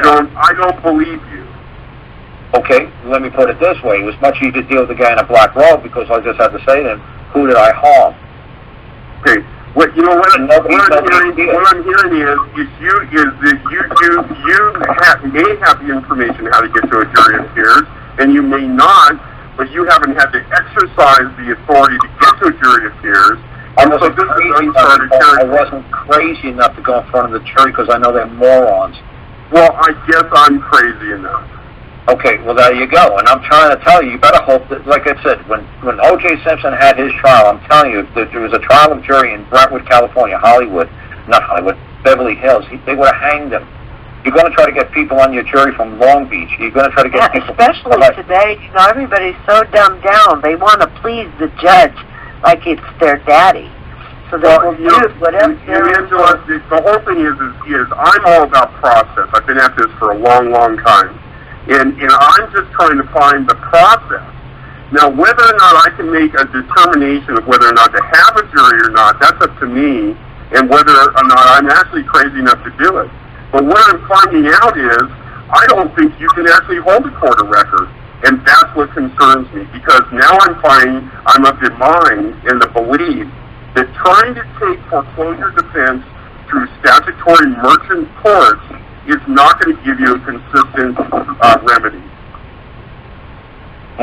don't believe you. Okay, let me put it this way. It was much easier to deal with the guy in a black robe because I just had to say to him, who did I harm? Okay, what I'm hearing is you may have the information how to get to a jury of peers, and you may not, but you haven't had to exercise the authority to get to a jury of peers. I wasn't crazy enough to go in front of the jury because I know they're morons. Well, I guess I'm crazy enough. Okay, well, there you go. And I'm trying to tell you, you better hope that, like I said, when O.J. Simpson had his trial, I'm telling you, if there was a trial of jury in Brentwood, California, Beverly Hills, they would have hanged him. You're going to try to get people on your jury from Long Beach. You're going to try to get people... especially today, everybody's so dumbed down. They want to please the judge like it's their daddy. So they will do whatever Angela, the whole thing is I'm all about process. I've been at this for a long, long time. And I'm just trying to find the process. Now, whether or not I can make a determination of whether or not to have a jury or not, that's up to me, and whether or not I'm actually crazy enough to do it. But what I'm finding out is I don't think you can actually hold a court of record. And that's what concerns me, because now I'm of the mind and the belief that trying to take foreclosure defense through statutory merchant courts is not going to give you a consistent remedy.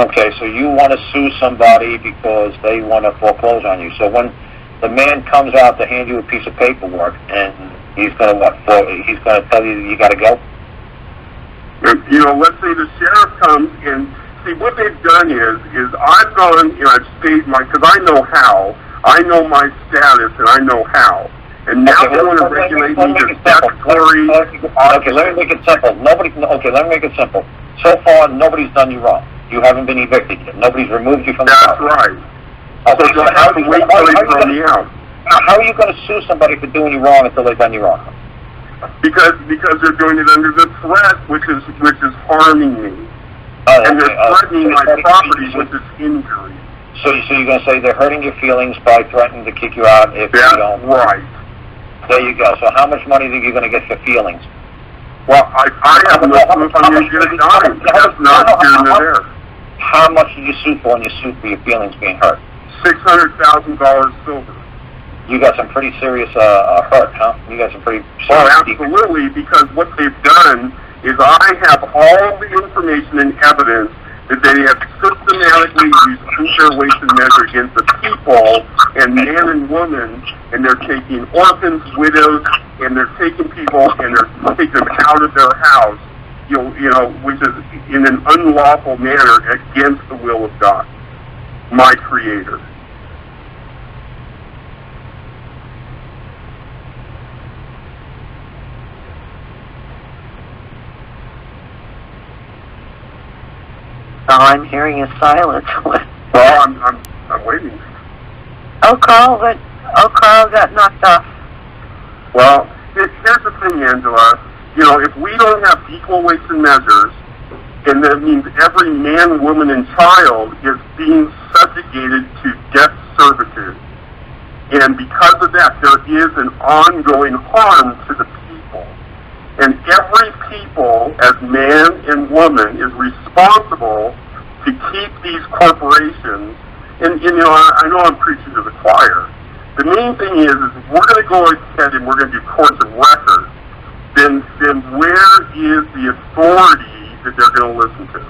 Okay, so you want to sue somebody because they want to foreclose on you. So when the man comes out to hand you a piece of paperwork, and he's going to he's going to tell you you got to go? Let's say the sheriff comes and see what they've done is I've gone, I've stayed because I know how, I know my status, and I know how. And now they want to regulate me to statutory. Okay, let me make it simple. Let me make it simple. So far, nobody's done you wrong. You haven't been evicted yet. Nobody's removed you from the house. That's right. Okay, so they'll have to wait till they throw me out. How are you going to sue somebody for doing you wrong until they've done you wrong? Because they're doing it under the threat, which is harming me, and they're threatening my property, which is injury. So you're going to say they're hurting your feelings by threatening to kick you out if you don't? Right. There you go. So how much money think you're going to get for feelings? Well, I have no clue if I'm going to get a dime. That's not here nor there. How much did you sue for when you sued for your feelings being hurt? $600,000 silver. You got some pretty serious hurt, huh? You got some pretty serious... Oh, absolutely, because what they've done is I have all the information and evidence that they have systematically used true fair weights and measure against the people and man and woman, and they're taking orphans, widows, and they're taking people and they're taking them out of their house, which is in an unlawful manner against the will of God, my Creator. All I'm hearing is silence. Well, I'm waiting. Karl got knocked off. Well, here's the thing, Angela. You know, if we don't have equal weights and measures, and that means every man, woman, and child is being subjugated to debt servitude. And because of that, there is an ongoing harm to the people. And every people, as man and woman, is responsible to keep these corporations. And you know, I know I'm preaching to the choir. The main thing is if we're going to go ahead and we're going to do courts of record, then where is the authority that they're going to listen to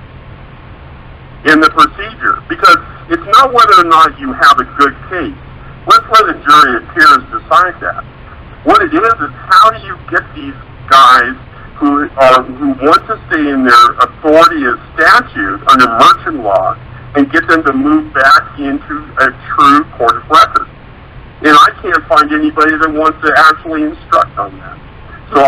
in the procedure? Because it's not whether or not you have a good case. Let's let a jury of peers decide that. What it is how do you get these guys who want to stay in their authority as statute under merchant law and get them to move back into a true court of record? And I can't find anybody that wants to actually instruct on that.